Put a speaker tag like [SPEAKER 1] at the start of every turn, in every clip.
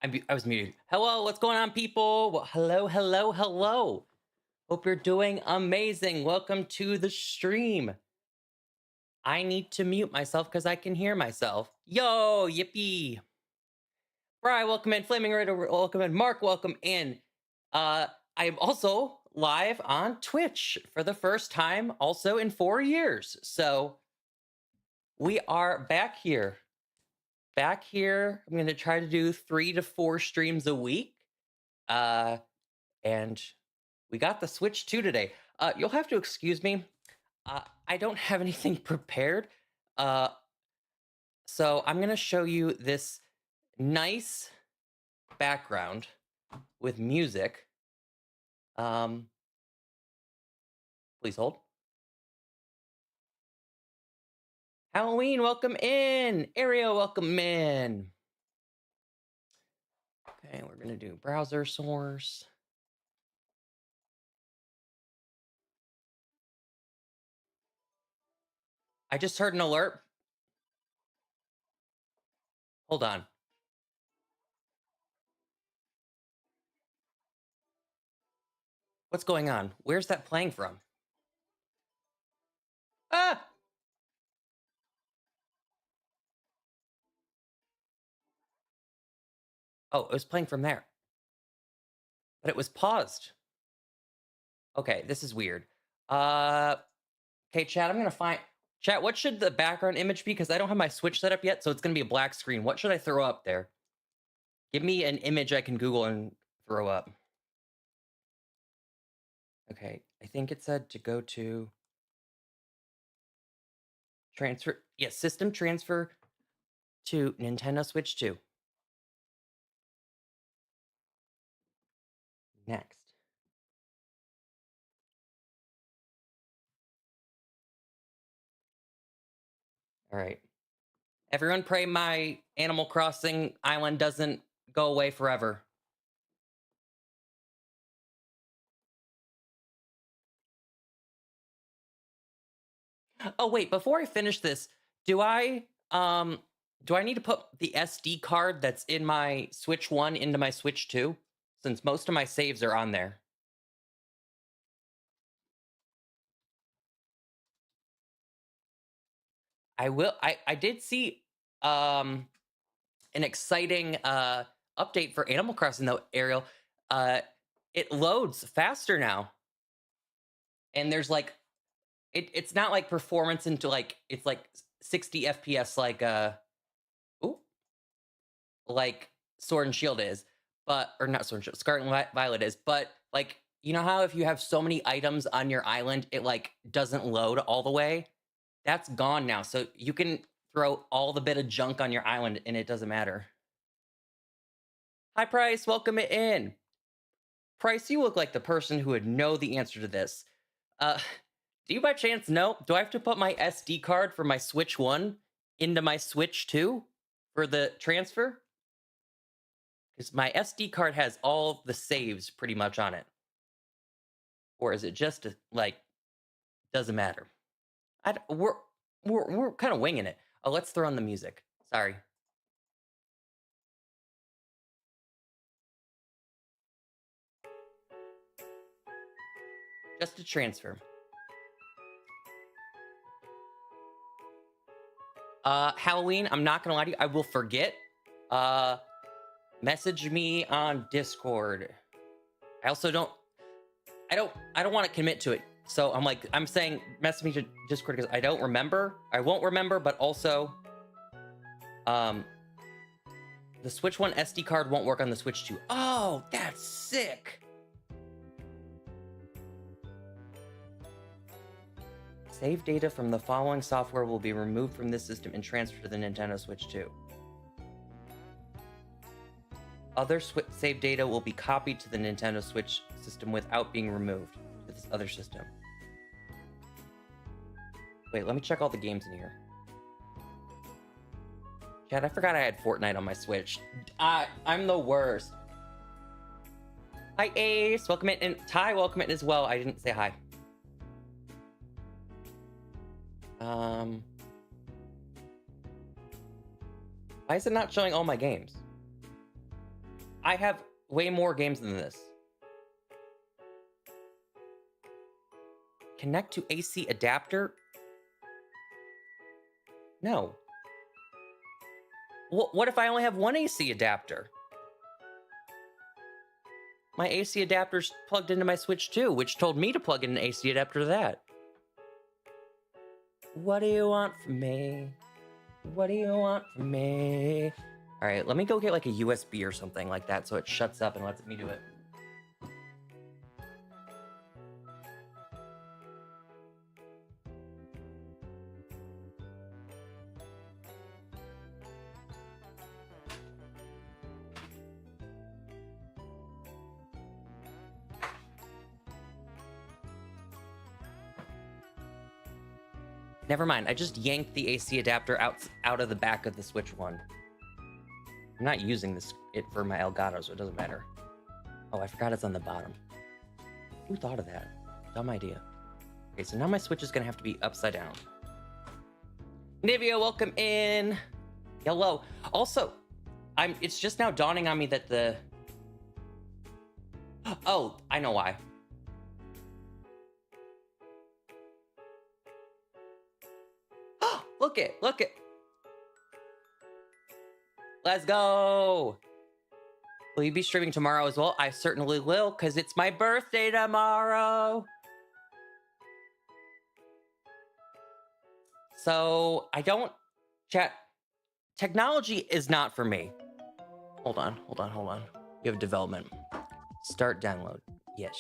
[SPEAKER 1] I was muted. Hello, what's going on, people? Well, hello, hello, hello. Hope you're doing amazing. Welcome to the stream. I need to mute myself because I can hear myself. Yo, yippee. Bri, welcome in. Flaming Raider, welcome in. Mark, welcome in. I am also live on Twitch for the first time, also in 4 years. So we are back here. I'm going to try to do 3 to 4 streams a week. And we got the Switch 2 today. You'll have to excuse me. I don't have anything prepared. So I'm going to show you this nice background with music. Please hold. Halloween, welcome in. Ariel, welcome in. Okay, we're going to do browser source. I just heard an alert. Hold on. What's going on? Where's that playing from? Ah! Oh, it was playing from there. But it was paused. Okay, this is weird. Okay, chat, I'm gonna find... Chat, what should the background image be? Because I don't have my Switch set up yet, so it's gonna be a black screen. What should I throw up there? Give me an image I can Google and throw up. Okay, I think it said to go to... Transfer... Yes, system transfer to Nintendo Switch 2. Next. All right. Everyone pray my Animal Crossing island doesn't go away forever. Oh, wait, before I finish this, do I need to put the SD card that's in my Switch 1 into my Switch 2? Since most of my saves are on there. I will. I did see an exciting update for Animal Crossing though, Ariel. It loads faster now. And there's like it's not like performance into like it's like 60 FPS like Sword and Shield is, but or not Sword and Shield, Scarlet and Violet is, but like you know how if you have so many items on your island, it like doesn't load all the way? That's gone now. So you can throw all the bit of junk on your island and it doesn't matter. Hi Price, welcome in. Price, you look like the person who would know the answer to this. Do you by chance know? Do I have to put my SD card for my Switch 1 into my Switch 2 for the transfer? Because my SD card has all the saves pretty much on it. Or is it just like doesn't matter? We're kind of winging it. Oh, let's throw on the music. Sorry. Just a transfer. Halloween, I'm not gonna lie to you, I will forget. Message me on Discord. I also don't want to commit to it. So I'm saying message me to Discord because I don't remember. I won't remember, but also the Switch 1 SD card won't work on the Switch 2. Oh, that's sick. Save data from the following software will be removed from this system and transferred to the Nintendo Switch 2. Other save data will be copied to the Nintendo Switch system without being removed to this other system. Wait, let me check all the games in here. Chad, I forgot I had Fortnite on my Switch. I'm the worst. Hi, Ace. Welcome in. And Ty, welcome in as well. I didn't say hi. Why is it not showing all my games? I have way more games than this. Connect to AC adapter? No. What if I only have one AC adapter? My AC adapter's plugged into my Switch too, which told me to plug in an AC adapter to that. What do you want from me? What do you want from me? All right, let me go get like a USB or something like that so it shuts up and lets me do it. Never mind, I just yanked the AC adapter out of the back of the Switch one. I'm not using it for my Elgato, so it doesn't matter. Oh, I forgot it's on the bottom. Who thought of that? Dumb idea. Okay, so now my Switch is gonna have to be upside down. Nivea, welcome in. Hello. Also, it's just now dawning on me that the... Oh, I know why. Look it. Let's go. Will you be streaming tomorrow as well? I certainly will, because it's my birthday tomorrow. So I don't chat. Technology is not for me. Hold on. You have development. Start download. Yes.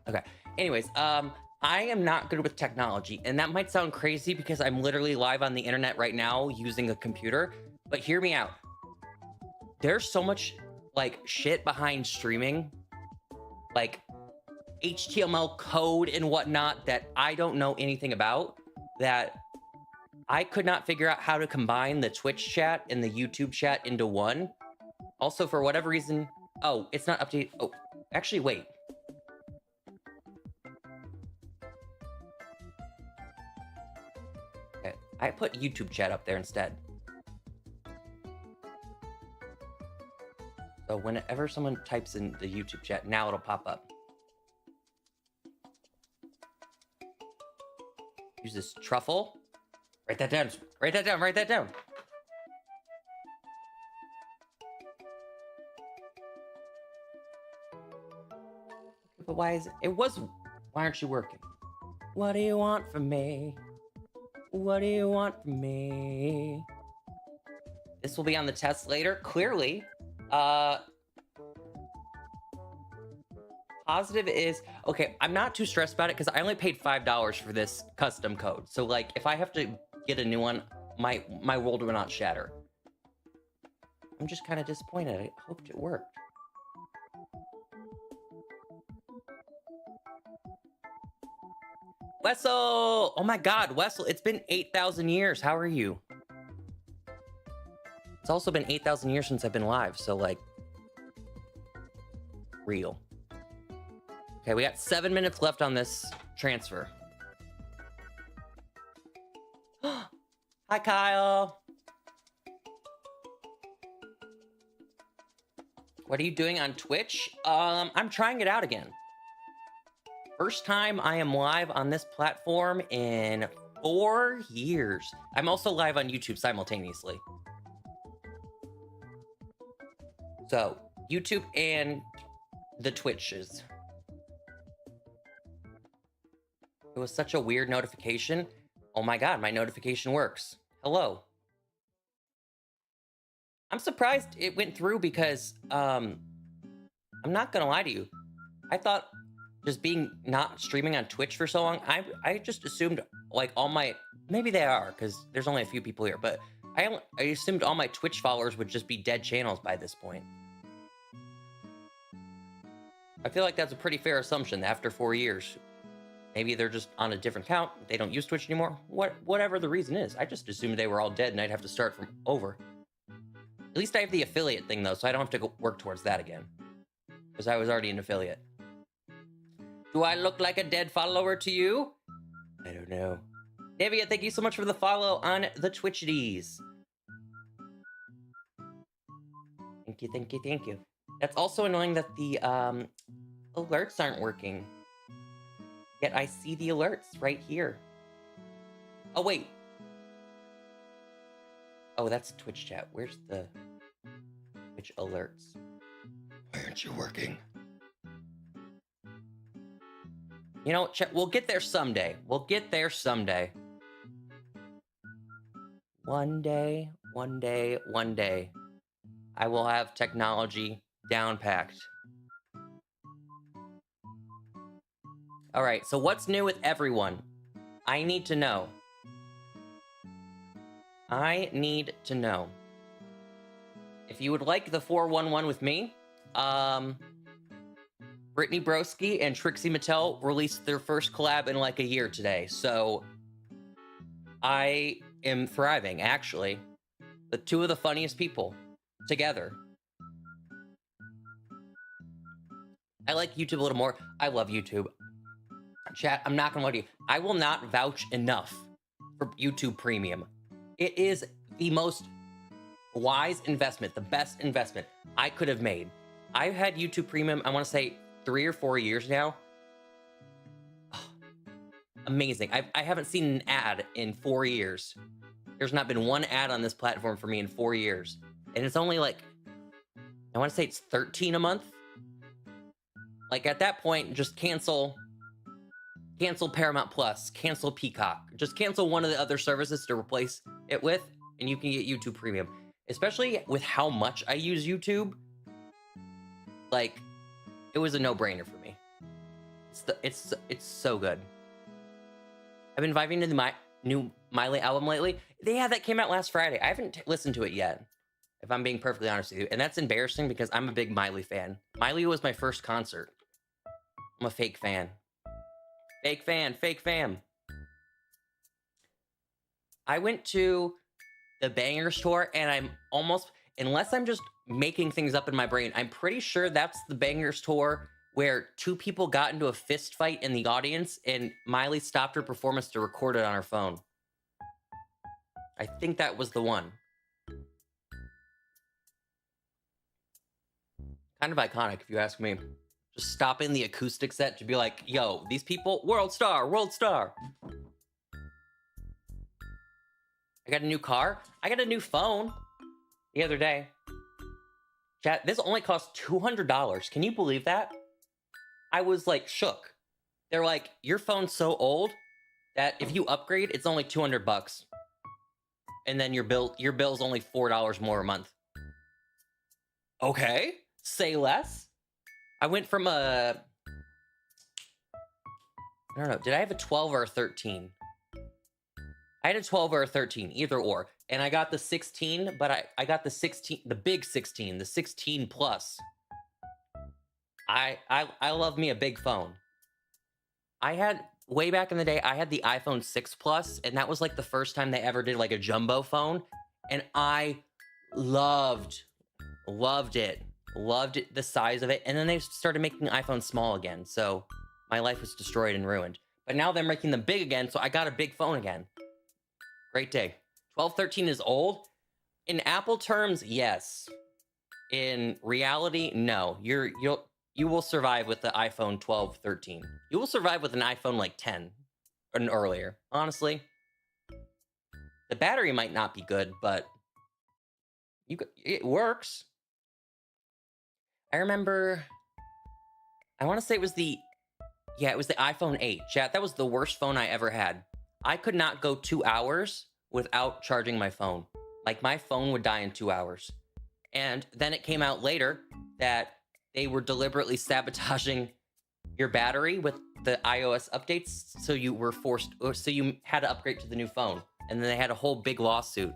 [SPEAKER 1] Okay. Anyways, I am not good with technology, and that might sound crazy because I'm literally live on the internet right now using a computer, but hear me out. There's so much like shit behind streaming, like HTML code and whatnot that I don't know anything about, that I could not figure out how to combine the Twitch chat and the YouTube chat into one. Also, for whatever reason, oh, it's not updated. Oh, actually, wait. Okay, I put YouTube chat up there instead. So whenever someone types in the YouTube chat, now it'll pop up. Use this truffle. Write that down. Write that down. But why is it? Why aren't you working? What do you want from me? What do you want from me? This will be on the test later. Clearly, positive is okay. I'm not too stressed about it because I only paid $5 for this custom code. So like, if I have to get a new one, my world will not shatter. I'm just kind of disappointed. I hoped it worked. Wessel! Oh my God, Wessel! It's been 8,000 years. How are you? It's also been 8,000 years since I've been live, so like, real. Okay, we got 7 minutes left on this transfer. Hi, Kyle. What are you doing on Twitch? I'm trying it out again. First time I am live on this platform in 4 years. I'm also live on YouTube simultaneously. So, YouTube and the Twitches. It was such a weird notification. Oh my God, my notification works. Hello. I'm surprised it went through because, I'm not gonna lie to you. I thought just being not streaming on Twitch for so long, I just assumed like all my, maybe they are because there's only a few people here, but I assumed all my Twitch followers would just be dead channels by this point. I feel like that's a pretty fair assumption after 4 years. Maybe they're just on a different count. They don't use Twitch anymore. Whatever the reason is. I just assumed they were all dead and I'd have to start from over. At least I have the affiliate thing though, so I don't have to work towards that again. Because I was already an affiliate. Do I look like a dead follower to you? I don't know. Navia, thank you so much for the follow on the Twitchities. Thank you, thank you, thank you. That's also annoying that the alerts aren't working. Yet I see the alerts right here. Oh, wait. Oh, that's Twitch chat. Where's the Twitch alerts? Why aren't you working? You know, chat, we'll get there someday. We'll get there someday. One day, one day, one day, I will have technology down packed. All right, so what's new with everyone? I need to know. I need to know. If you would like the 411 with me, Brittany Broski and Trixie Mattel released their first collab in like a year today, so I am thriving, actually. The two of the funniest people together. I like YouTube a little more. I love YouTube. Chat, I'm not gonna lie to you. I will not vouch enough for YouTube Premium. It is the most wise investment, the best investment I could have made. I've had YouTube Premium, I want to say 3 or 4 years now. Oh, amazing. I haven't seen an ad in 4 years. There's not been one ad on this platform for me in 4 years. And it's only like, I want to say it's 13 a month. Like at that point, just cancel Paramount Plus, cancel Peacock. Just cancel one of the other services to replace it with, and you can get YouTube Premium. Especially with how much I use YouTube. Like, it was a no-brainer for me. It's so good. I've been vibing to the new Miley album lately. Yeah, that came out last Friday. I haven't listened to it yet, if I'm being perfectly honest with you. And that's embarrassing because I'm a big Miley fan. Miley was my first concert. I'm a fake fan. Fake fan, fake fam. I went to the Banger store and I'm almost, unless I'm just making things up in my brain, I'm pretty sure that's the Banger store where 2 people got into a fist fight in the audience and Miley stopped her performance to record it on her phone. I think that was the one. Kind of iconic, if you ask me. Just stopping the acoustic set to be like, yo, these people, world star, world star. I got a new car. I got a new phone the other day. Chat, this only cost $200. Can you believe that? I was like shook. They're like, your phone's so old that if you upgrade, it's only $200. And then your bill's only $4 more a month. Okay, say less. I went from I don't know, did I have a 12 or a 13? I had a 12 or a 13, either or. And I got the 16, but I got the 16, the big 16, the 16 plus. I love me a big phone. I had, way back in the day, I had the iPhone 6 Plus, and that was like the first time they ever did like a jumbo phone. And I loved it. Loved it, the size of it. And then they started making iPhones small again. So my life was destroyed and ruined. But now they're making them big again, so I got a big phone again. Great day. 12, 13 is old. In Apple terms, yes. In reality, no. You will survive with the iPhone 12, 13. You will survive with an iPhone like 10 and earlier. Honestly, the battery might not be good, but it works. I remember, I want to say it was the iPhone 8. Chat, that was the worst phone I ever had. I could not go 2 hours without charging my phone. Like, my phone would die in 2 hours. And then it came out later that they were deliberately sabotaging your battery with the iOS updates, so you had to upgrade to the new phone. And then they had a whole big lawsuit.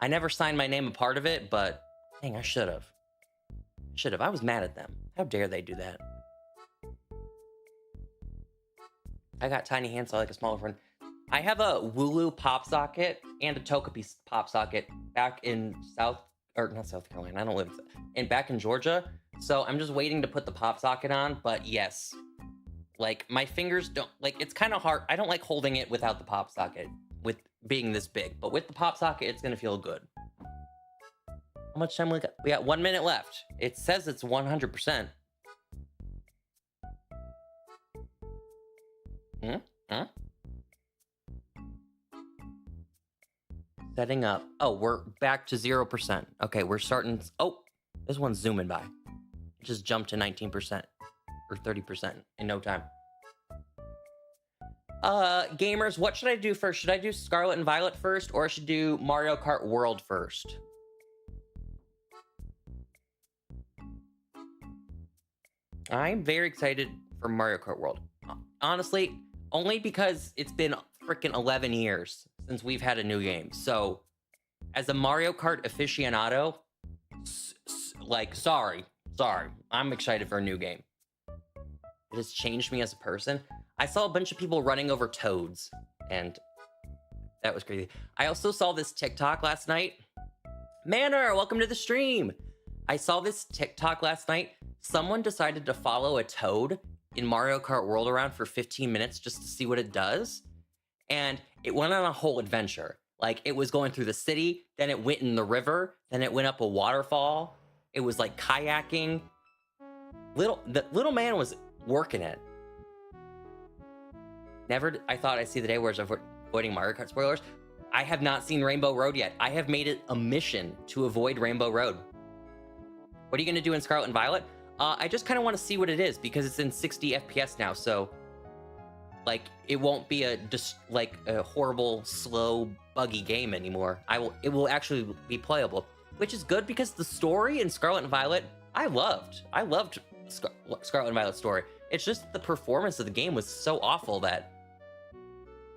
[SPEAKER 1] I never signed my name a part of it, but dang, I should have. I was mad at them. How dare they do that? I got tiny hands, so I like a smaller friend. I have a Wooloo pop socket and a Togepi pop socket back in not South Carolina. I don't live back in Georgia. So I'm just waiting to put the pop socket on. But yes, like my fingers don't like. It's kind of hard. I don't like holding it without the pop socket with being this big. But with the pop socket, it's gonna feel good. How much time we got? We got 1 minute left. It says it's 100%. Huh? Setting up. Oh, we're back to 0%. Okay, we're starting. Oh, this one's zooming by. It just jumped to 19% or 30% in no time. Gamers, what should I do first? Should I do Scarlet and Violet first, or I should do Mario Kart World first? I'm very excited for Mario Kart World. Honestly, only because it's been freaking 11 years since we've had a new game. So, as a Mario Kart aficionado, sorry. I'm excited for a new game. It has changed me as a person. I saw a bunch of people running over toads, and that was crazy. I also saw this TikTok last night. Manor, welcome to the stream. I saw this TikTok last night. Someone decided to follow a toad in Mario Kart World around for 15 minutes just to see what it does. And it went on a whole adventure. Like, it was going through the city, then it went in the river, then it went up a waterfall. It was like kayaking. The little man was working it. I thought I'd see the day where I was avoiding Mario Kart spoilers. I have not seen Rainbow Road yet. I have made it a mission to avoid Rainbow Road. What are you going to do in Scarlet and Violet? I just kind of want to see what it is because it's in 60 FPS now. So, like, it won't be a horrible, slow, buggy game anymore. It will actually be playable, which is good because the story in Scarlet and Violet, I loved Scarlet and Violet's story. It's just the performance of the game was so awful that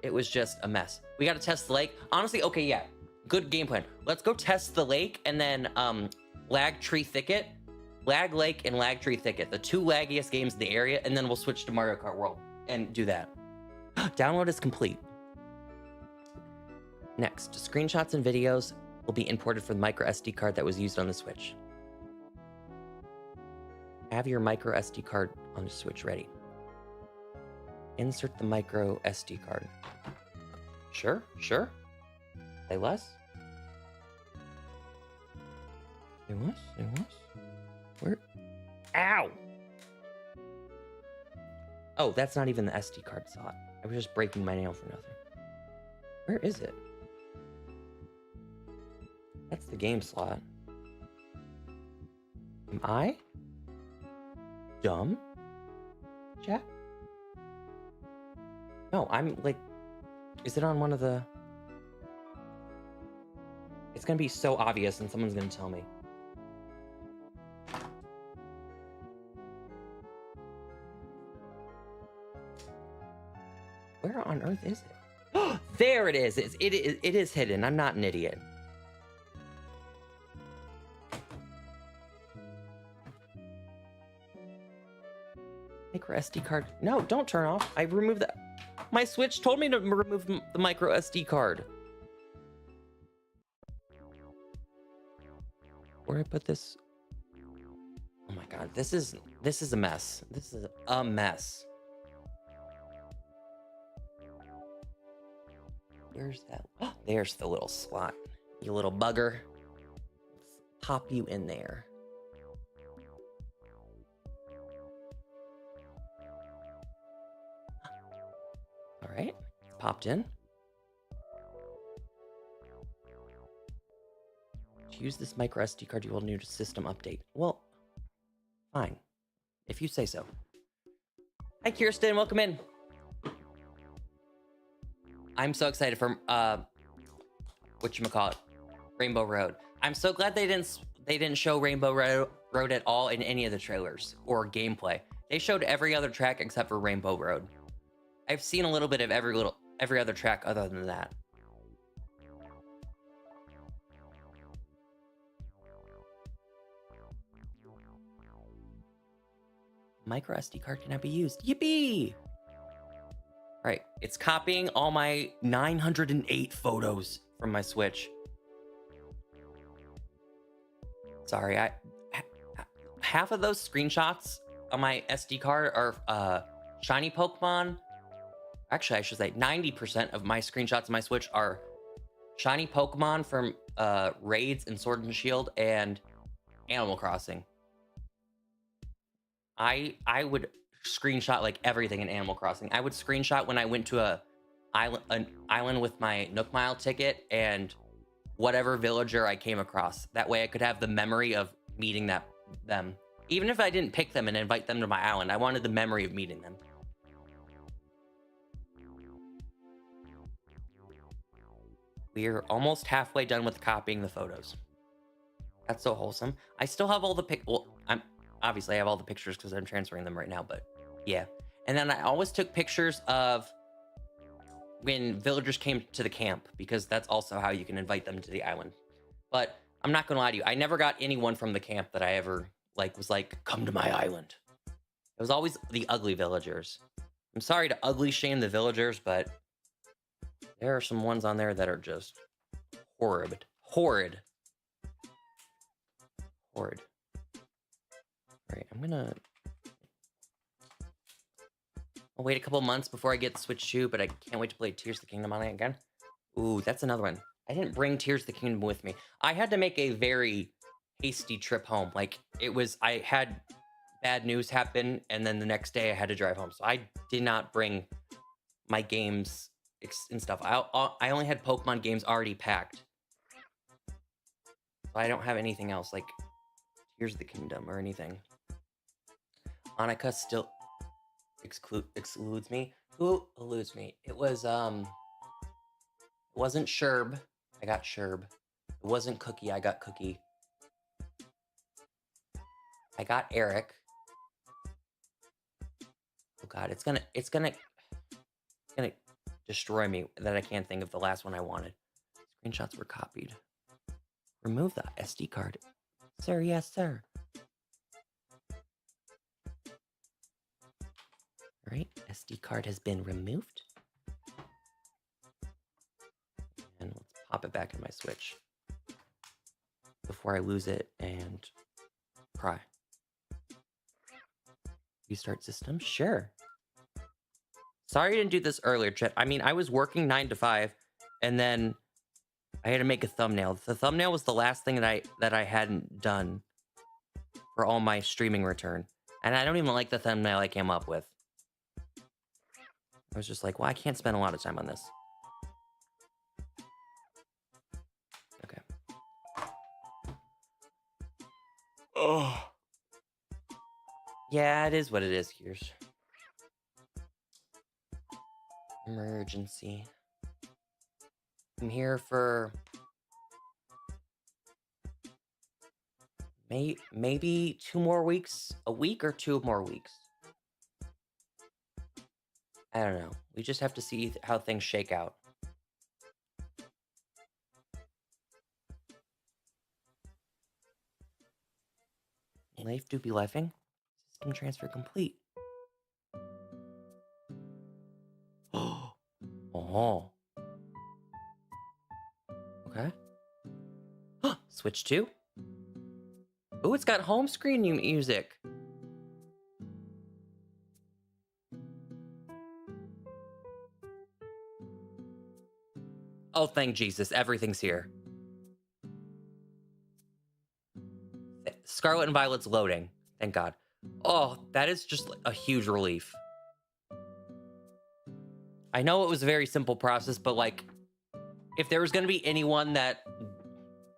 [SPEAKER 1] it was just a mess. We got to test the lake. Honestly, okay, yeah, good game plan. Let's go test the lake and then Lag Tree Thicket. Lag Lake and Lag Tree Thicket, the two laggiest games in the area, and then we'll switch to Mario Kart World and do that. Download is complete. Next, screenshots and videos will be imported from the micro SD card that was used on the Switch. Have your micro SD card on the Switch ready. Insert the micro SD card. Sure. Say less. Say less. Where? Ow! Oh, that's not even the SD card slot. I was just breaking my nail for nothing. Where is it? That's the game slot. Am I dumb, chat? No, I'm like... Is it on one of the... It's gonna be so obvious and someone's gonna tell me. Where on earth is it? There it is. It is hidden. I'm not an idiot. Micro SD card. No, don't turn off. I removed that. My Switch told me to remove the micro SD card. Where did I put this? Oh my god, this is a mess. This is a mess. Where's that? Oh, there's the little slot. You little bugger. Let's pop you in there. All right, popped in. To use this micro SD card, you will need a system update. Well, fine, if you say so. Hi, Kirsten, welcome in. I'm so excited for whatchamacallit, Rainbow Road. I'm so glad they didn't show Rainbow Road at all in any of the trailers or gameplay. They showed every other track except for Rainbow Road. I've seen a little bit of every other track other than that. Micro SD card cannot be used. Yippee! All right, it's copying all my 908 photos from my Switch. Sorry, half of those screenshots on my SD card are shiny Pokemon. Actually, I should say 90% of my screenshots on my Switch are shiny Pokemon from raids and Sword and Shield and Animal Crossing. I would screenshot like everything in Animal Crossing. I would screenshot when I went to an island with my Nook Mile ticket and whatever villager I came across. That way I could have the memory of meeting them. Even if I didn't pick them and invite them to my island, I wanted the memory of meeting them. We're almost halfway done with copying the photos. That's so wholesome. I still have all the well, obviously I have all the pictures because I'm transferring them right now, but yeah. And then I always took pictures of when villagers came to the camp, because that's also how you can invite them to the island. But I'm not gonna lie to you, I never got anyone from the camp that I ever was like, come to my island. It was always the ugly villagers. I'm sorry to ugly shame the villagers, but there are some ones on there that are just horrid. Horrid. Horrid. Alright, I'll wait a couple months before I get Switch 2, but I can't wait to play Tears of the Kingdom on it again. Ooh, that's another one. I didn't bring Tears of the Kingdom with me. I had to make a very hasty trip home. I had bad news happen, and then the next day I had to drive home. So I did not bring my games and stuff. I only had Pokemon games already packed. So I don't have anything else, like Tears of the Kingdom or anything. Annika still excludes me. Who eludes me? It was, it wasn't Sherb. I got Sherb. It wasn't Cookie. I got Cookie. I got Eric. Oh god, it's gonna destroy me that I can't think of the last one I wanted. Screenshots were copied. Remove the SD card. Sir, yes, sir. Alright, SD card has been removed. And let's pop it back in my Switch before I lose it and cry. Restart system? Sure. Sorry I didn't do this earlier, chat. I mean, I was working 9 to 5, and then I had to make a thumbnail. The thumbnail was the last thing that I hadn't done for all my streaming return. And I don't even like the thumbnail I came up with. I was just like, well, I can't spend a lot of time on this. Okay. Oh. Yeah, it is what it is, Kiers. Emergency. I'm here for maybe 2 more weeks, a week or 2 more weeks. I don't know. We just have to see how things shake out. Life do be lifing. System transfer complete. Oh. Okay. Switch 2. Oh, it's got home screen music. Oh, thank Jesus. Everything's here. Scarlet and Violet's loading. Thank God. Oh, that is just a huge relief. I know it was a very simple process, but like, if there was going to be anyone that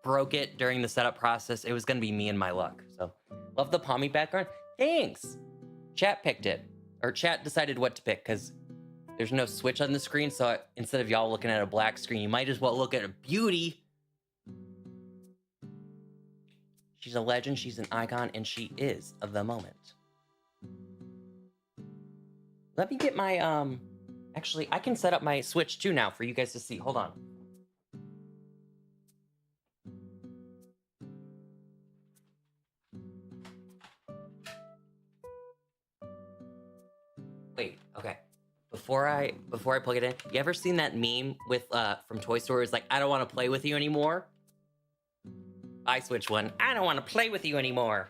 [SPEAKER 1] broke it during the setup process, it was going to be me and my luck. So, love the Pommy background. Thanks. Chat picked it. Or chat decided what to pick, because there's no switch on the screen, so instead of y'all looking at a black screen, you might as well look at a beauty. She's a legend, she's an icon, and she is of the moment. Let me get my, actually, I can set up my Switch too now for you guys to see. Hold on. Wait, okay. Before I plug it in, you ever seen that meme with from Toy Story? It's like, I don't want to play with you anymore. I Switch one. I don't want to play with you anymore.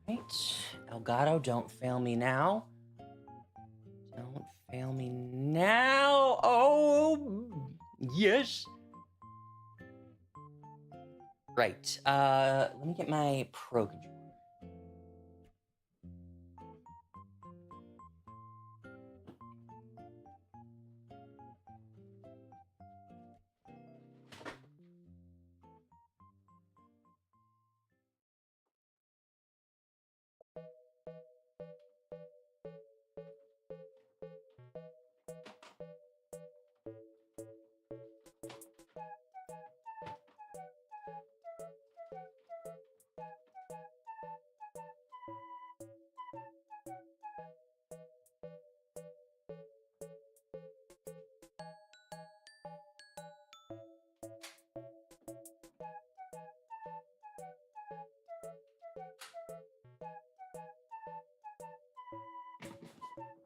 [SPEAKER 1] Right. Elgato, don't fail me now. Don't fail me now. Oh, yes. Right. Let me get my Pro controller.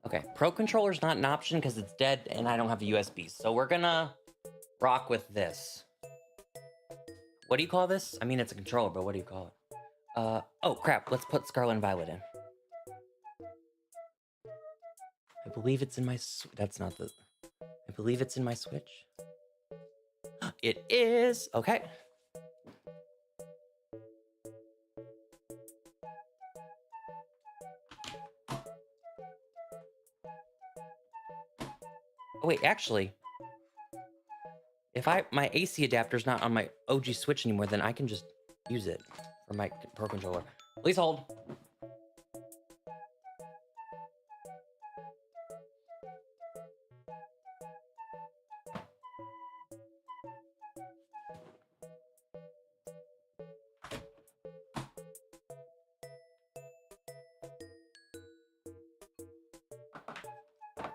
[SPEAKER 1] Okay, Pro controller's not an option because it's dead and I don't have a USB. So we're gonna rock with this. What do you call this? I mean, it's a controller, but what do you call it? Oh crap, let's put Scarlet and Violet in. I believe it's in my, that's not the, I believe it's in my Switch. It is, okay. Oh wait, actually, if my AC adapter's not on my OG Switch anymore, then I can just use it for my Pro controller. Please hold.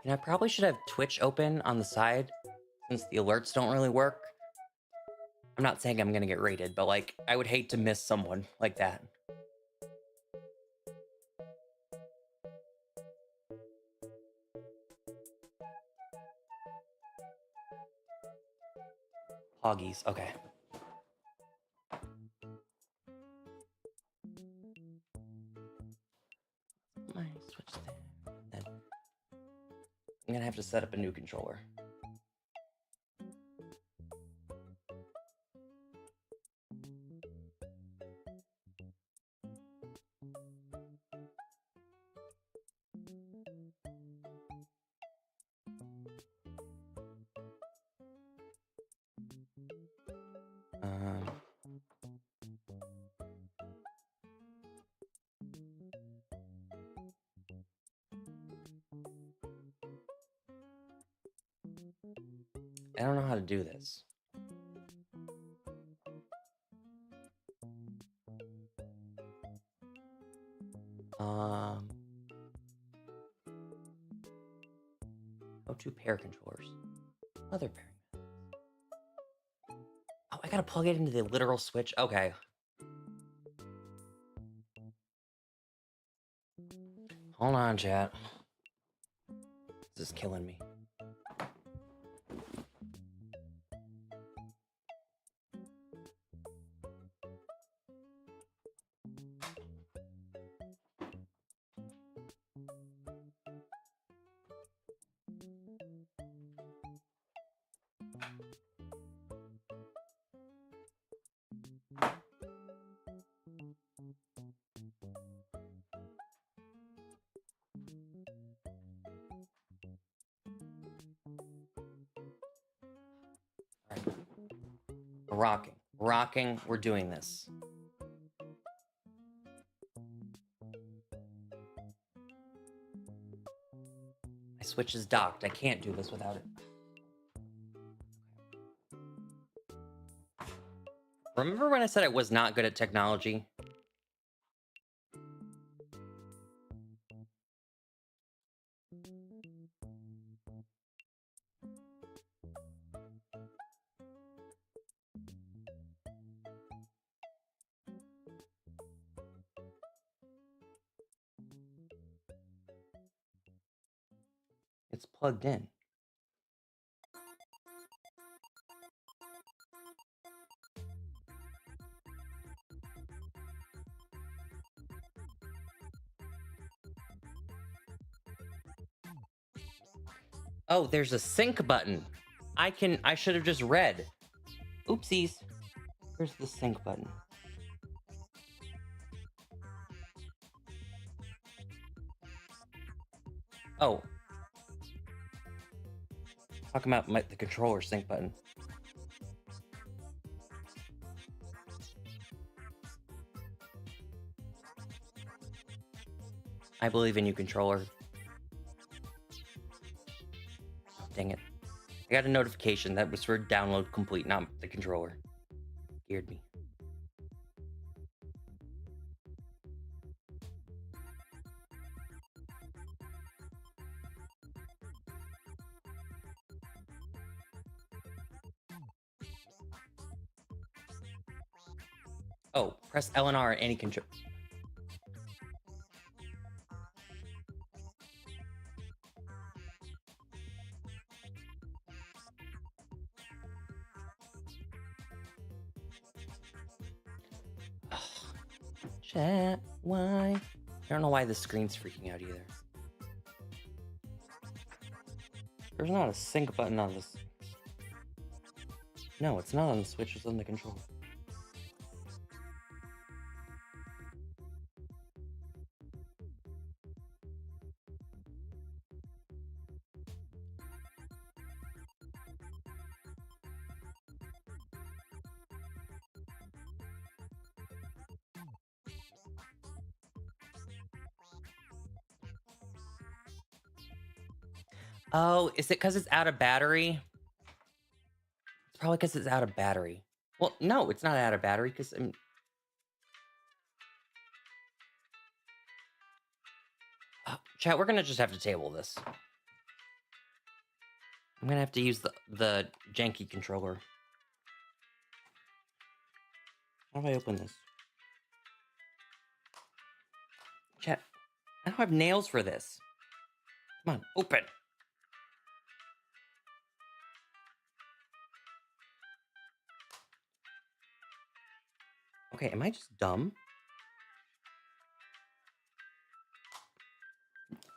[SPEAKER 1] And I probably should have Twitch open on the side since the alerts don't really work. I'm not saying I'm gonna get rated, but like, I would hate to miss someone like that. Hoggies, okay. My Switch there. Then I'm gonna have to set up a new controller. I don't know how to do this. How to pair controllers. Other pairing. Oh, I gotta plug it into the literal Switch? Okay. Hold on, chat. This is killing me. Rocking. Rocking. We're doing this. My Switch is docked. I can't do this without it. Remember when I said I was not good at technology? It's plugged in. Oh, there's a sync button. I should have just read. Oopsies. Where's the sync button? Oh. Talking about the controller sync button. I believe in you, controller. Dang it. I got a notification that was for download complete, not the controller. Scared me. Oh, press L and R on any control. Chat, why? I don't know why the screen's freaking out either. There's not a sync button on this. No, it's not on the Switch, it's on the controller. Oh, is it because it's out of battery? It's probably because it's out of battery. Well, no, it's not out of battery because I'm... Chat, we're gonna just have to table this. I'm gonna have to use the janky controller. How do I open this? Chat, I don't have nails for this. Come on, open. Okay, am I just dumb?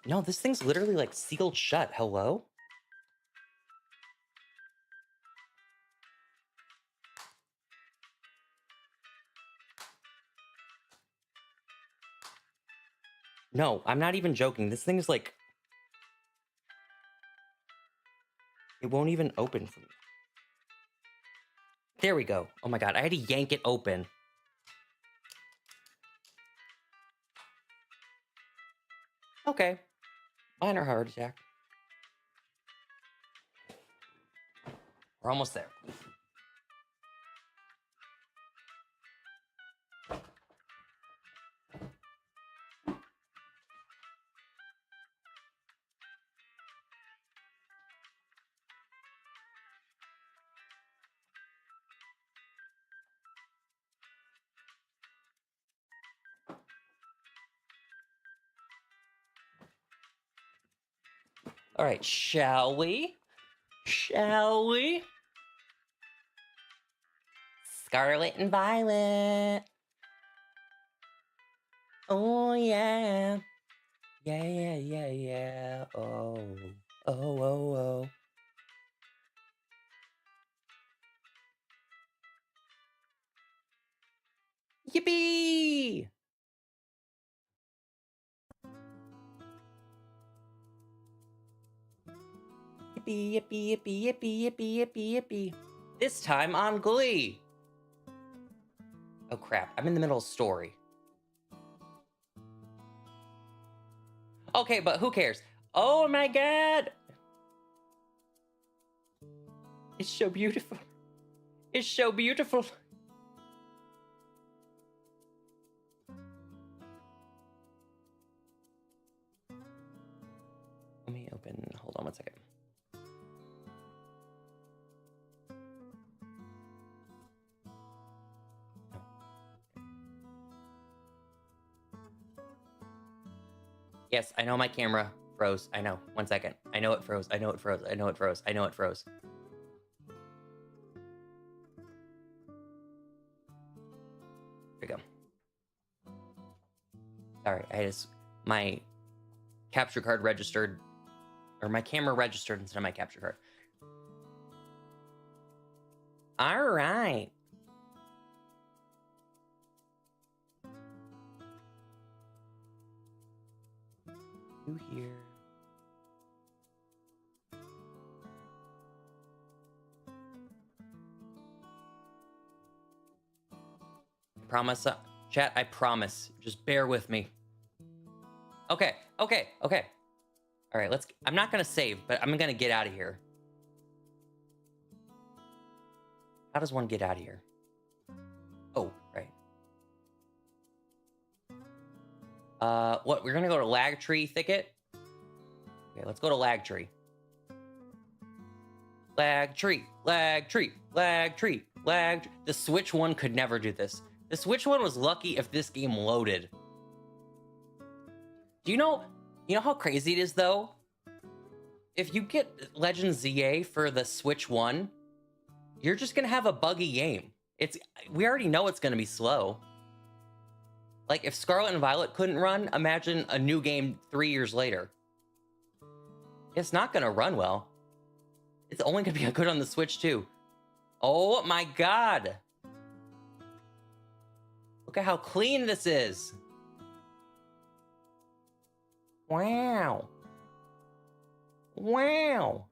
[SPEAKER 1] No, this thing's literally like sealed shut. Hello? No, I'm not even joking. This thing is like... It won't even open for me. There we go. Oh my god, I had to yank it open. Okay. Minor heart attack. We're almost there. All right, shall we? Shall we? Scarlet and Violet. Oh, yeah. Yeah, yeah, yeah, yeah. Oh. Oh, oh, oh. Yippee! Yippee, yippee, yippee, yippee, yippee, yippee, yippee. This time on Glee. Oh crap, I'm in the middle of a story. Okay, but who cares? Oh my god! It's so beautiful. It's so beautiful. Let me open, hold on one second. Yes, I know my camera froze. I know. 1 second. I know it froze. I know it froze. I know it froze. I know it froze. There we go. Sorry, my capture card registered Or my camera registered instead of my capture card. All right. You here? Promise, chat, I promise. Just bear with me. Okay. All right, I'm not gonna save, but I'm gonna get out of here. How does one get out of here? Oh, right. What? We're gonna go to lag tree thicket? Okay, let's go to lag tree. Lag tree, lag tree, lag tree, lag. The Switch one could never do this. The Switch one was lucky if this game loaded. Do you know how crazy it is though? If you get Legend ZA for the Switch one, you're just gonna have a buggy game. We already know it's gonna be slow. Like if Scarlet and Violet couldn't run, imagine a new game 3 years later. It's not gonna run well. It's only gonna be good on the Switch too. Oh my god! Look at how clean this is. Wow. Wow.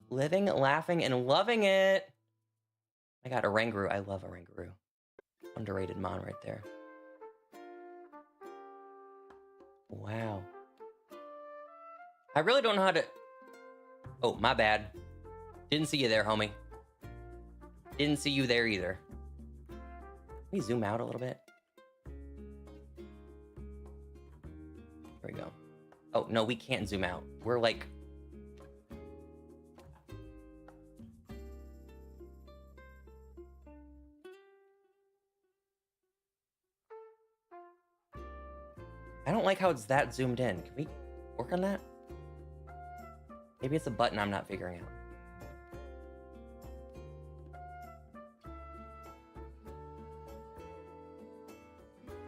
[SPEAKER 1] Living, laughing, and loving it. I got Oranguru. I love Oranguru. Underrated mon right there. Wow. I really don't know how to... Oh, my bad. Didn't see you there, homie. Didn't see you there either. Can we zoom out a little bit? There we go. Oh, no, we can't zoom out. We're like... I don't like how it's that zoomed in. Can we work on that? Maybe it's a button I'm not figuring out.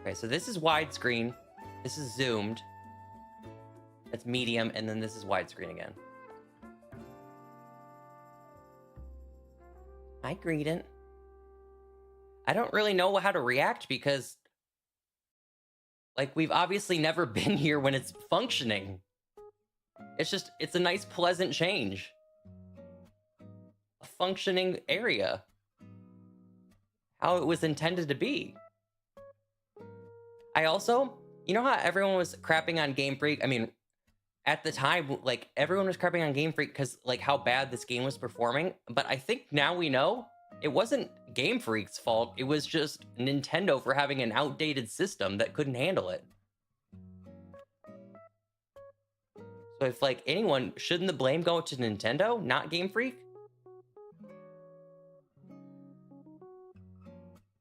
[SPEAKER 1] Okay, so this is widescreen. This is zoomed. That's medium, and then this is widescreen again. Hi, Greedent. I don't really know how to react because, like, we've obviously never been here when it's functioning. It's a nice, pleasant change. A functioning area. How it was intended to be. I also, you know how everyone was crapping on Game Freak? I mean, at the time, like, everyone was crapping on Game Freak because, like, how bad this game was performing. But I think now we know it wasn't Game Freak's fault. It was just Nintendo for having an outdated system that couldn't handle it. So if, like, anyone, shouldn't the blame go to Nintendo, not Game Freak?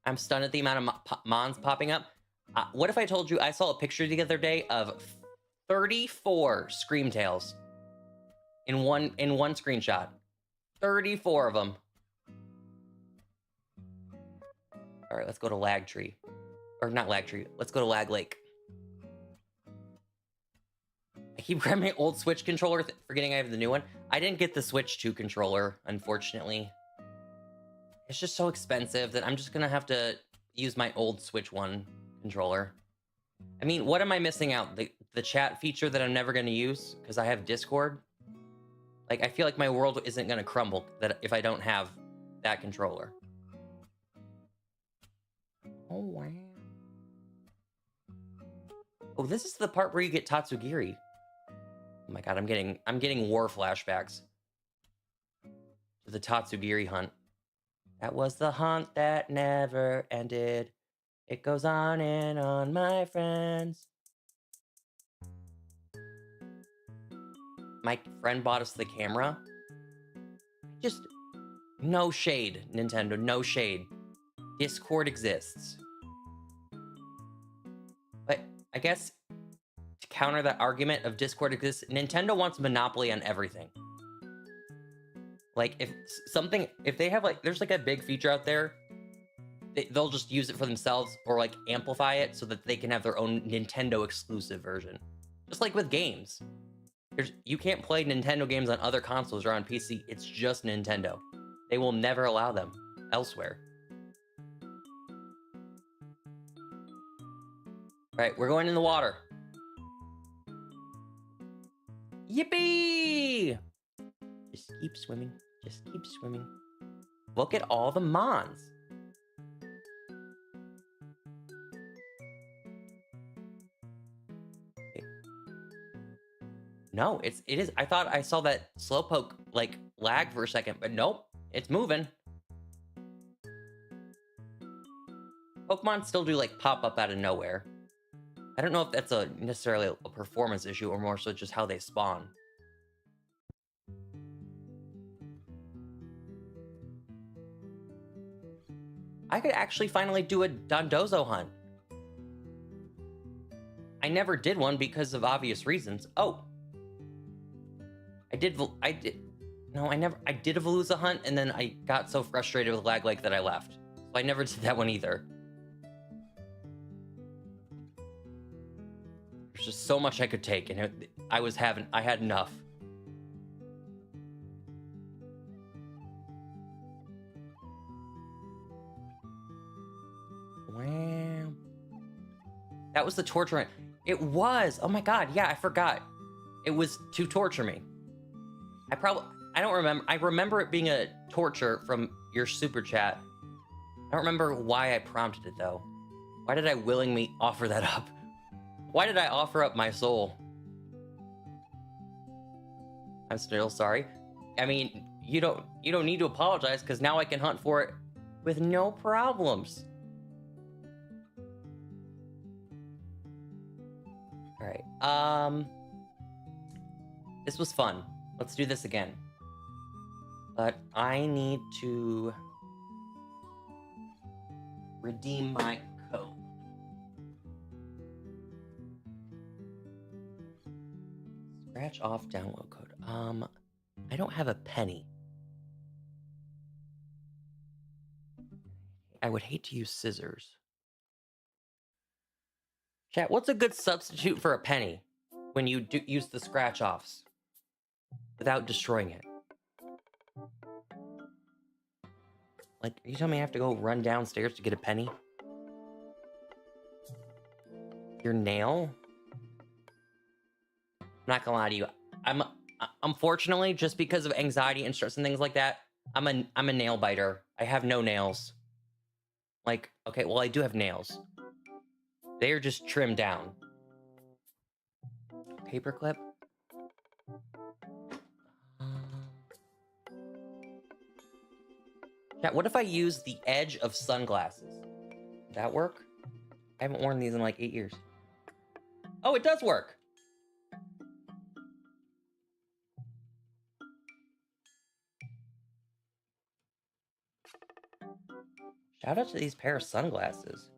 [SPEAKER 1] I'm stunned at the amount of mons popping up. What if I told you I saw a picture the other day of 34 Screamtails in one screenshot? 34 of them. All right, let's go to Lag Tree. Or not Lag Tree. Let's go to Lag Lake. I keep grabbing my old Switch controller, forgetting I have the new one. I didn't get the Switch 2 controller, unfortunately. It's just so expensive that I'm just gonna have to use my old Switch 1 controller. I mean, what am I missing out? The chat feature that I'm never gonna use because I have Discord? Like, I feel like my world isn't gonna crumble that if I don't have that controller. Oh, wow. Oh, this is the part where you get Tatsugiri. Oh my god, I'm getting war flashbacks to the Tatsugiri hunt. That was the hunt that never ended. It goes on and on, my friends. My friend bought us the camera. Just no shade, Nintendo, no shade. Discord exists. But I guess to counter that argument of Discord exists, Nintendo wants monopoly on everything. Like, if they have, like, there's like a big feature out there, they'll just use it for themselves or like amplify it so that they can have their own Nintendo exclusive version. Just like with games. You can't play Nintendo games on other consoles or on PC. It's just Nintendo. They will never allow them elsewhere. All right, we're going in the water. Yippee! Just keep swimming. Just keep swimming. Look at all the Mons. No, it is. I thought I saw that Slowpoke like lag for a second, but nope, it's moving. Pokemon still do like pop up out of nowhere. I don't know if that's necessarily a performance issue or more so just how they spawn. I could actually finally do a Dondozo hunt. I never did one because of obvious reasons. Oh. I did a Veluza hunt and then I got so frustrated with lag like that I left. So I never did that one either. There's just so much I could take and I had enough. Wow. That was the torture. It was. Oh my god, yeah, I forgot. It was to torture me. I don't remember. I remember it being a torture from your super chat. I don't remember why I prompted it though. Why did I willingly offer that up? Why did I offer up my soul? I'm still sorry. I mean, you don't need to apologize because now I can hunt for it with no problems. All right. This was fun. Let's do this again. But I need to redeem my code. Scratch off download code. I don't have a penny. I would hate to use scissors. Chat, what's a good substitute for a penny when you use the scratch offs without destroying it? Like, are you telling me I have to go run downstairs to get a penny? Your nail? I'm not gonna lie to you. Unfortunately, just because of anxiety and stress and things like that, I'm a nail biter. I have no nails. Like, okay, well, I do have nails. They are just trimmed down. Paperclip. Chat, what if I use the edge of sunglasses? Would that work? I haven't worn these in like 8 years. Oh, it does work. Shout out to these pair of sunglasses.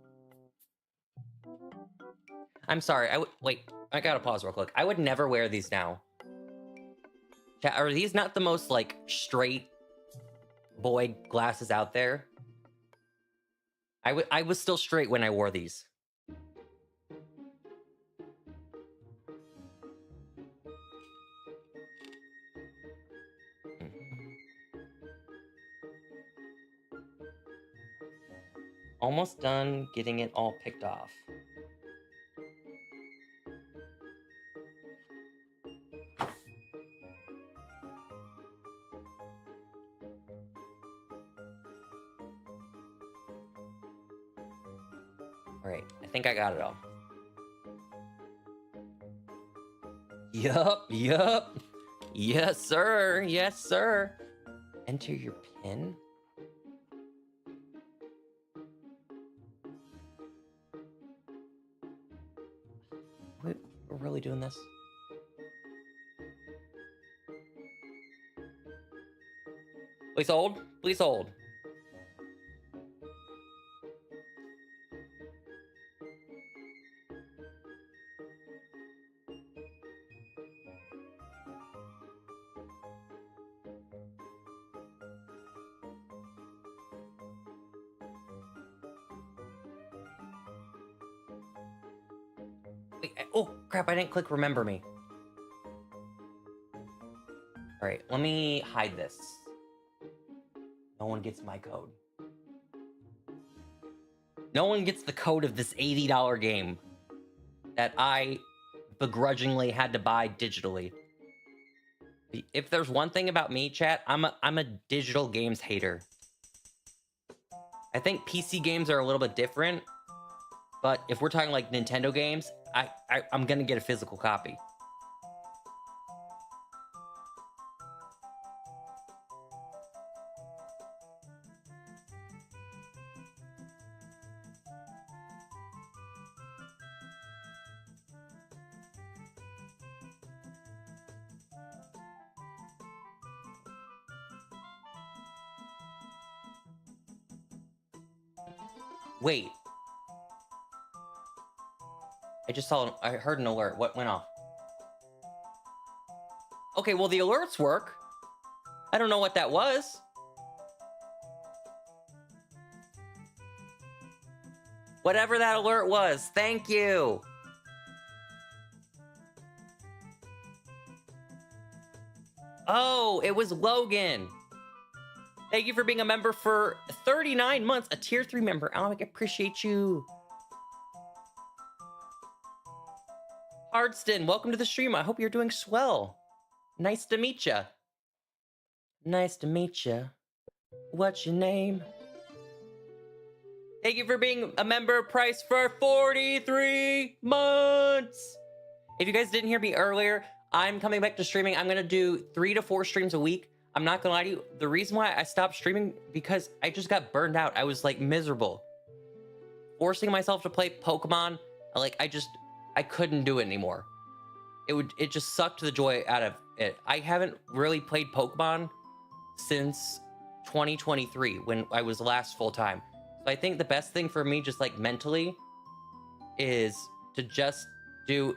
[SPEAKER 1] I'm sorry. Wait. I gotta pause real quick. I would never wear these now. Chat, are these not the most like straight boy glasses out there? I was still straight when I wore these. Almost done getting it all picked off. All right, I think I got it all. Yup. Yes, sir. Yes, sir. Enter your PIN. We're really doing this? Please hold. Please hold. Wait, oh crap, I didn't click remember me. All right, let me hide this. No one gets my code. No one gets the code of this $80 game that I begrudgingly had to buy digitally. If there's one thing about me, chat, I'm a digital games hater. I think PC games are a little bit different, but if we're talking like Nintendo games, I'm gonna get a physical copy. Wait. I heard an alert. What went off? Okay, well, the alerts work. I don't know what that was. Whatever that alert was, thank you. Oh, it was Logan. Thank you for being a member for 39 months, a tier 3 member. Oh, I appreciate you. Hardston, welcome to the stream. I hope you're doing swell. Nice to meet ya. Nice to meet ya. What's your name? Thank you for being a member, Price, for 43 months. If you guys didn't hear me earlier, I'm coming back to streaming. I'm gonna do 3 to 4 streams a week. I'm not gonna lie to you. The reason why I stopped streaming, because I just got burned out. I was like miserable. Forcing myself to play Pokemon, I couldn't do it anymore. It just sucked the joy out of it. I haven't really played Pokemon since 2023 when I was last full time. So I think the best thing for me, just like mentally, is to just do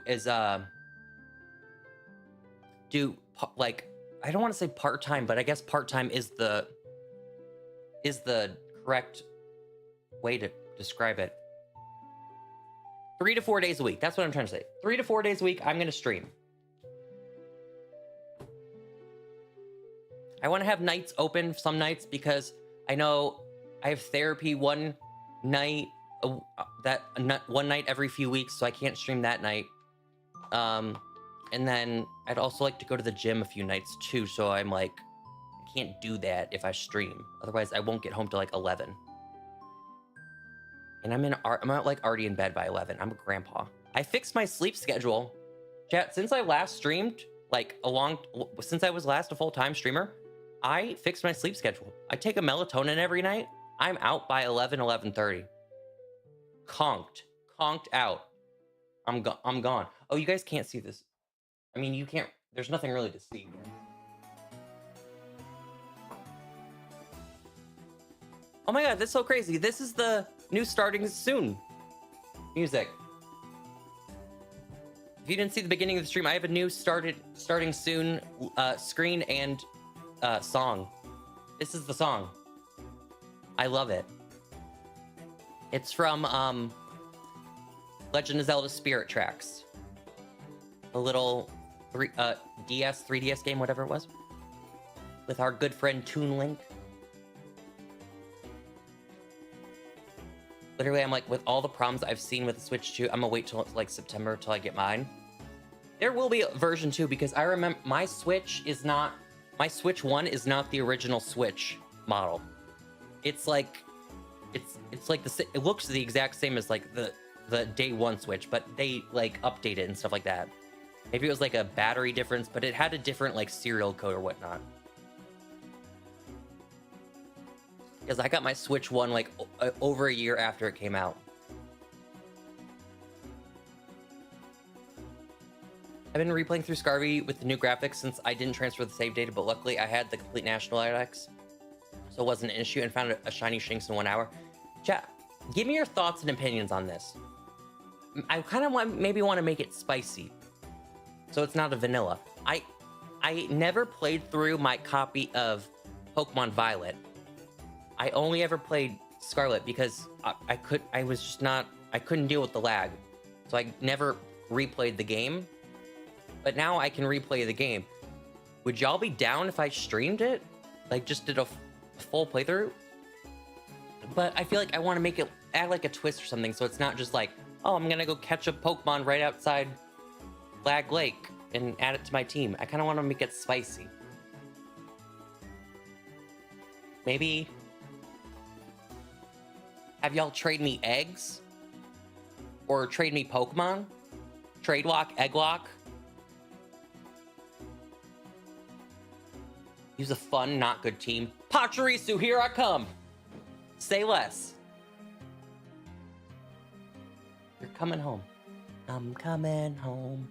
[SPEAKER 1] like, I don't want to say part-time, but I guess part-time is the correct way to describe it. 3 to 4 days a week. That's what I'm trying to say. 3 to 4 days a week, I'm going to stream. I want to have nights open some nights because I know I have therapy one night every few weeks, so I can't stream that night. And then I'd also like to go to the gym a few nights too, so I'm like, I can't do that if I stream. Otherwise, I won't get home till like 11. And I'm not like already in bed by 11. I'm a grandpa. I fixed my sleep schedule. Chat, since I last streamed, since I was last a full-time streamer, I fixed my sleep schedule. I take a melatonin every night. I'm out by 11:30. Conked out. I'm gone. Oh, you guys can't see this. I mean, you can't, there's nothing really to see. Oh my god, that's so crazy. This is the new starting soon music. If you didn't see the beginning of the stream, I have a new starting soon screen and song. This is the song. I love it. It's from Legend of Zelda Spirit Tracks. A little 3DS game, whatever it was, with our good friend Toon Link. Literally, I'm like, with all the problems I've seen with the Switch 2, I'm gonna wait till like September till I get mine. There will be a version 2 because I remember my Switch 1 is not the original Switch model. It's like, it's like it looks the exact same as like the day one Switch, but they like update it and stuff like that. Maybe it was like a battery difference, but it had a different like serial code or whatnot. Because I got my Switch 1 like over a year after it came out. I've been replaying through Scarvy with the new graphics since I didn't transfer the save data, but luckily I had the complete National IX, so it wasn't an issue, and found a shiny Shinx in 1 hour. Chat, give me your thoughts and opinions on this. I kind of maybe want to make it spicy, so it's not a vanilla. I never played through my copy of Pokemon Violet. I only ever played Scarlet because I couldn't deal with the lag. So I never replayed the game, but now I can replay the game. Would y'all be down if I streamed it? Like, just did a full playthrough? But I feel like I want to make it, add like a twist or something, so it's not just like, oh, I'm gonna go catch a Pokemon right outside Flag Lake and add it to my team. I kind of want to make it spicy. Maybe have y'all trade me eggs? Or trade me Pokemon? Trade lock, egg lock? Use a fun, not good team. Pachirisu, here I come! Say less. You're coming home. I'm coming home.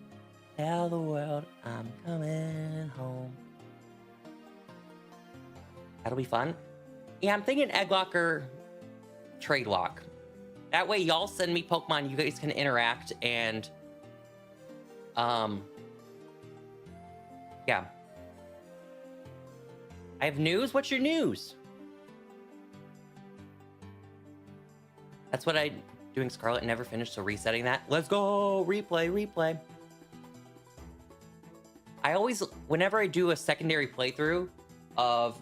[SPEAKER 1] Tell the world I'm coming home. That'll be fun. Yeah, I'm thinking egg lock or trade lock. That way y'all send me Pokemon, you guys can interact, and yeah. I have news? What's your news? That's what I doing Scarlet never finished, so resetting that. Let's go! Replay. I always, whenever I do a secondary playthrough of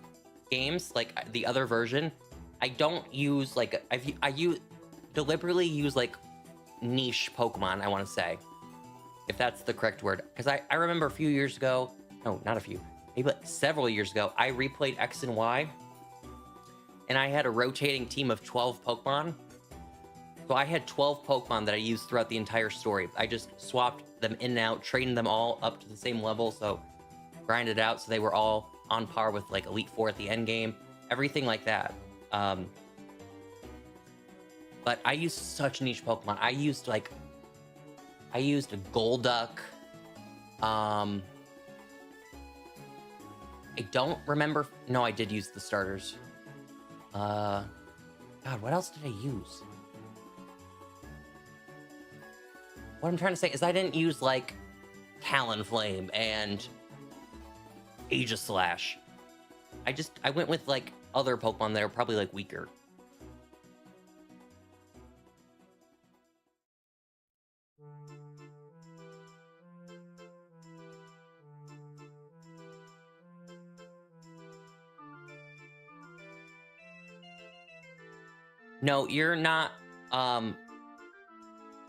[SPEAKER 1] games, like the other version, I don't use like, I deliberately use like niche Pokemon, I want to say, if that's the correct word. Because I remember a few years ago, no, not a few, maybe like several years ago, I replayed X and Y, and I had a rotating team of 12 Pokemon. So I had 12 Pokemon that I used throughout the entire story. I just swapped them in and out, trained them all up to the same level, so grinded out so they were all on par with like Elite Four at the end game, everything like that. But I used such niche Pokemon. I used a Golduck. I don't remember. No, I did use the starters. God, what else did I use? What I'm trying to say is I didn't use like Talonflame and Aegislash. I went with like other Pokemon that are probably like weaker. No, you're not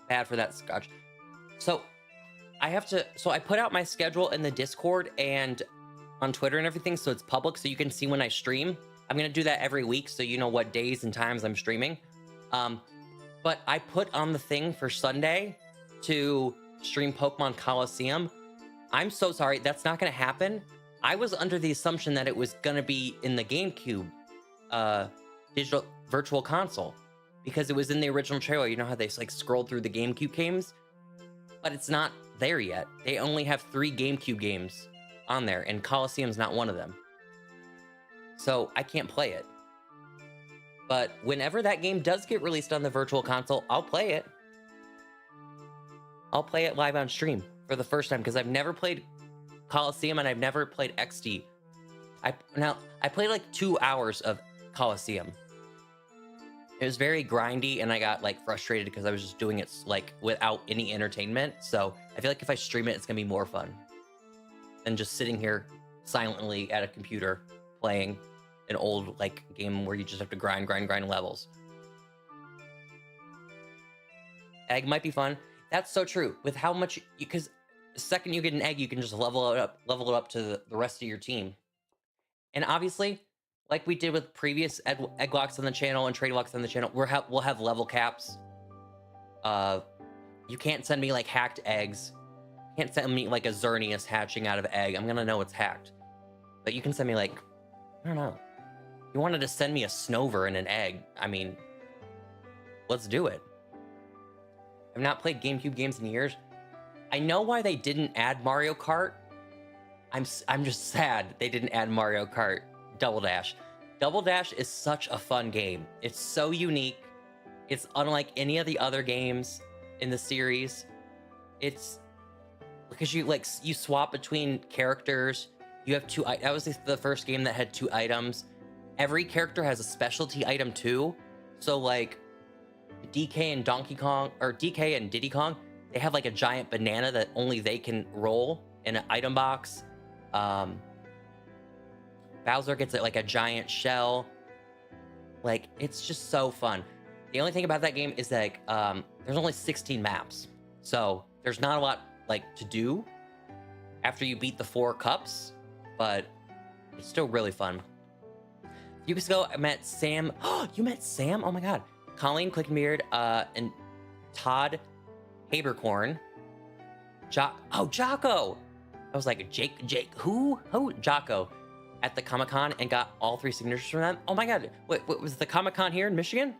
[SPEAKER 1] bad for that, Scotch. So I put out my schedule in the Discord and on Twitter and everything, so it's public, so you can see when I stream. I'm gonna do that every week, so you know what days and times I'm streaming. But I put on the thing for Sunday to stream Pokemon Coliseum. I'm so sorry, that's not gonna happen. I was under the assumption that it was gonna be in the GameCube digital virtual console, because it was in the original trailer. You know how they like scrolled through the GameCube games? But it's not there yet. They only have 3 GameCube games on there, and Coliseum's not one of them. So I can't play it. But whenever that game does get released on the virtual console, I'll play it. I'll play it live on stream for the first time, because I've never played Coliseum and I've never played XD. I played like 2 hours of Coliseum. It was very grindy, and I got like frustrated because I was just doing it like without any entertainment. So I feel like if I stream it, it's gonna be more fun than just sitting here silently at a computer playing an old like game where you just have to grind levels. Egg might be fun. That's so true. With how much, because the second you get an egg, you can just level it up to the rest of your team. And obviously, like we did with previous egg locks on the channel and trade locks on the channel, we'll have level caps. You can't send me like hacked eggs. You can't send me like a Xerneas hatching out of egg. I'm gonna know it's hacked. But you can send me like, I don't know. You wanted to send me a Snover and an egg. I mean, let's do it. I've not played GameCube games in years. I know why they didn't add Mario Kart. I'm just sad they didn't add Mario Kart Double Dash. Double Dash is such a fun game. It's so unique. It's unlike any of the other games in the series. It's because you swap between characters. You have 2. That was the first game that had 2 items. Every character has a specialty item too. So like DK and Donkey Kong, or DK and Diddy Kong, They have like a giant banana that only they can roll in an item box. Bowser gets like a giant shell. Like, it's just so fun. The only thing about that game is that like, there's only 16 maps. So there's not a lot like to do after you beat the 4 cups, but it's still really fun. A few weeks ago, I met Sam. Oh, you met Sam? Oh my God. Colleen Quickenbeard, and Todd Habercorn. Jocko. I was like, Jake, who? Jocko. At the Comic-Con and got all 3 signatures from them. Oh my God. Wait, was the Comic-Con here in Michigan?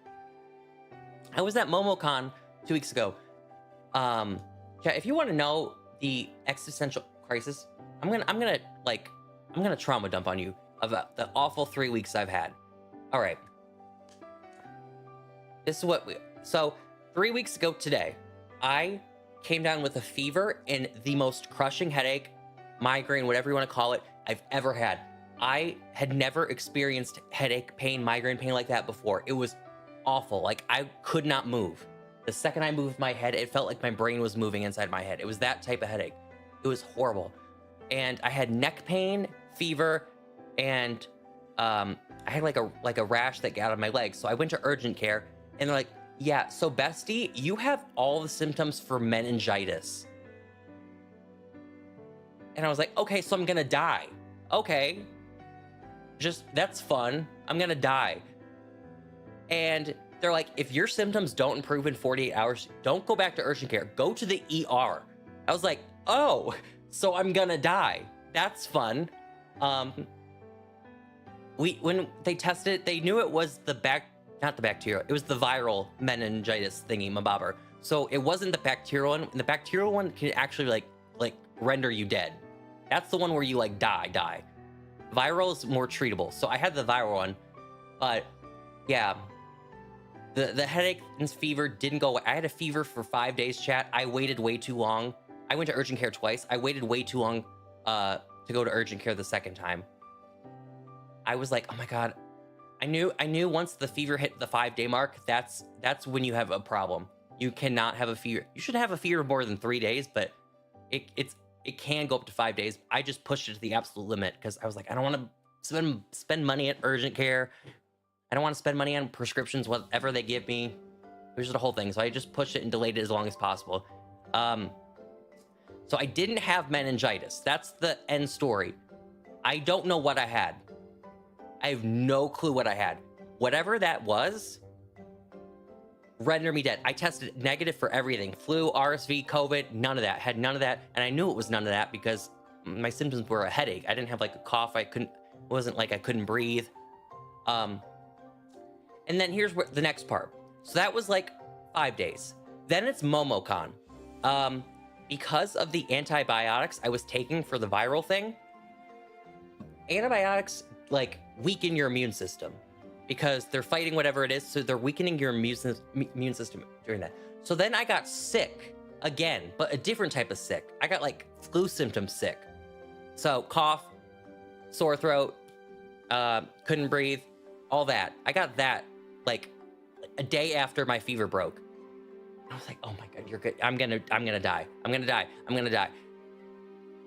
[SPEAKER 1] I was at MomoCon 2 weeks ago. Yeah, if you want to know the existential crisis, I'm gonna trauma dump on you about the awful 3 weeks I've had. All right. This is so 3 weeks ago today, I came down with a fever and the most crushing headache, migraine, whatever you want to call it, I've ever had. I had never experienced headache pain, migraine pain like that before. It was awful. Like, I could not move. The second I moved my head, it felt like my brain was moving inside my head. It was that type of headache. It was horrible. And I had neck pain, fever, and I had like a rash that got on my legs. So I went to urgent care, and they're like, yeah, so bestie, you have all the symptoms for meningitis. And I was like, okay, so I'm gonna die. Okay. That's fun. I'm gonna die. And they're like, if your symptoms don't improve in 48 hours, don't go back to urgent care. Go to the ER. I was like, oh, so I'm gonna die. That's fun. When they tested it, they knew it was not the bacterial, it was the viral meningitis thingy mabobber. So it wasn't the bacterial one. The bacterial one can actually like render you dead. That's the one where you like die. Viral is more treatable. So I had the viral one, but yeah, the headache and fever didn't go away. I had a fever for 5 days, chat. I waited way too long. I went to urgent care twice. I waited way too long to go to urgent care the second time. I was like, oh my God. I knew once the fever hit the 5-day mark, that's when you have a problem. You cannot have a fever. You should have a fever more than 3 days, but it can go up to 5 days. I just pushed it to the absolute limit because I was like, I don't want to spend money at urgent care. I don't want to spend money on prescriptions, whatever they give me. It was just a whole thing. So I just pushed it and delayed it as long as possible. So I didn't have meningitis. That's the end story. I don't know what I had. I have no clue what I had. Whatever that was, rendered me dead. I tested negative for everything. Flu, RSV, COVID, none of that. Had none of that. And I knew it was none of that because my symptoms were a headache. I didn't have like a cough. It wasn't like I couldn't breathe. And then here's the next part. So that was like 5 days. Then it's MomoCon. Because of the antibiotics I was taking for the viral thing, antibiotics like weaken your immune system because they're fighting whatever it is. So they're weakening your immune system during that. So then I got sick again, but a different type of sick. I got like flu symptoms sick. So cough, sore throat, couldn't breathe, all that. I got that like a day after my fever broke. I was like, oh my God, you're good. I'm gonna die.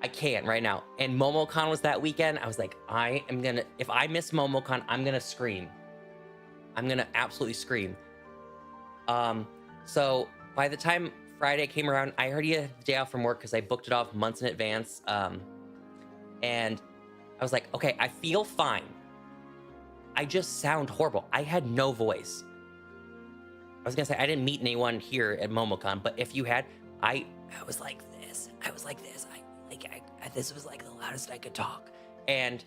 [SPEAKER 1] I can't right now. And MomoCon was that weekend. I was like, if I miss MomoCon, I'm gonna scream. I'm gonna absolutely scream. So by the time Friday came around, I already had the day off from work because I booked it off months in advance. And I was like, okay, I feel fine. I just sound horrible. I had no voice. I was gonna say, I didn't meet anyone here at MomoCon, but if you had, I was like this. This was like the loudest I could talk. And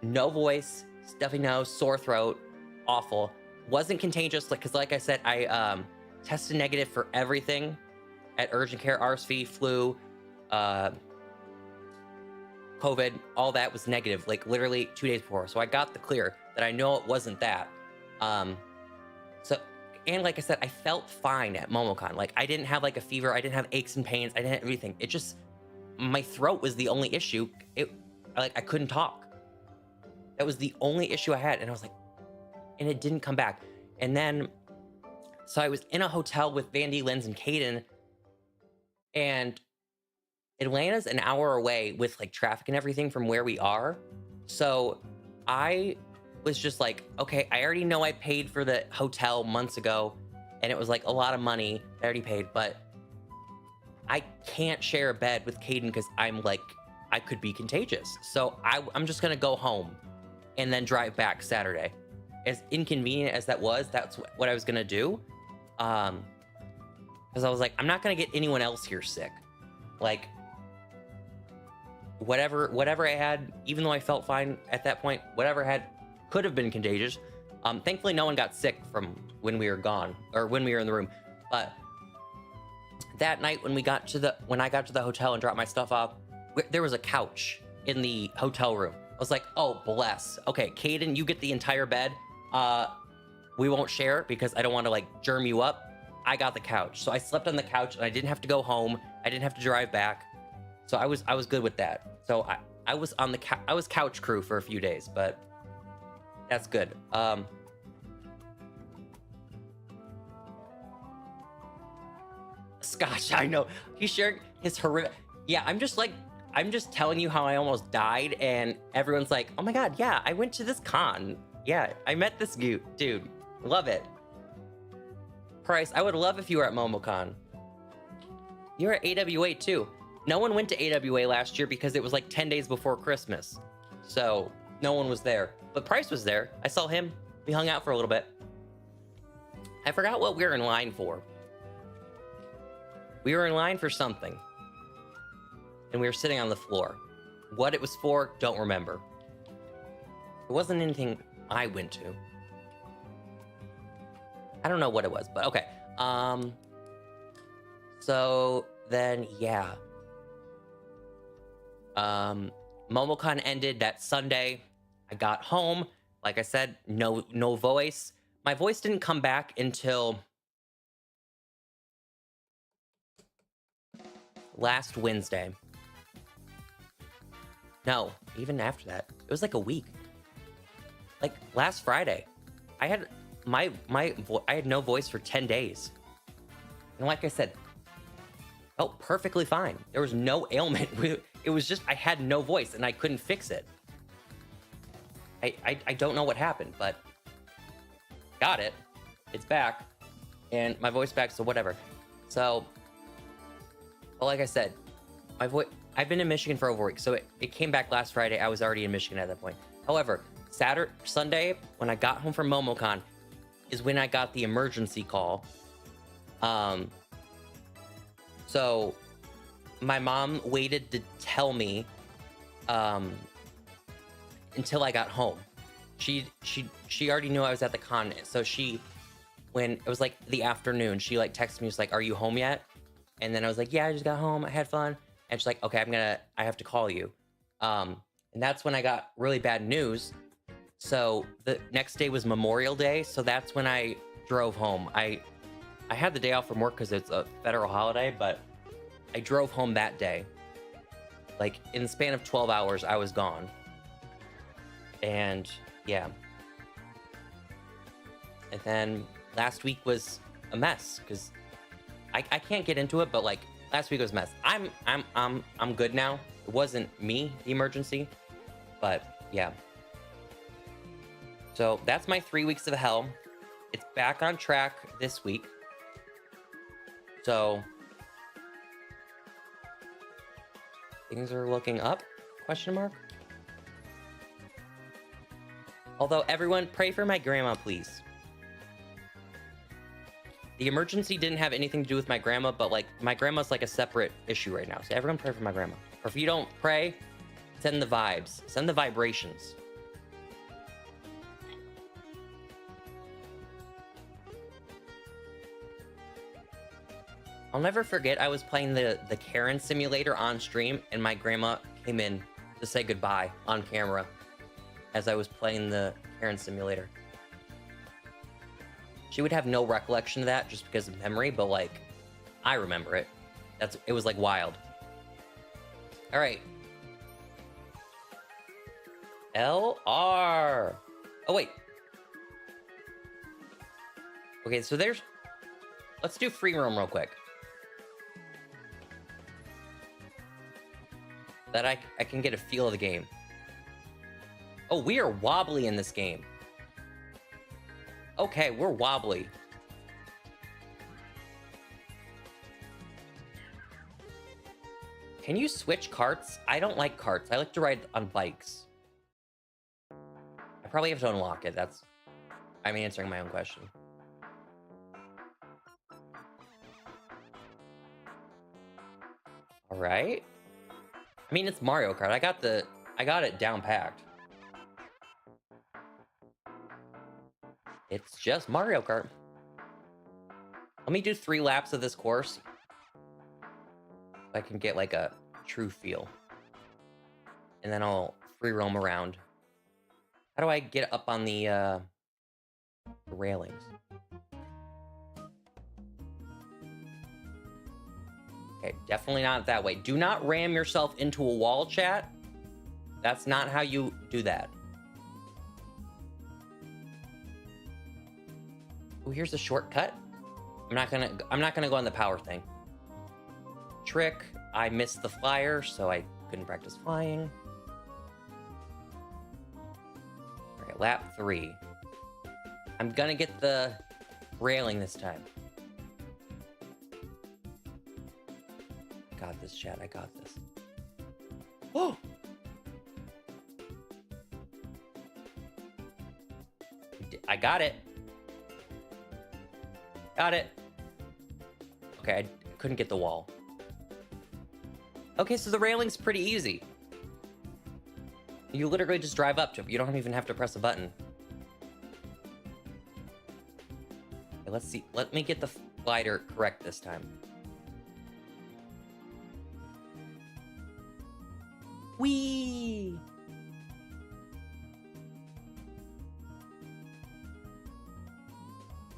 [SPEAKER 1] no voice, stuffy nose, sore throat, awful. Wasn't contagious, because like I said, I tested negative for everything at urgent care, RSV, flu, COVID, all that was negative, like literally 2 days before. So I got the clear that I know it wasn't that. And like I said, I felt fine at MomoCon. Like I didn't have like a fever. I didn't have aches and pains. I didn't have everything. It just, my throat was the only issue. I couldn't talk. That was the only issue I had. And I was like, and it didn't come back. And then, so I was in a hotel with Vandy, Linz, and Caden. And Atlanta's an hour away with like traffic and everything from where we are. So I was just like, okay, I already know I paid for the hotel months ago and it was like a lot of money I already paid, but I can't share a bed with Caden because I'm like, I could be contagious. So I'm just gonna go home and then drive back Saturday. As inconvenient as that was, that's what I was gonna do. Because I was like, I'm not gonna get anyone else here sick. Like, whatever I had, even though I felt fine at that point, whatever I had could have been contagious. Thankfully, no one got sick from when we were gone or when we were in the room. But that night when I got to the hotel and dropped my stuff off, there was a couch in the hotel room. I was like, oh, bless. Okay, Caden, you get the entire bed. We won't share it because I don't want to like germ you up. I got the couch. So I slept on the couch and I didn't have to go home. I didn't have to drive back. So I was good with that. So I was on the I was couch crew for a few days, but that's good. Scotch, I know. He shared his horrific. Yeah, I'm just telling you how I almost died, and everyone's like, oh my god, yeah, I went to this con. Yeah, I met this dude. Love it. Price, I would love if you were at MomoCon. You're at AWA too. No one went to AWA last year because it was like 10 days before Christmas. So no one was there. But Price was there. I saw him. We hung out for a little bit. I forgot what we were in line for. We were in line for something. And we were sitting on the floor. What it was for, don't remember. It wasn't anything I went to. I don't know what it was, but okay. So then, yeah. MomoCon ended that Sunday. I got home. Like I said, no voice. My voice didn't come back until last Wednesday. No, even after that. It was like a week. Like last Friday. I had I had no voice for 10 days. And like I said, felt perfectly fine. There was no ailment. It was just I had no voice and I couldn't fix it. I don't know what happened, but got it. It's back. And my voice back, so whatever. So, well, like I said, my voice, I've been in Michigan for over a week, so it came back last Friday. I was already in Michigan at that point. However, Sunday, when I got home from MomoCon, is when I got the emergency call. So my mom waited to tell me until I got home. She already knew I was at the con, so when it was like the afternoon, she like texted me, she's like, are you home yet? And then I was like, yeah, I just got home, I had fun. And she's like, okay, I have to call you. And that's when I got really bad news. So the next day was Memorial Day, so that's when I drove home. I had the day off from work because it's a federal holiday, but I drove home that day. Like in the span of 12 hours, I was gone. And yeah. And then last week was a mess because I can't get into it, but like last week was a mess. I'm good now. It wasn't me, the emergency, but yeah. So that's my 3 weeks of hell. It's back on track this week. So things are looking up, question mark. Although everyone pray for my grandma, please. The emergency didn't have anything to do with my grandma, but like my grandma's like a separate issue right now. So everyone pray for my grandma. Or if you don't pray, send the vibes, send the vibrations. I'll never forget, I was playing the Karen simulator on stream, and my grandma came in to say goodbye on camera as I was playing the Karen simulator. She would have no recollection of that just because of memory, but like, I remember it. It was like wild. All right. LR. Oh, wait. Okay, so let's do free roam real quick. that I can get a feel of the game. Oh, we are wobbly in this game. Okay, we're wobbly. Can you switch carts? I don't like carts. I like to ride on bikes. I probably have to unlock it. I'm answering my own question. All right. I mean, it's Mario Kart. I got it down packed. It's just Mario Kart. Let me do 3 laps of this course. I can get like a true feel. And then I'll free roam around. How do I get up on the railings? Okay, definitely not that way. Do not ram yourself into a wall, chat. That's not how you do that. Oh, here's a shortcut. I'm not gonna go on the power thing. Trick, I missed the flyer, so I couldn't practice flying. All right, lap 3. I'm gonna get the railing this time. I got this, chat. I got this. Oh! I got it. Got it. Okay, I couldn't get the wall. Okay, so the railing's pretty easy. You literally just drive up to it. You don't even have to press a button. Okay, let's see. Let me get the glider correct this time. Whee!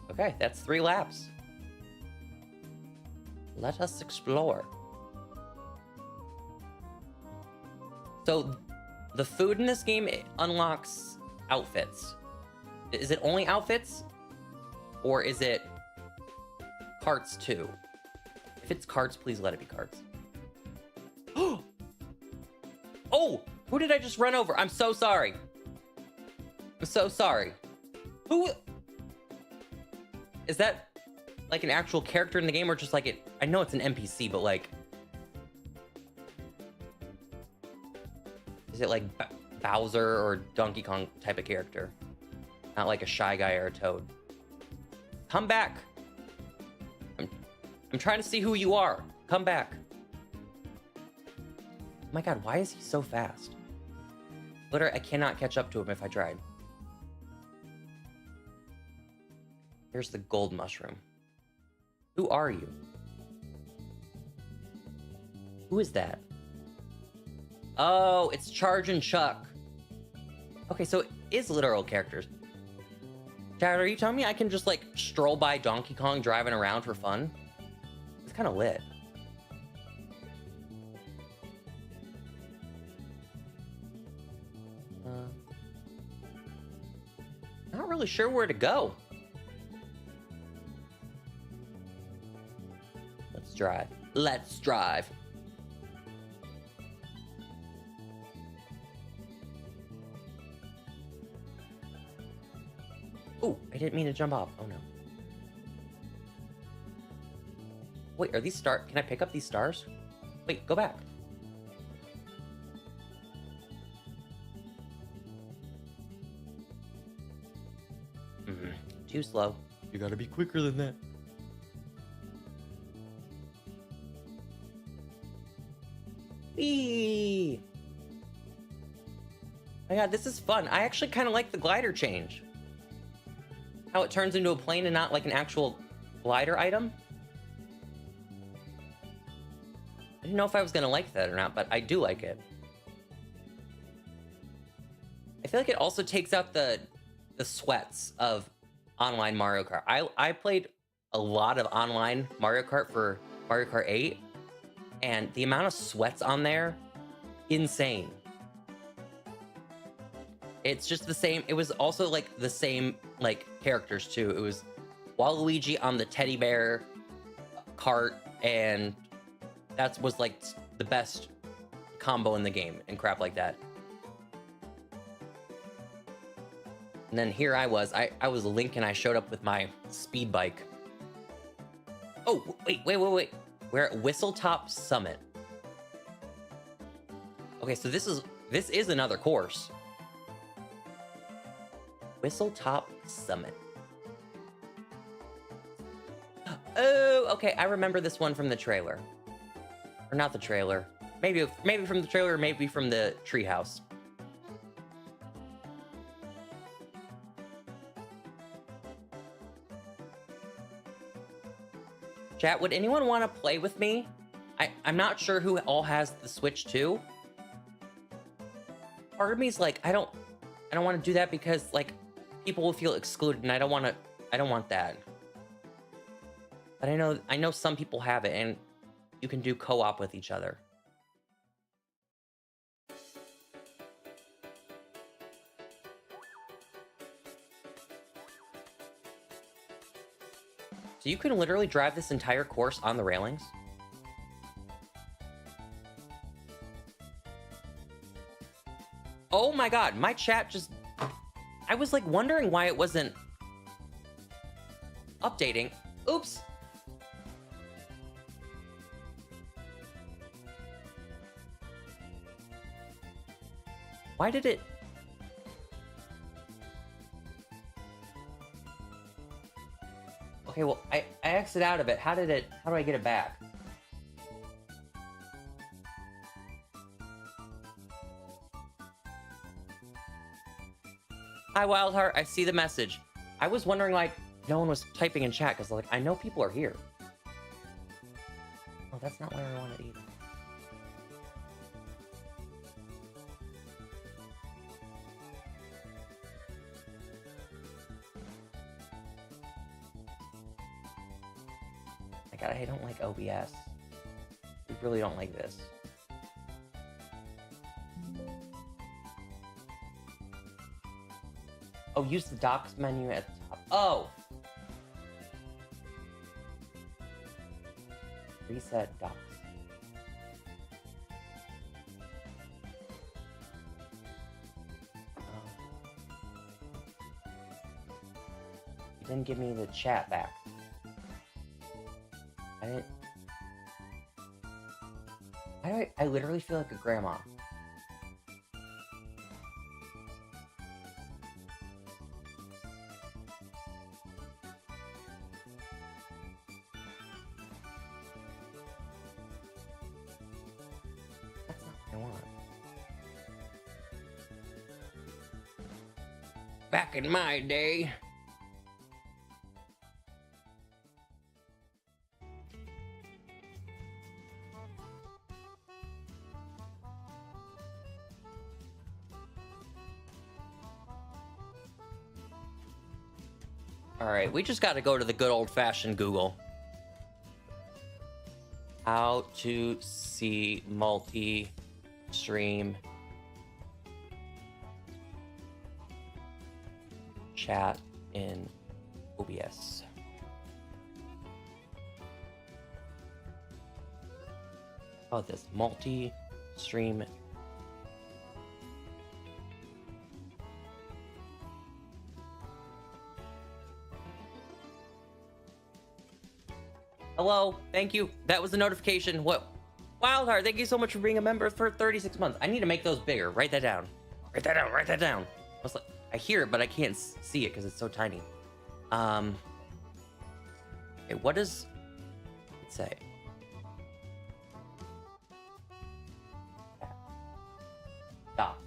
[SPEAKER 1] Okay, that's 3 laps. Let us explore. So, the food in this game unlocks outfits. Is it only outfits? Or is it carts too? If it's carts, please let it be carts. Oh! Who did I just run over? I'm so sorry. I'm so sorry. Who? Is that like an actual character in the game or just like it? I know it's an NPC, but like... Is it like Bowser or Donkey Kong type of character? Not like a Shy Guy or a Toad. Come back. I'm trying to see who you are. Come back. Oh my god, why is he so fast? Literally, I cannot catch up to him if I tried. Here's the gold mushroom. Who are you? Who is that? Oh, it's Charge and Chuck. Okay, so it is literal characters. Dad, are you telling me I can just like stroll by Donkey Kong driving around for fun? It's kind of lit. Not really sure where to go. Let's drive. Let's drive. Oh, I didn't mean to jump off. Oh no. Wait, are these stars? Can I pick up these stars? Wait, go back. Too slow. You gotta be quicker than that. Whee! Oh my god, this is fun. I actually kind of like the glider change. How it turns into a plane and not like an actual glider item. I didn't know if I was gonna like that or not, but I do like it. I feel like it also takes out the sweats of online Mario Kart. I played a lot of online Mario Kart for Mario Kart 8, and the amount of sweats on there, insane. It's just the same. It was also like the same like characters too. It was Waluigi on the teddy bear cart, and that was like the best combo in the game and crap like that. And then here I was Link and I showed up with my speed bike. Oh, wait. We're at Whistletop Summit. Okay, so this is another course. Whistletop Summit. Oh, okay, I remember this one from the trailer. Or not the trailer. Maybe from the trailer, maybe from the treehouse. Chat, would anyone want to play with me? I'm not sure who all has the Switch too. Part of me is like, I don't want to do that because like people will feel excluded, and I don't want that. But I know some people have it, and you can do co-op with each other. So you can literally drive this entire course on the railings? Oh my god, my chat just... I was like wondering why it wasn't updating. Oops. Why did it... Okay, well, I exited out of it. How do I get it back? Hi, Wildheart. I see the message. I was wondering, like, no one was typing in chat, because, like, I know people are here. Oh, that's not where I want it either. God, I don't like OBS. We really don't like this. Oh, use the docs menu at the top. Oh! Reset docs. You didn't give me the chat back. I literally feel like a grandma. That's not what I want. Back in my day. Alright, we just got to go to the good old-fashioned Google. How to see multi-stream chat in OBS. How about this? Multi-stream. Hello, thank you. That was the notification. What? Wildheart, thank you so much for being a member for 36 months. I need to make those bigger. Write that down. Write that down. Write that down. I hear it, but I can't see it because it's so tiny. Okay, what does it say? Docs.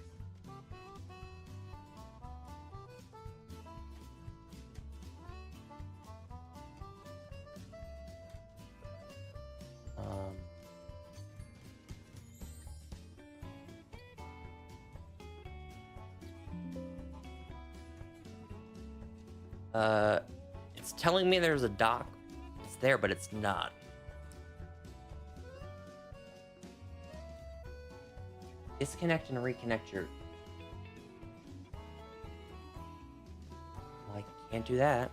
[SPEAKER 1] It's telling me there's a dock. It's there, but it's not. Disconnect and reconnect your... Well, I can't do that.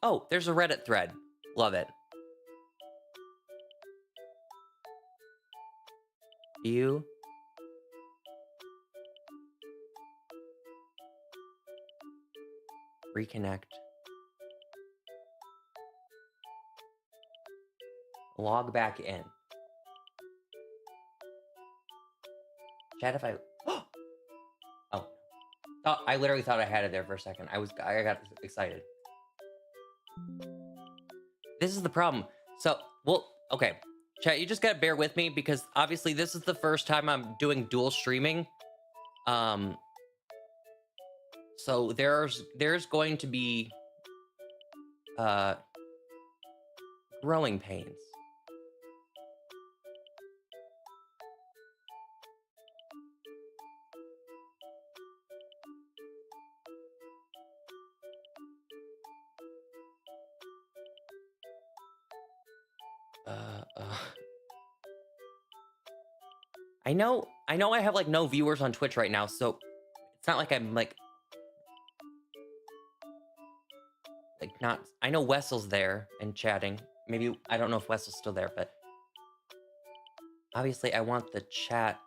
[SPEAKER 1] Oh, there's a Reddit thread. Love it. View. Reconnect. Log back in. Chat if I... Oh. I literally thought I had it there for a second. I got excited. This is the problem. So, well, okay. Chat, you just gotta bear with me because obviously this is the first time I'm doing dual streaming. So there's going to be growing pains. I know I have like no viewers on Twitch right now, so it's not like I'm like not. I know Wessel's there and chatting. Maybe I don't know if Wessel's still there, but obviously I want the chat.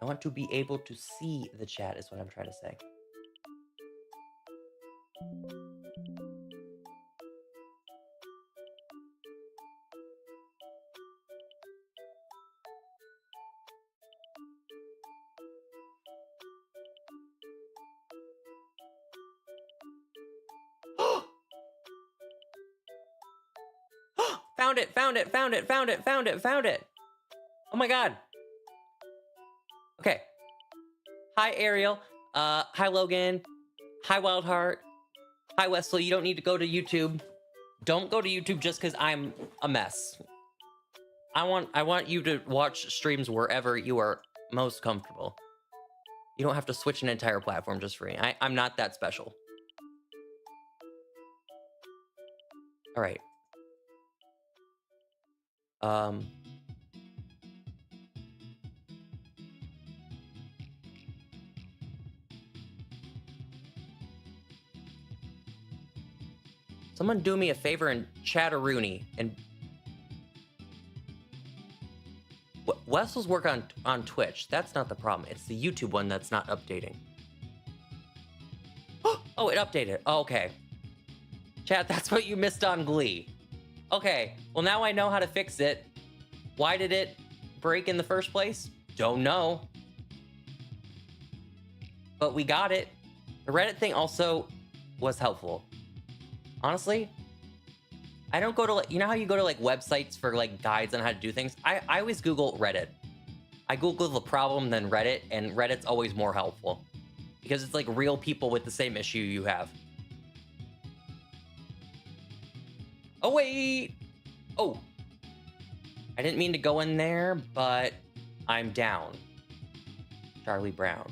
[SPEAKER 1] I want to be able to see the chat is what I'm trying to say. Found it, found it, found it, found it, found it, found it. Oh my god. Okay. Hi, Ariel. Hi, Logan. Hi, Wildheart. Hi, Wessel. You don't need to go to YouTube. Don't go to YouTube just because I'm a mess. I want you to watch streams wherever you are most comfortable. You don't have to switch an entire platform just for me. I'm not that special. All right. Someone do me a favor and chat-a-rooney and Wessel's work on Twitch. That's not the problem. It's the YouTube one that's not updating. Oh, it updated. Oh, okay. Chat, that's what you missed on Glee. Okay, well now I know how to fix it. Why did it break in the first place? Don't know. But we got it. The Reddit thing also was helpful. Honestly, I don't go to like, you know how you go to like websites for like guides on how to do things? I always Google Reddit. I Google the problem, then Reddit, and Reddit's always more helpful. Because it's like real people with the same issue you have. Oh, wait! Oh! I didn't mean to go in there, but I'm down. Charlie Brown.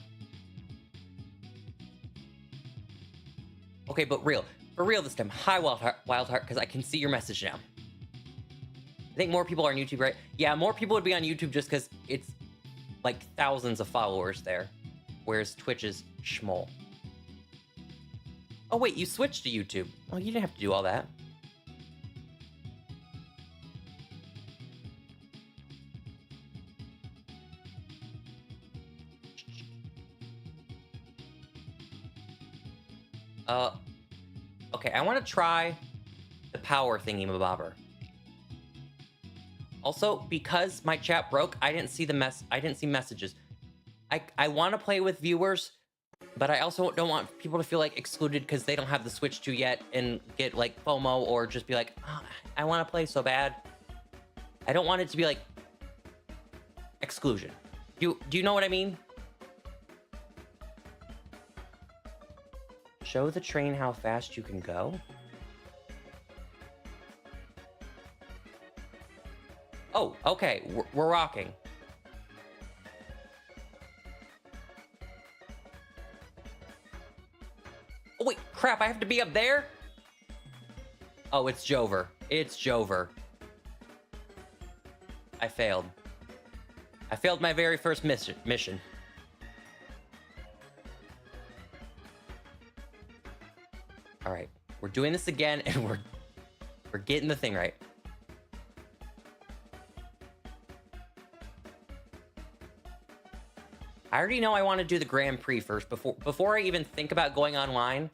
[SPEAKER 1] Okay, but for real this time. Hi, Wildheart, because I can see your message now. I think more people are on YouTube, right? Yeah, more people would be on YouTube just because it's like thousands of followers there, whereas Twitch is schmoll. Oh, wait, you switched to YouTube. Oh, you didn't have to do all that. Okay, I want to try the power thingy-mabobber. Also, because my chat broke, I didn't see messages. I want to play with viewers, but I also don't want people to feel like excluded because they don't have the Switch 2 yet and get like FOMO or just be like, oh, I want to play so bad. I don't want it to be like exclusion. Do you know what I mean? Show the train how fast you can go. Oh, okay, we're rocking. Oh wait, crap, I have to be up there? Oh, it's Jover. It's Jover. I failed. I failed my very first mission. All right, we're doing this again, and we're getting the thing right. I already know I want to do the Grand Prix first before I even think about going online.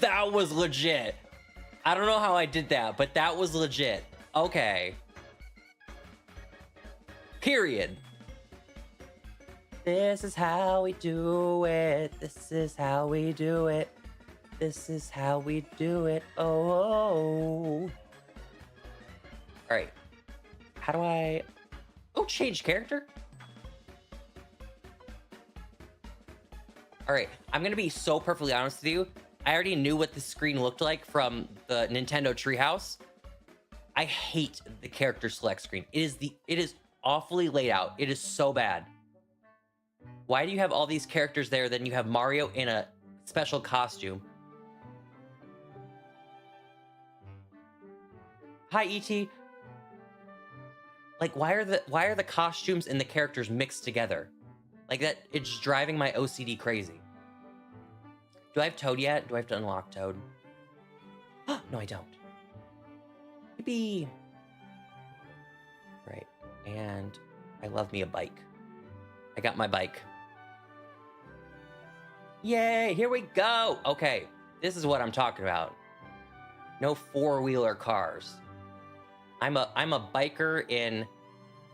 [SPEAKER 1] That was legit. I don't know how I did that, but that was legit. Okay. Period. This is how we do it. This is how we do it. This is how we do it. Oh. All right. How do I... Oh, change character? All right. I'm going to be so perfectly honest with you. I already knew what the screen looked like from the Nintendo Treehouse. I hate the character select screen. It is awfully laid out. It is so bad. Why do you have all these characters there, then you have Mario in a special costume? Hi, E.T. Like, why are the costumes and the characters mixed together? Like that, it's driving my OCD crazy. Do I have Toad yet? Do I have to unlock Toad? No, I don't. Yippee! Right, and I love me a bike. I got my bike. Yay, here we go! Okay, this is what I'm talking about. No four-wheeler cars. I'm a biker in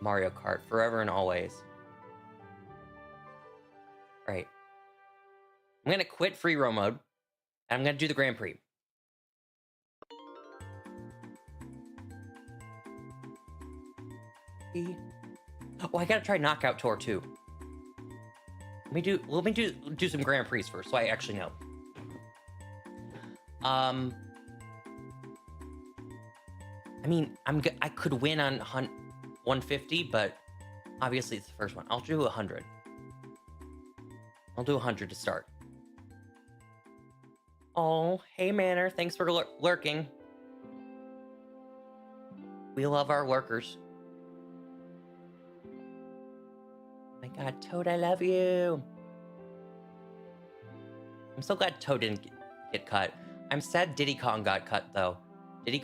[SPEAKER 1] Mario Kart, forever and always. All right. I'm gonna quit free roam mode, and I'm gonna do the Grand Prix. Oh, I gotta try Knockout Tour too. Let me do some Grand Prix first, so I actually know. I mean, I could win on 150, but obviously it's the first one. I'll do 100. I'll do 100 to start. Oh, hey Manor, thanks for lurking. We love our lurkers. My God, Toad, I love you. I'm so glad Toad didn't get cut. I'm sad Diddy Kong got cut though. Diddy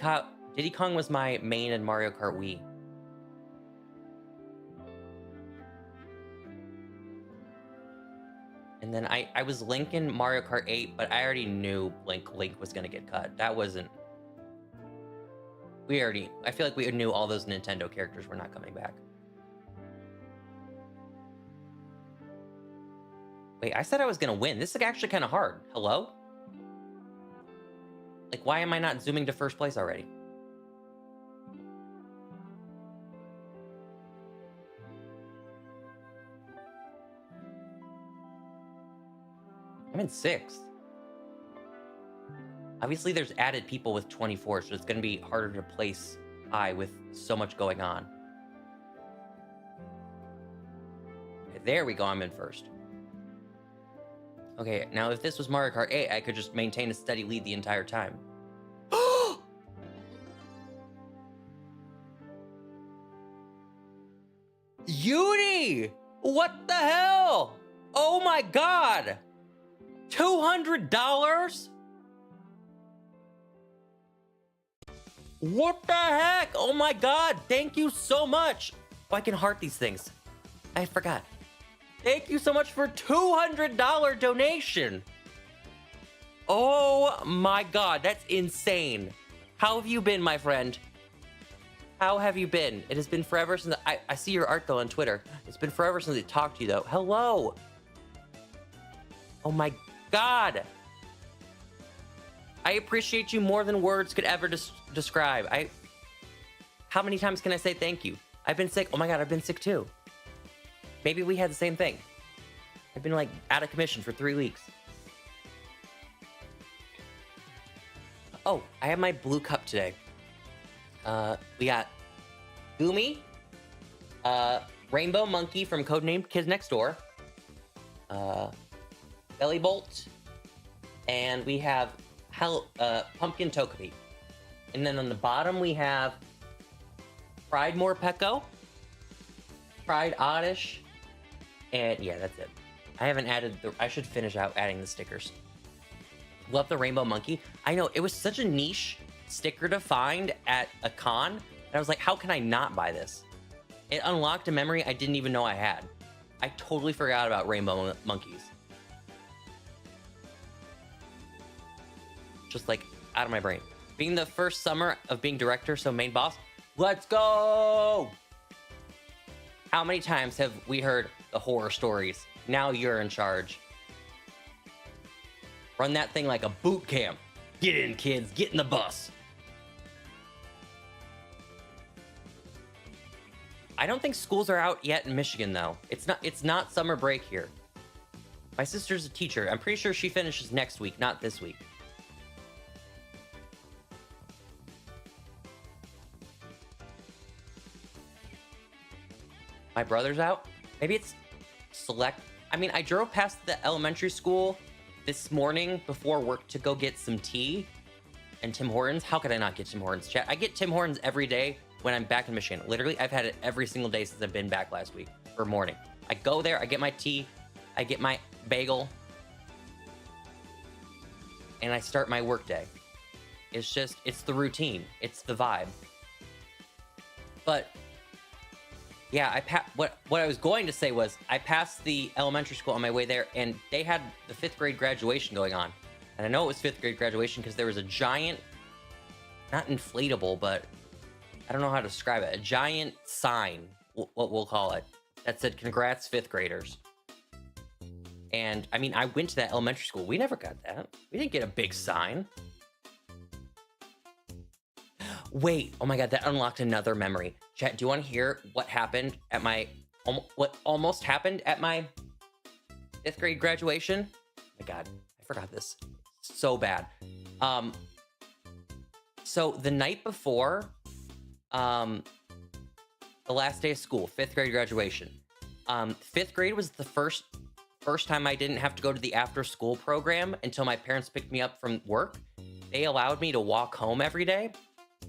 [SPEAKER 1] Kong was my main in Mario Kart Wii. And then I was Link in Mario Kart 8, but I already knew Link was gonna get cut. That wasn't... I feel like we knew all those Nintendo characters were not coming back. Wait, I said I was gonna win. This is actually kind of hard. Hello? Like, why am I not zooming to first place already? I'm in 6th. Obviously, there's added people with 24, so it's going to be harder to place high with so much going on. Okay, there we go, I'm in 1st. Okay, now if this was Mario Kart 8, I could just maintain a steady lead the entire time. Uni! What the hell? Oh my God! $200? What the heck? Oh my God, thank you so much. Oh, I can heart these things. I forgot. Thank you so much for $200 donation. Oh my God, that's insane. How have you been, my friend? How have you been? It has been forever since I see your art though on Twitter. It's been forever since I talked to you though. Hello. Oh my God. I appreciate you more than words could ever describe. How many times can I say thank you? I've been sick. Oh my God, I've been sick too. Maybe we had the same thing. I've been like out of commission for 3 weeks. Oh, I have my blue cup today. We got Gumi, Rainbow Monkey from Codenamed Kids Next Door, Belly Bolt, and we have Pumpkin Togepi. And then on the bottom we have Fried Morpeko, fried Oddish, and yeah, that's it. I haven't added I should finish out adding the stickers. Love the Rainbow Monkey. I know, it was such a niche sticker to find at a con, and I was like, how can I not buy this? It unlocked a memory I didn't even know I had. I totally forgot about Rainbow Monkeys. Just like out of my brain. Being the first summer of being director, so main boss, let's go! How many times have we heard the horror stories? Now you're in charge. Run that thing like a boot camp. Get in, kids, get in the bus. I don't think schools are out yet in Michigan though. It's not summer break here. My sister's a teacher. I'm pretty sure she finishes next week, not this week. My brother's out. Maybe it's select. I mean, I drove past the elementary school this morning before work to go get some tea and Tim Hortons. How could I not get Tim Hortons, chat? I get Tim Hortons every day when I'm back in Michigan. Literally, I've had it every single day since I've been back last week for morning. I go there, I get my tea, I get my bagel, and I start my work day. It's the routine. It's the vibe. But yeah, what I was going to say was I passed the elementary school on my way there, and they had the 5th grade graduation going on. And I know it was 5th grade graduation because there was a giant, not inflatable, but I don't know how to describe it, a giant sign, what we'll call it, that said, "Congrats, 5th graders." And I mean, I went to that elementary school. We never got that. We didn't get a big sign. Wait, oh my God, that unlocked another memory. Chat, do you want to hear what happened at what almost happened at my 5th grade graduation? Oh my God, I forgot this. So bad. So the night before, the last day of school, 5th grade graduation. 5th grade was the first time I didn't have to go to the after school program until my parents picked me up from work. They allowed me to walk home every day.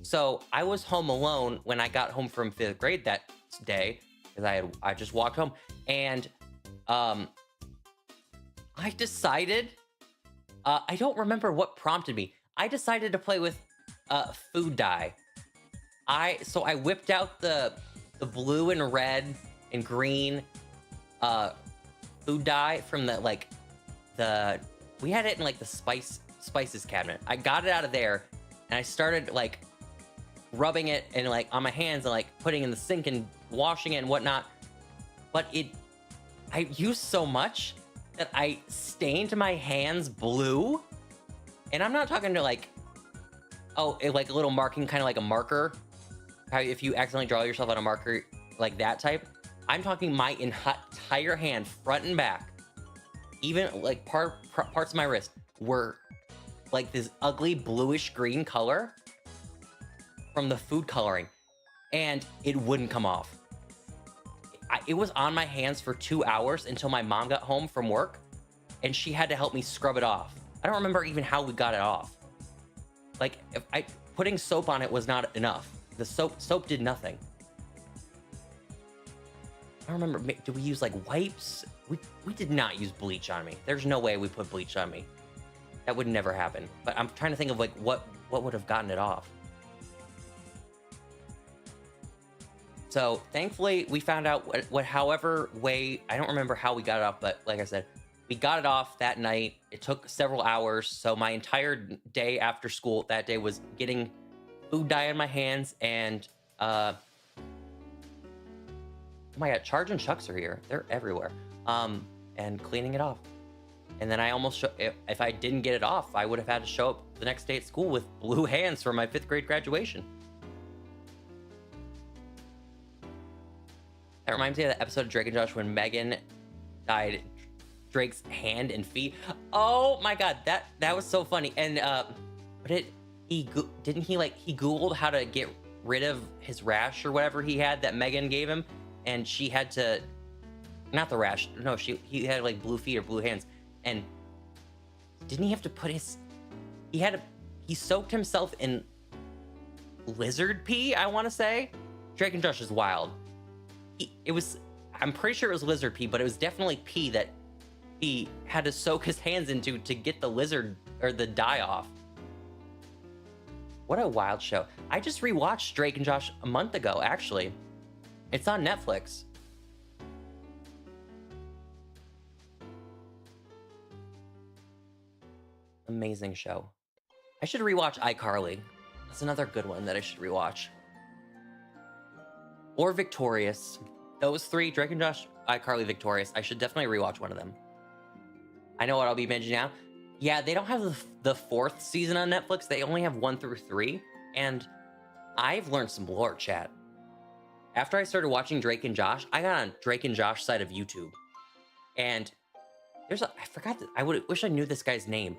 [SPEAKER 1] So I was home alone when I got home from 5th grade that day, because I just walked home, and I decided, I don't remember what prompted me. I decided to play with food dye. So I whipped out the blue and red and green food dye from we had it in like the spices cabinet. I got it out of there, and I started like rubbing it and like on my hands and like putting in the sink and washing it and whatnot. But I used so much that I stained my hands blue. And I'm not talking to like, like a little marking, kind of like a marker. How if you accidentally draw yourself on a marker, like that type. I'm talking my entire hand, front and back. Even like parts of my wrist were like this ugly bluish green color from the food coloring, and it wouldn't come off. It was on my hands for 2 hours until my mom got home from work, and she had to help me scrub it off. I don't remember even how we got it off. Like, putting soap on it was not enough. The soap did nothing. I don't remember, did we use like wipes? We did not use bleach on me. There's no way we put bleach on me. That would never happen. But I'm trying to think of like what would have gotten it off. So thankfully we found out however way, I don't remember how we got it off, but like I said, we got it off that night. It took several hours. So my entire day after school that day was getting food dye in my hands and, oh my God, Charge and Chucks are here. They're everywhere. And cleaning it off. And then I almost, if I didn't get it off, I would have had to show up the next day at school with blue hands for my 5th grade graduation. That reminds me of the episode of Drake and Josh when Megan dyed Drake's hand and feet. Oh my God, that was so funny. And but he Googled how to get rid of his rash or whatever he had that Megan gave him, and she had to, not the rash, no, he had like blue feet or blue hands, and didn't he have to put he soaked himself in lizard pee, I want to say, Drake and Josh is wild. I'm pretty sure it was lizard pee, but it was definitely pee that he had to soak his hands into to get the lizard or the dye off. What a wild show. I just rewatched Drake and Josh a month ago, actually. It's on Netflix. Amazing show. I should rewatch iCarly. That's another good one that I should rewatch. Or Victorious. Those three, Drake and Josh, iCarly, Victorious. I should definitely rewatch one of them. I know what I'll be binging now. Yeah, they don't have the fourth season on Netflix. They only have 1 through 3. And I've learned some lore, chat. After I started watching Drake and Josh, I got on Drake and Josh side of YouTube. And I forgot that, I wish I knew this guy's name.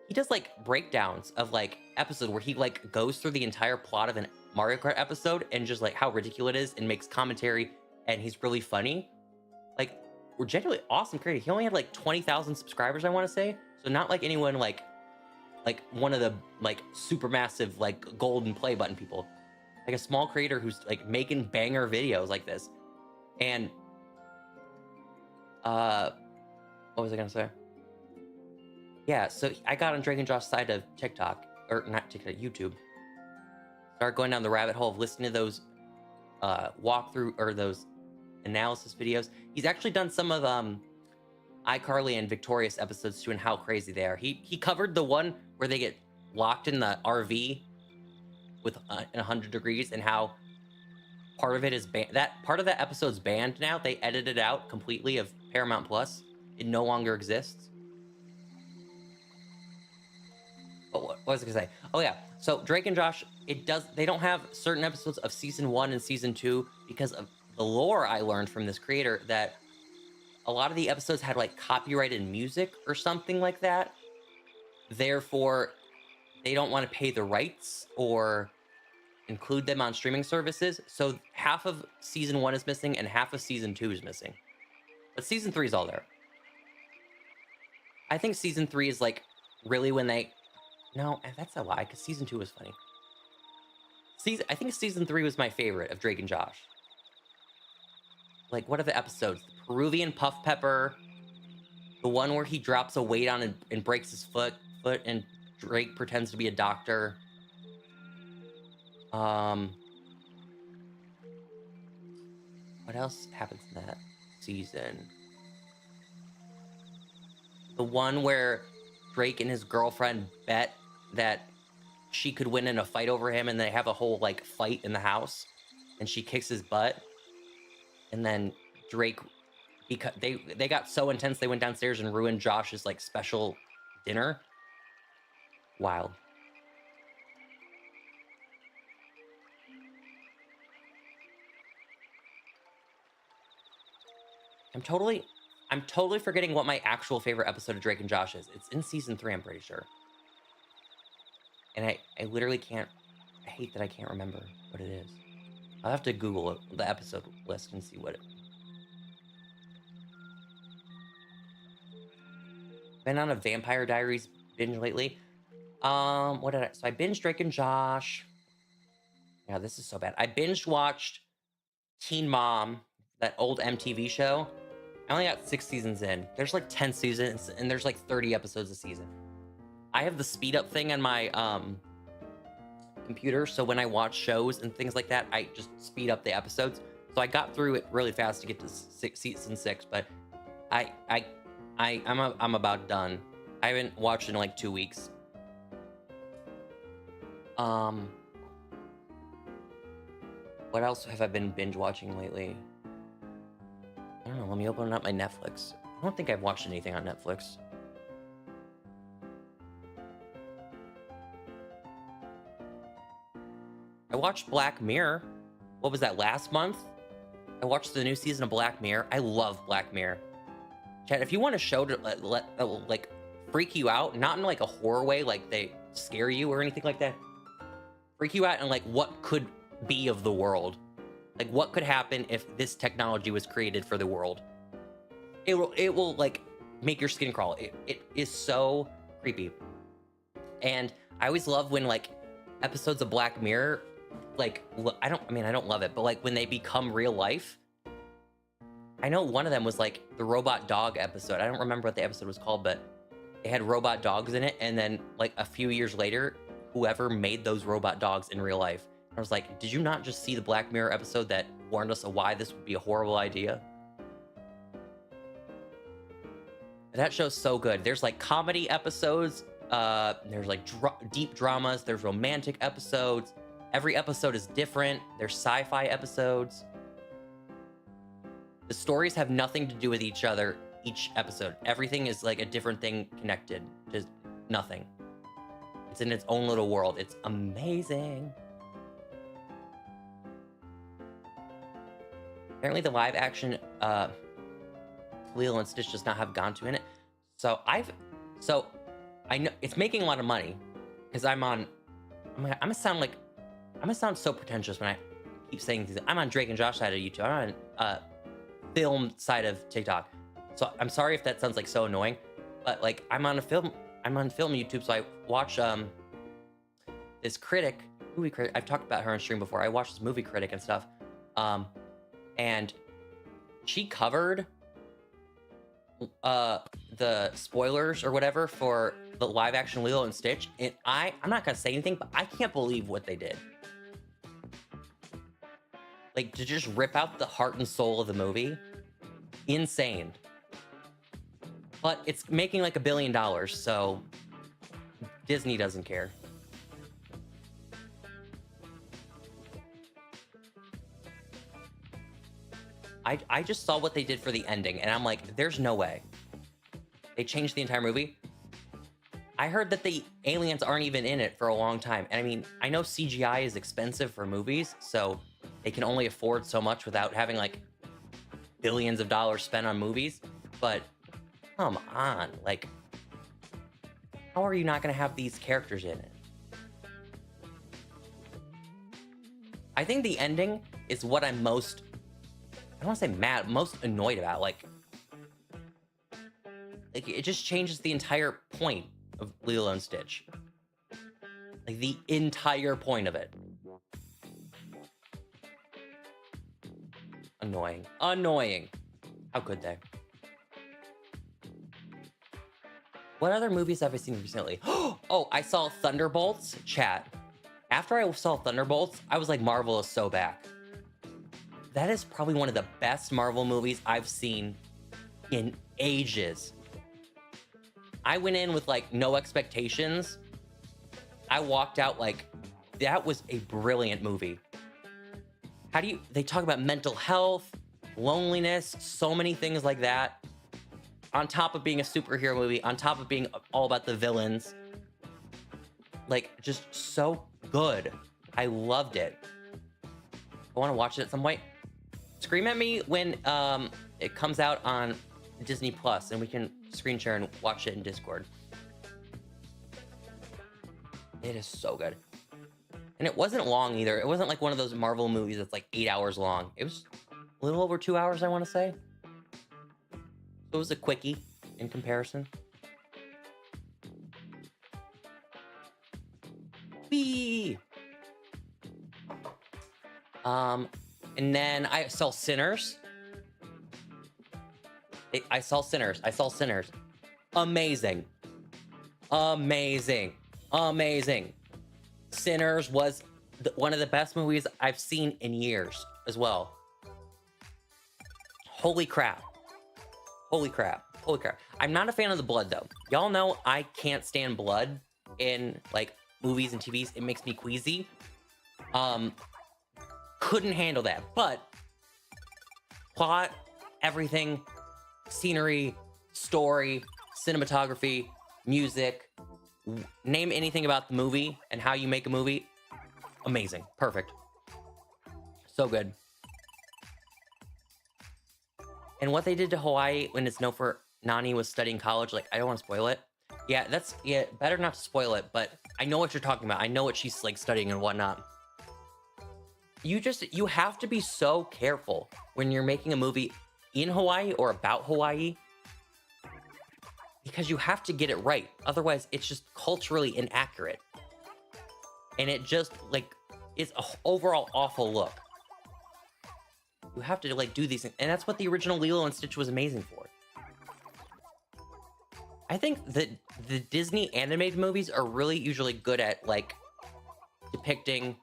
[SPEAKER 1] He does like breakdowns of like episode where he like goes through the entire plot of an Mario Kart episode and just like how ridiculous it is and makes commentary, and he's really funny. Like, we're genuinely awesome creator. He only had like 20,000 subscribers, I want to say. So not like anyone like one of the like super massive like golden play button people. Like a small creator who's like making banger videos like this. And what was I gonna say? Yeah, so I got on Drake and Josh's side of TikTok, or not TikTok, YouTube. Started going down the rabbit hole of listening to those walkthrough or those analysis videos. He's actually done some of iCarly and Victorious episodes too, and how crazy they are. He covered the one where they get locked in the RV with in 100 degrees, and how part of it is that part of that episode's banned now. They edited it out completely of Paramount Plus. It no longer exists. But what was I gonna say? Oh yeah, so Drake and Josh, they don't have certain episodes of season 1 and season 2 because of the lore I learned from this creator, that a lot of the episodes had like copyrighted music or something like that. Therefore, they don't want to pay the rights or include them on streaming services. So half of season 1 is missing and half of season 2 is missing. But season 3 is all there. I think season 3 is like really when they... No, that's a lie, because season 2 was funny. I think season 3 was my favorite of Drake and Josh. Like, what are the episodes? The Peruvian Puff Pepper. The one where he drops a weight on and breaks his foot and Drake pretends to be a doctor. What else happens in that season? The one where Drake and his girlfriend bet that she could win in a fight over him, and they have a whole like fight in the house, and she kicks his butt, and then Drake, because they got so intense they went downstairs and ruined Josh's like special dinner. Wild. I'm totally forgetting what my actual favorite episode of Drake and Josh is. It's in season 3, I'm pretty sure. And I literally can't... I hate that I can't remember what it is. I'll have to Google the episode list and see what it... Been on a Vampire Diaries binge lately. So I binged Drake and Josh. Yeah, this is so bad. I watched Teen Mom, that old MTV show. I only got 6 seasons in. There's like 10 seasons, and there's like 30 episodes a season. I have the speed up thing on my computer, so when I watch shows and things like that, I just speed up the episodes. So I got through it really fast to get to season 6, but I'm about done. I haven't watched it in like 2 weeks. What else have I been binge watching lately? I don't know, let me open up my Netflix. I don't think I've watched anything on Netflix. I watched Black Mirror. What was that, last month? I watched the new season of Black Mirror. I love Black Mirror. Chat, if you want a show to like freak you out, not in like a horror way, like they scare you or anything like that. Freak you out and like what could be of the world. Like, what could happen if this technology was created for the world? It will like make your skin crawl. It is so creepy. And I always love when like episodes of Black Mirror like, I don't love it, but like when they become real life, I know one of them was like the robot dog episode. I don't remember what the episode was called, but it had robot dogs in it. And then like a few years later, whoever made those robot dogs in real life, I was like, did you not just see the Black Mirror episode that warned us of why this would be a horrible idea? That show's so good. There's like comedy episodes, there's like deep dramas, there's romantic episodes. Every episode is different. There's sci-fi episodes. The stories have nothing to do with each other each episode. Everything is like a different thing connected. Just nothing. It's in its own little world. It's amazing. Apparently the live action Lilo and Stitch does not have Gantu in it. So I know it's making a lot of money because I'm gonna sound so pretentious when I keep saying things. I'm on Drake and Josh side of YouTube. I'm on film side of TikTok. So I'm sorry if that sounds like so annoying, but like I'm on film YouTube. So I watch this movie critic. I've talked about her on stream before. I watched this movie critic and stuff. And she covered the spoilers or whatever for the live action Lilo and Stitch. And I'm not gonna say anything, but I can't believe what they did. Like, to just rip out the heart and soul of the movie. Insane. But it's making like $1 billion, so Disney doesn't care. I just saw what they did for the ending, and I'm like, there's no way. They changed the entire movie. I heard that the aliens aren't even in it for a long time. And I mean, I know CGI is expensive for movies, so they can only afford so much without having like billions of dollars spent on movies. But come on, like, how are you not going to have these characters in it? I think the ending is what I'm most, I don't want to say mad, most annoyed about. Like, it just changes the entire point of Lilo and Stitch. Like, the entire point of it. Annoying. Annoying. How could they? What other movies have I seen recently? Oh, I saw Thunderbolts. Chat. After I saw Thunderbolts, I was like, Marvel is so back. That is probably one of the best Marvel movies I've seen in ages. I went in with like no expectations. I walked out like, that was a brilliant movie. They talk about mental health, loneliness, so many things like that. On top of being a superhero movie, on top of being all about the villains. Like, just so good. I loved it. I want to watch it at some point. Scream at me when it comes out on Disney Plus, and we can screen share and watch it in Discord. It is so good. And it wasn't long either. It wasn't like one of those Marvel movies that's like 8 hours long. It was a little over 2 hours, I want to say. So it was a quickie in comparison. Whee! And then I saw Sinners. I saw Sinners. Amazing. Amazing. Amazing. Sinners was one of the best movies I've seen in years as well. Holy crap. Holy crap. Holy crap. I'm not a fan of the blood, though. Y'all know I can't stand blood in, like, movies and TVs. It makes me queasy. Couldn't handle that. But plot, everything, scenery, story, cinematography, music, name anything about the movie and how you make a movie. Amazing. Perfect. So good. And what they did to Hawaii when it's known for Nani was studying college, like, I don't want to spoil it. Yeah, better not to spoil it, but I know what you're talking about. I know what she's, like, studying and whatnot. You have to be so careful when you're making a movie in Hawaii or about Hawaii, because you have to get it right. Otherwise, it's just culturally inaccurate. And it just, like, it's a overall awful look. You have to like do these things, and that's what the original Lilo and Stitch was amazing for. I think that the Disney animated movies are really usually good at like depicting,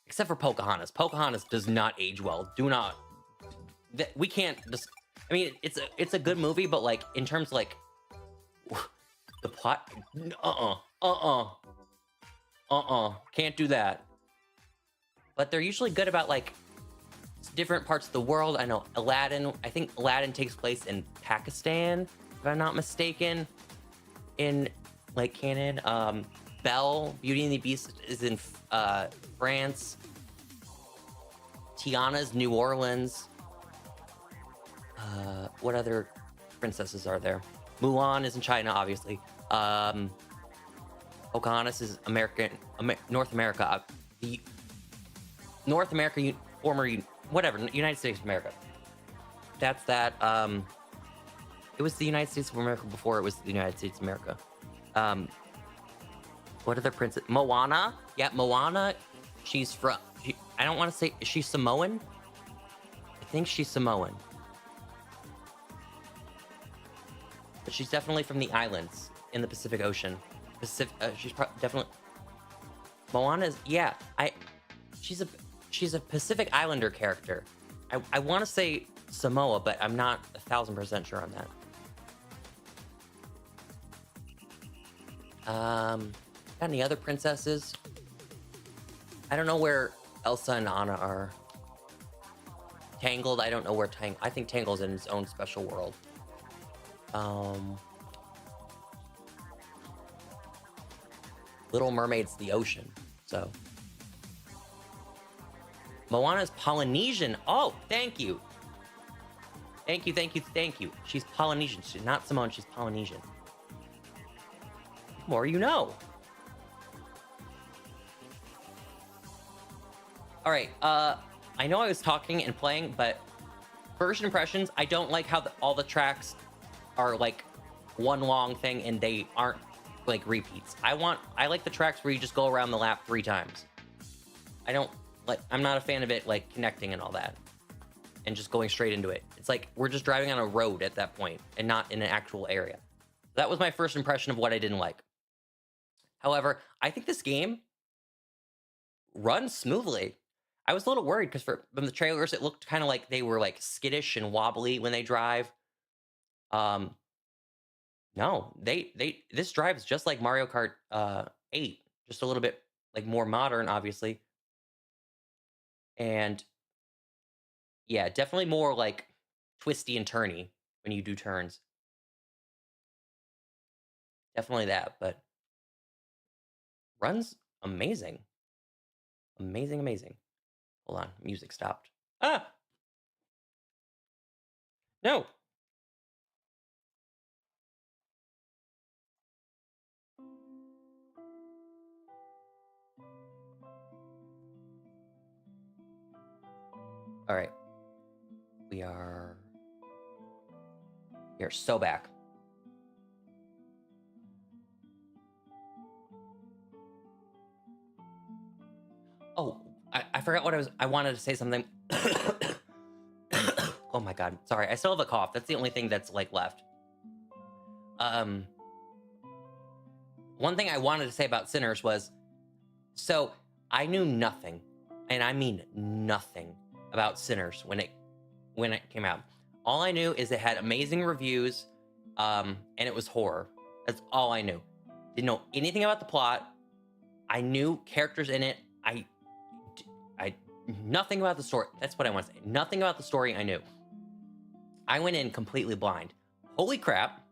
[SPEAKER 1] except for Pocahontas. Pocahontas does not age well. Do not. We can't just. I mean, it's a good movie, but like in terms of like the plot, can't do that. But they're usually good about like different parts of the world. I know Aladdin. I think Aladdin takes place in Pakistan, if I'm not mistaken. In like canon, Belle, Beauty and the Beast is in France. Tiana's New Orleans. What other princesses are there? Mulan is in China, obviously. Pocahontas is North America. The North America, United States of America. That's that. It was the United States of America before it was the United States of America. What other princess? Moana? Yeah, Moana. She's from. I don't want to say. Is she Samoan? I think she's Samoan. But she's definitely from the islands in the Pacific Ocean. She's definitely. Moana is. Yeah, she's a Pacific Islander character. I want to say Samoa, but I'm not 1,000% sure on that. Got any other princesses? I don't know where Elsa and Anna are. Tangled, I don't know where I think Tangled's in its own special world. Little Mermaid's the ocean, so. Moana's Polynesian. Oh, thank you. Thank you. She's Polynesian. She's not Samoan, she's Polynesian. The more you know. All right, I know I was talking and playing, but first impressions, I don't like how all the tracks are like one long thing and they aren't like repeats. I like the tracks where you just go around the lap 3 times. I'm not a fan of it like connecting and all that and just going straight into it. It's like we're just driving on a road at that point and not in an actual area. That was my first impression of what I didn't like. However, I think this game runs smoothly. I was a little worried because from the trailers, it looked kind of like they were like skittish and wobbly when they drive. No, this drives just like Mario Kart 8, just a little bit like more modern, obviously. And yeah, definitely more like twisty and turny when you do turns. Definitely that, but runs amazing. Amazing. Hold on, music stopped. Ah! No! All right. We are so back. Oh, I forgot what I wanted to say something. Oh my God. Sorry. I still have a cough. That's the only thing that's like left. One thing I wanted to say about Sinners was, so I knew nothing, and I mean nothing about Sinners when it came out. All I knew is it had amazing reviews, and it was horror. That's all I knew. Didn't know anything about the plot. I knew characters in it. I nothing about the story. That's what I want to say. Nothing about the story I knew. I went in completely blind. Holy crap.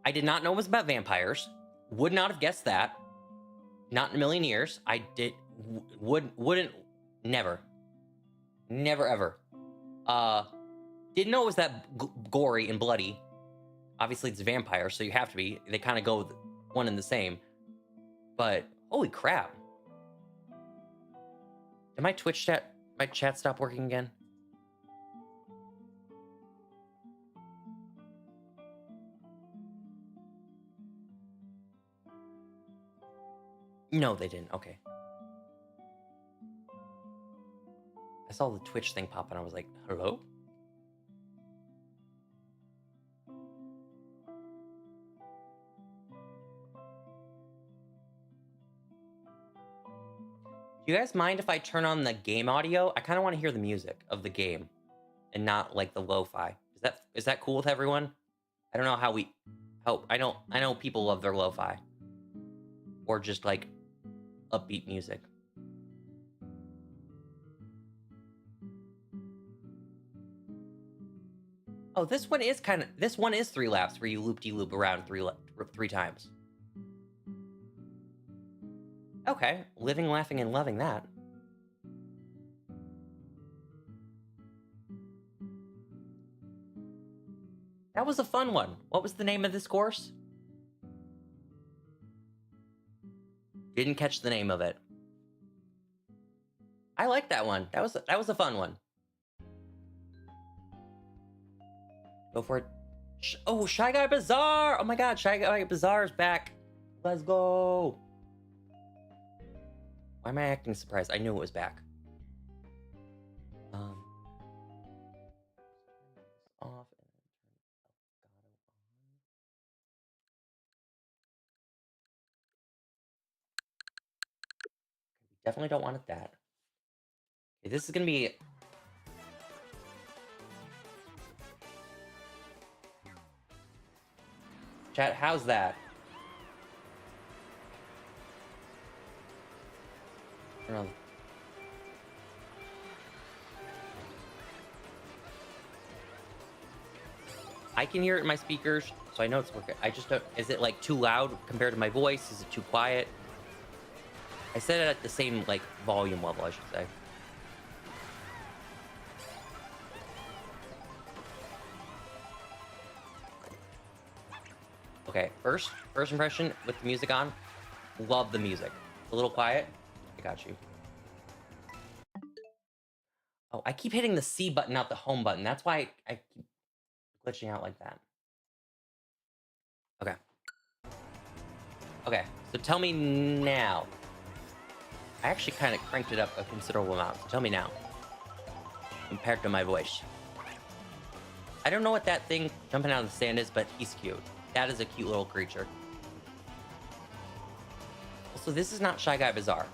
[SPEAKER 1] I did not know it was about vampires. Would not have guessed that. Not in a million years. I wouldn't, never ever. Didn't know it was that gory and bloody. Obviously it's vampire, so you have to be. They kind of go one and the same. But holy crap. Did my chat stop working again? No, they didn't. Okay. I saw the Twitch thing pop and I was like, hello? Do you guys mind if I turn on the game audio? I kind of want to hear the music of the game and not like the lo-fi. Is that cool with everyone? I don't know how I know people love their lo-fi or just like upbeat music. Oh, this one is 3 laps where you loop-de-loop around three times. Okay, living, laughing, and loving that. That was a fun one. What was the name of this course? Didn't catch the name of it. I like that one. That was a fun one. Go for it. Oh, Shy Guy Bazaar! Oh my god, Shy Guy Bazaar is back. Let's go. Why am I acting surprised? I knew it was back. Off and we definitely don't want it that. Okay, this is gonna be. Chat, how's that? I don't know. I can hear it in my speakers, so I know it's working. I just don't. Is it like too loud compared to my voice? Is it too quiet? I set it at the same like volume level, I should say. Okay, first impression with the music on. Love the music. A little quiet. I got you. Oh, I keep hitting the C button, not the home button. That's why I keep glitching out like that. Okay. Okay, so tell me now. I actually kind of cranked it up a considerable amount, so tell me now. Compared to my voice. I don't know what that thing jumping out of the sand is, but he's cute. That is a cute little creature. Also, this is not Shy Guy Bazaar.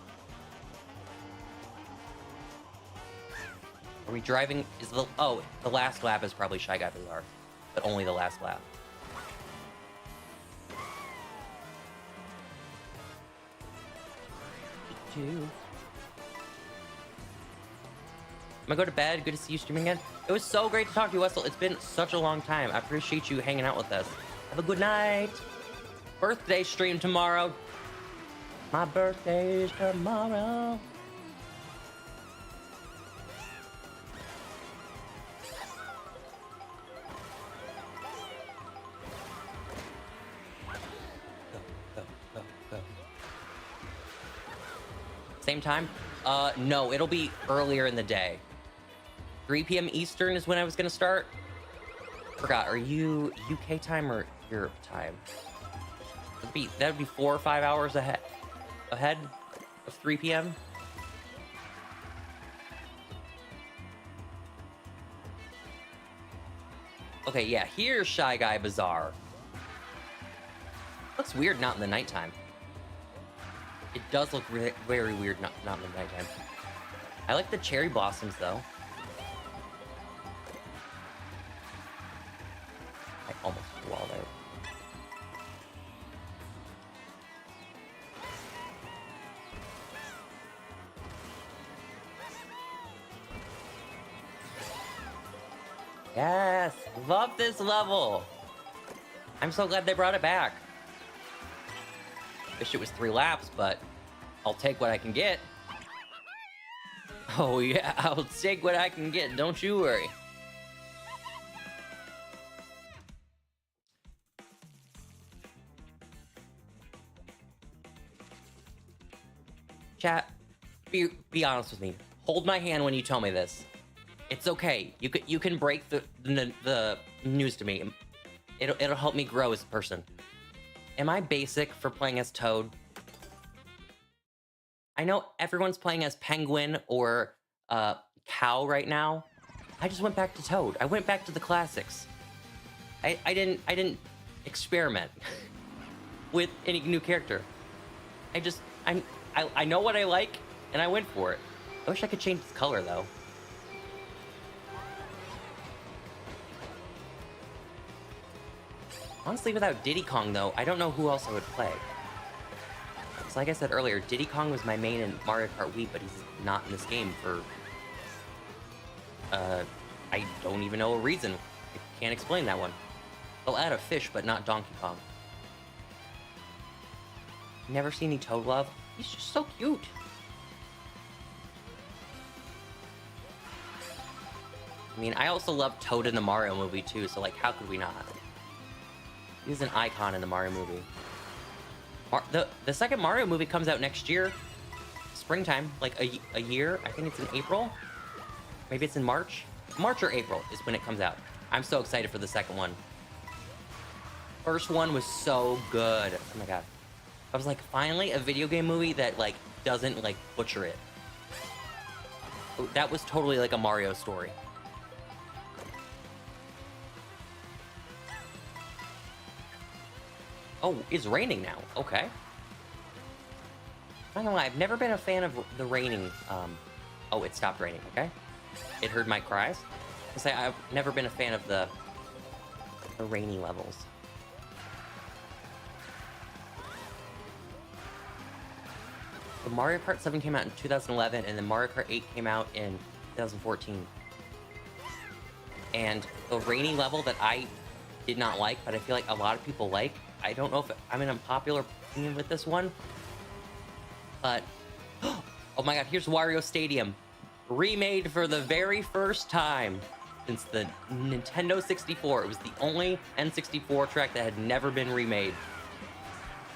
[SPEAKER 1] Are we driving? The last lap is probably Shy Guy Bazaar, but only the last lap. I'm gonna go to bed. Good to see you streaming again. It was so great to talk to you, Wessel. It's been such a long time. I appreciate you hanging out with us. Have a good night. Birthday stream tomorrow. My birthday is tomorrow. Go. Same time? No, it'll be earlier in the day. 3 p.m. Eastern is when I was gonna start. Forgot, are you UK time or Europe time? That'd be 4 or 5 hours ahead of 3 p.m. Okay, yeah, here's Shy Guy Bazaar. Looks weird not in the nighttime. It does look very weird not in the nighttime. I like the cherry blossoms though. I almost walled out. Yes, love this level. I'm so glad they brought it back. Wish it was 3 laps, but I'll take what I can get. Oh yeah, I'll take what I can get, don't you worry. Chat, be honest with me. Hold my hand when you tell me this. It's okay. You can break the news to me. It'll help me grow as a person. Am I basic for playing as Toad? I know everyone's playing as Penguin or cow right now, I just went back to Toad. I went back to the classics. I didn't experiment with any new character. I know what I like, and I went for it. I wish I could change the color, though. Honestly, without Diddy Kong, though, I don't know who else I would play. So like I said earlier, Diddy Kong was my main in Mario Kart Wii, but he's not in this game for... I don't even know a reason. I can't explain that one. They'll add a fish, but not Donkey Kong. Never seen any Toad love? He's just so cute. I mean, I also love Toad in the Mario movie, too, so, like, how could we not? He's an icon in the Mario movie. The second Mario movie comes out next year. Springtime, like a year. I think it's in April. Maybe it's in March. March or April is when it comes out. I'm so excited for the second one. First one was so good. Oh my god. I was like, finally a video game movie that, like, doesn't, like, butcher it. That was totally like a Mario story. Oh, it's raining now. Okay. I'm not gonna lie, I've never been a fan of the raining. Oh, it stopped raining, okay? It heard my cries. I say I've never been a fan of the rainy levels. The Mario Kart 7 came out in 2011, and then Mario Kart 8 came out in 2014. And the rainy level that I did not like, but I feel like a lot of people like, I don't know if I'm in a popular opinion with this one, but oh my god, here's Wario Stadium, remade for the very first time since the Nintendo 64. It was the only N64 track that had never been remade.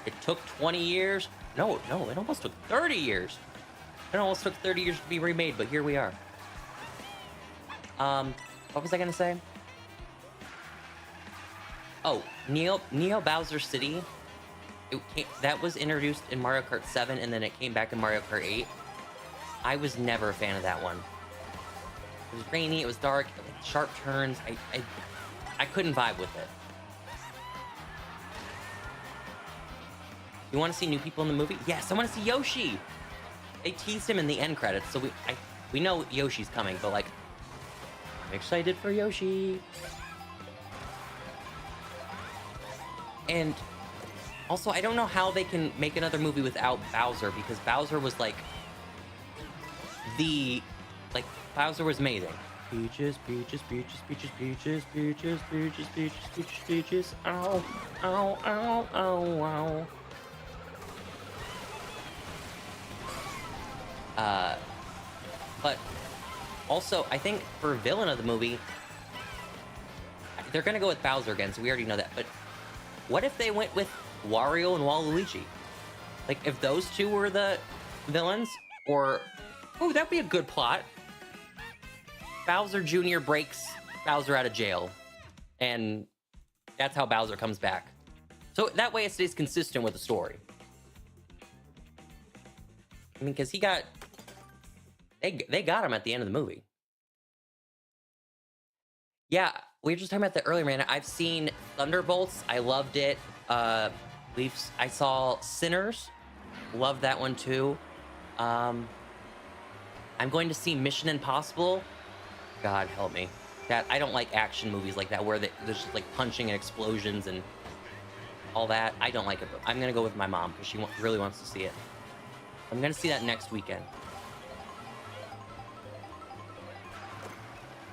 [SPEAKER 1] It took 20 years. No, it almost took 30 years. It almost took 30 years to be remade, but here we are. What was I gonna say? Oh, Neo Bowser City. That was introduced in Mario Kart 7, and then it came back in Mario Kart 8. I was never a fan of that one. It was rainy, it was dark, sharp turns. I couldn't vibe with it. You want to see new people in the movie? Yes, I want to see Yoshi! They teased him in the end credits, so we know Yoshi's coming, but, like, I'm excited for Yoshi. And also, I don't know how they can make another movie without Bowser, because Bowser was, like, Bowser was amazing. Peaches, peaches, peaches, peaches, peaches, peaches, peaches, peaches, peaches, peaches, ow, ow, ow, ow, ow. But also, I think for villain of the movie, they're gonna go with Bowser again, so we already know that, but what if they went with Wario and Waluigi? Like, if those two were the villains, or... Oh, that'd be a good plot. Bowser Jr. breaks Bowser out of jail, and that's how Bowser comes back. So that way it stays consistent with the story. I mean, because he got... They got him at the end of the movie. Yeah, we were just talking about that earlier, man. I've seen Thunderbolts. I loved it. I saw Sinners. Loved that one, too. I'm going to see Mission Impossible. God help me. I don't like action movies like that, where there's just, like, punching and explosions and all that. I don't like it, but I'm going to go with my mom, because she really wants to see it. I'm going to see that next weekend.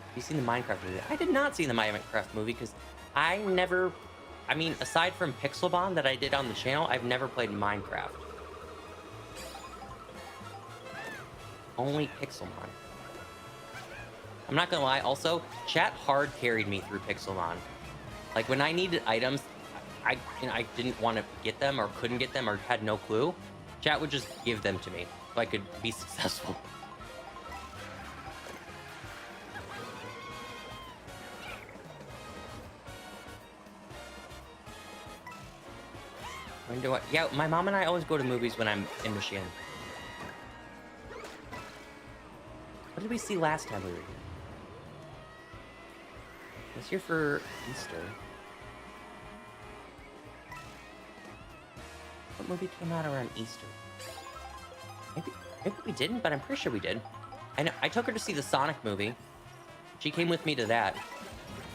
[SPEAKER 1] Have you seen the Minecraft movie? I did not see the Minecraft movie, because I mean, aside from Pixelbon that I did on the channel, I've never played Minecraft. Only Pixelmon. I'm not gonna lie, also, chat hard carried me through Pixelmon. Like, when I needed items, I didn't want to get them, or couldn't get them, or had no clue, chat would just give them to me, so I could be successful. When do I... Yeah, my mom and I always go to movies when I'm in Michigan. What did we see last time we were here? I was here for Easter. What movie came out around Easter? Maybe we didn't, but I'm pretty sure we did. I took her to see the Sonic movie. She came with me to that.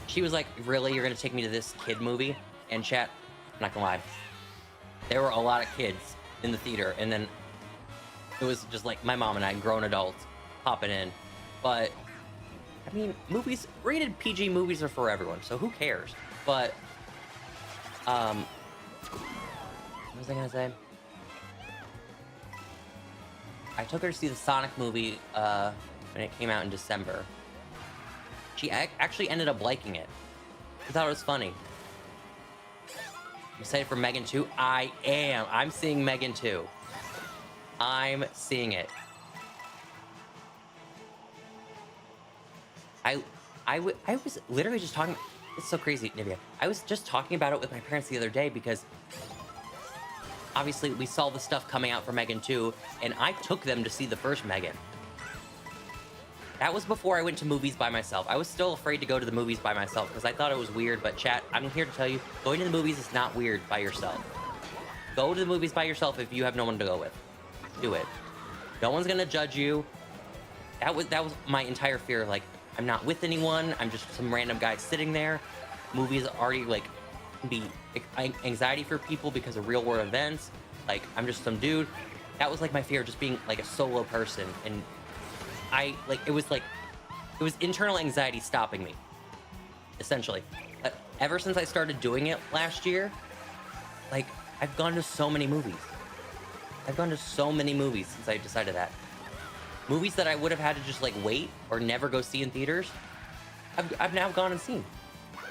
[SPEAKER 1] She was like, really, you're gonna take me to this kid movie? And chat, I'm not gonna lie, there were a lot of kids in the theater, and then it was just like my mom and I, grown adults, popping in. But, I mean, movies, rated PG movies are for everyone, so who cares? But, what was I gonna say? I took her to see the Sonic movie when it came out in December. She actually ended up liking it. I thought it was funny. I'm excited for Megan 2. I am. I'm seeing Megan 2. I'm seeing it. I was literally just talking. It's so crazy, Nivea. I was just talking about it with my parents the other day because obviously we saw the stuff coming out for Megan 2, and I took them to see the first Megan. That was before I went to movies by myself. I was still afraid to go to the movies by myself because I thought it was weird, but chat, I'm here to tell you, going to the movies is not weird by yourself. Go to the movies by yourself if you have no one to go with. Do it. No one's gonna judge you. That was my entire fear. Like, I'm not with anyone. I'm just some random guy sitting there. Movies already like can be anxiety for people because of real world events. Like, I'm just some dude. That was like my fear, just being like a solo person, and it was internal anxiety stopping me, essentially. Ever since I started doing it last year, like, I've gone to so many movies. I've gone to so many movies since I decided that. Movies that I would have had to just like wait or never go see in theaters, I've now gone and seen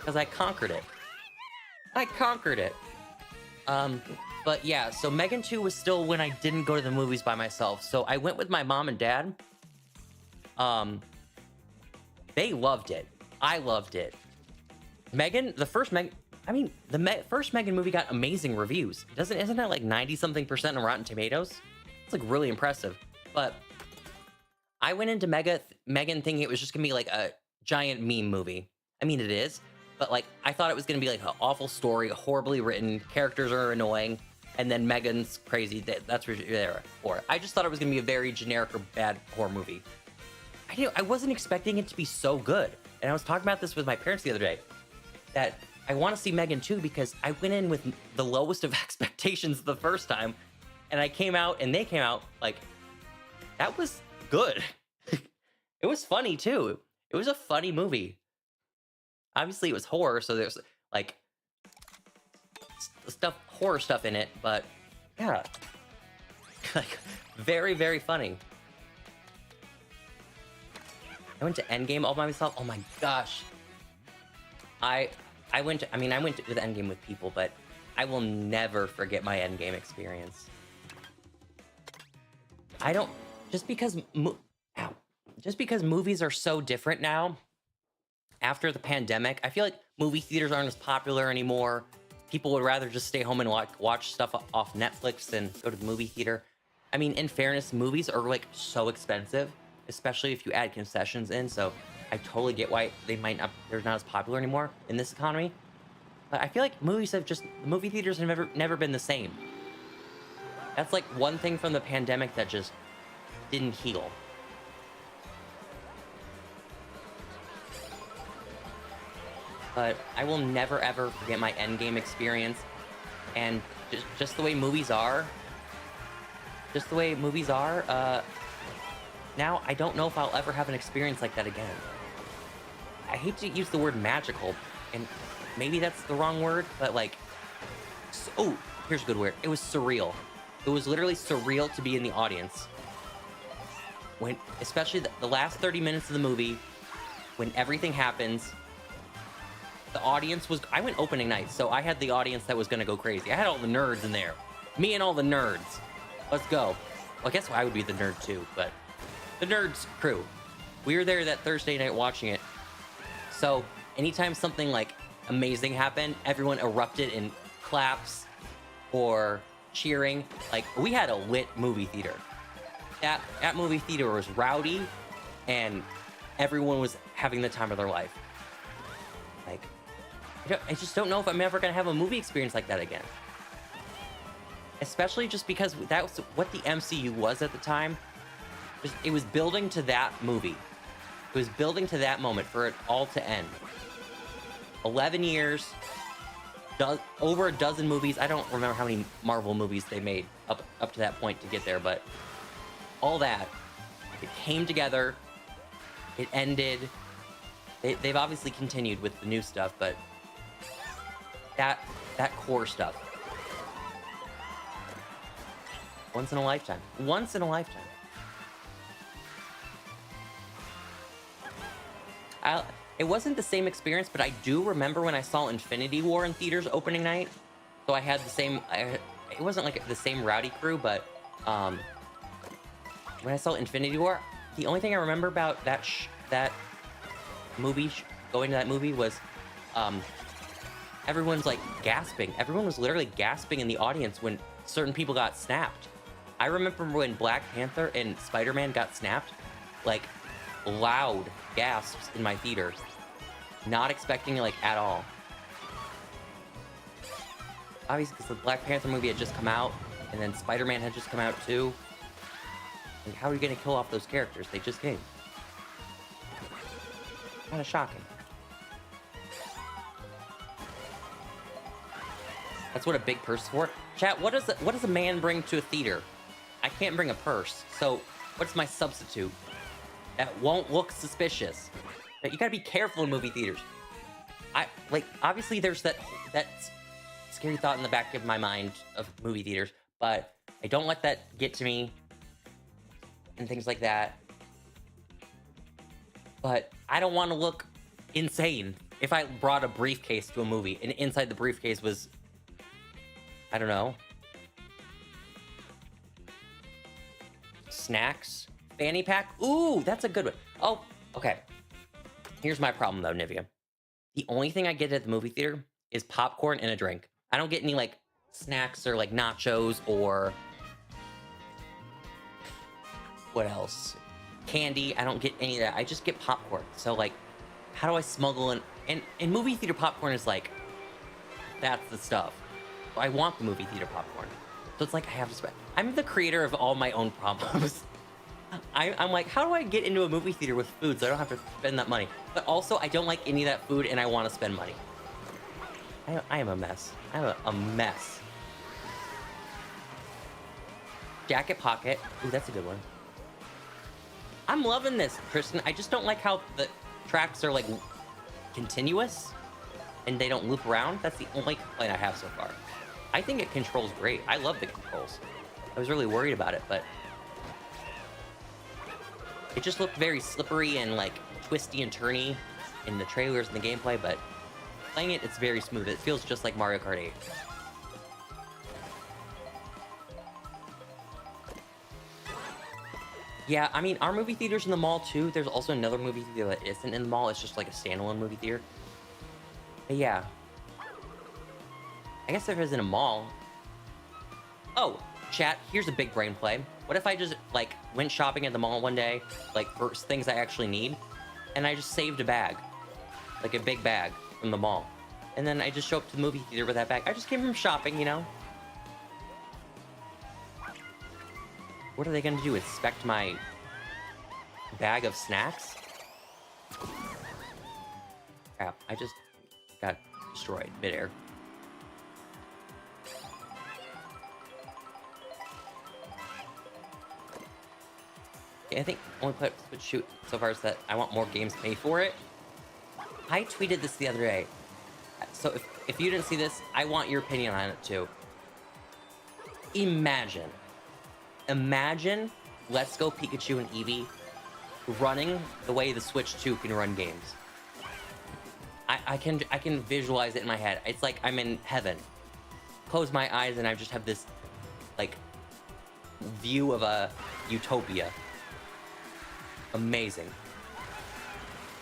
[SPEAKER 1] because I conquered it. I conquered it. But yeah, so Megan 2 was still when I didn't go to the movies by myself. So I went with my mom and dad. They loved it. I loved it. Megan, the first Megan, I mean, the first Megan movie got amazing reviews. Isn't that like 90-something% on Rotten Tomatoes? It's like really impressive. But I went into Megan thinking it was just gonna be like a giant meme movie. I mean, it is, but like I thought it was gonna be like an awful story, horribly written, characters are annoying, and then Megan's crazy. That's what you're there for. I just thought it was gonna be a very generic or bad horror movie. I wasn't expecting it to be so good. And I was talking about this with my parents the other day, that I want to see Megan 2 because I went in with the lowest of expectations the first time, and I came out, and they came out, like, that was good. It was funny, too. It was a funny movie. Obviously, it was horror, so there's, like, horror stuff in it, but, yeah. Like, very, very funny. I went to Endgame all by myself. Oh my gosh. I went with Endgame with people, but I will never forget my Endgame experience. Just because movies are so different now, after the pandemic, I feel like movie theaters aren't as popular anymore. People would rather just stay home and watch stuff off Netflix than go to the movie theater. I mean, in fairness, movies are like so expensive, especially if you add concessions in, so I totally get why they're not as popular anymore in this economy. But I feel like movie theaters have never been the same. That's like one thing from the pandemic that just didn't heal. But I will never ever forget my Endgame experience, and just the way movies are. Now, I don't know if I'll ever have an experience like that again. I hate to use the word magical, and maybe that's the wrong word, but like, oh, here's a good word. It was surreal. It was literally surreal to be in the audience. Especially the last 30 minutes of the movie, when everything happens, the audience I went opening night, so I had the audience that was gonna go crazy. I had all the nerds in there. Me and all the nerds. Let's go. Well, I guess I would be the nerd too, but the nerds crew. We were there that Thursday night watching it. So anytime something like amazing happened, everyone erupted in claps or cheering. Like, we had a lit movie theater. That movie theater was rowdy. and everyone was having the time of their life. Like, I just don't know if I'm ever gonna have a movie experience like that again. Especially just because that was what the MCU was at the time. It was building to that movie. It was building to that moment for it all to end. 11 years, over a dozen movies. I don't remember how many Marvel movies they made up to that point to get there, but all that, it came together. It ended. They've obviously continued with the new stuff, but that core stuff. Once in a lifetime. Once in a lifetime. It wasn't the same experience, but I do remember when I saw Infinity War in theaters opening night. So I had the same. It wasn't like the same rowdy crew, but when I saw Infinity War, the only thing I remember about that movie, going to that movie, was everyone's like gasping. Everyone was literally gasping in the audience when certain people got snapped. I remember when Black Panther and Spider-Man got snapped, like loud gasps in my theater. Not expecting it, like, at all. Obviously, because the Black Panther movie had just come out, and then Spider-Man had just come out too. Like, how are you gonna kill off those characters? They just came. Kind of shocking. That's what a big purse is for. Chat, what does a man bring to a theater? I can't bring a purse, so what's my substitute? That won't look suspicious. You gotta be careful in movie theaters. Obviously there's that scary thought in the back of my mind of movie theaters, but I don't let that get to me and things like that. But I don't want to look insane if I brought a briefcase to a movie and inside the briefcase was, I don't know, snacks, fanny pack. Ooh, that's a good one. Oh, okay. Here's my problem though, Nivea. The only thing I get at the movie theater is popcorn and a drink. I don't get any like snacks or like nachos or what else? Candy. I don't get any of that. I just get popcorn. So like, how do I smuggle in? And movie theater popcorn is like, that's the stuff. I want the movie theater popcorn. So it's like I have to spend. I'm the creator of all my own problems. I'm like, how do I get into a movie theater with food so I don't have to spend that money? But also, I don't like any of that food and I want to spend money. I am a mess. I'm a mess. Jacket pocket. Ooh, that's a good one. I'm loving this, Tristan. I just don't like how the tracks are like continuous and they don't loop around. That's the only complaint I have so far. I think it controls great. I love the controls. I was really worried about it, but it just looked very slippery and like twisty and turny in the trailers and the gameplay, but playing it, it's very smooth. It feels just like Mario Kart 8. Yeah, I mean, our movie theater's in the mall too. There's also another movie theater that isn't in the mall. It's just like a standalone movie theater. But yeah. I guess there isn't a mall. Oh, chat, here's a big brain play. What if I just, like, went shopping at the mall one day, like, for things I actually need, and I just saved a bag. Like, a big bag from the mall. And then I just show up to the movie theater with that bag. I just came from shopping, you know? What are they gonna do? Inspect my bag of snacks? Crap, I just got destroyed midair. I think only put shoot so far is that I want more games to pay for it. I tweeted this the other day. So if you didn't see this, I want your opinion on it too. Imagine Let's Go Pikachu and Eevee running the way the Switch 2 can run games. I can visualize it in my head. It's like I'm in heaven. Close my eyes and I just have this like view of a utopia. Amazing.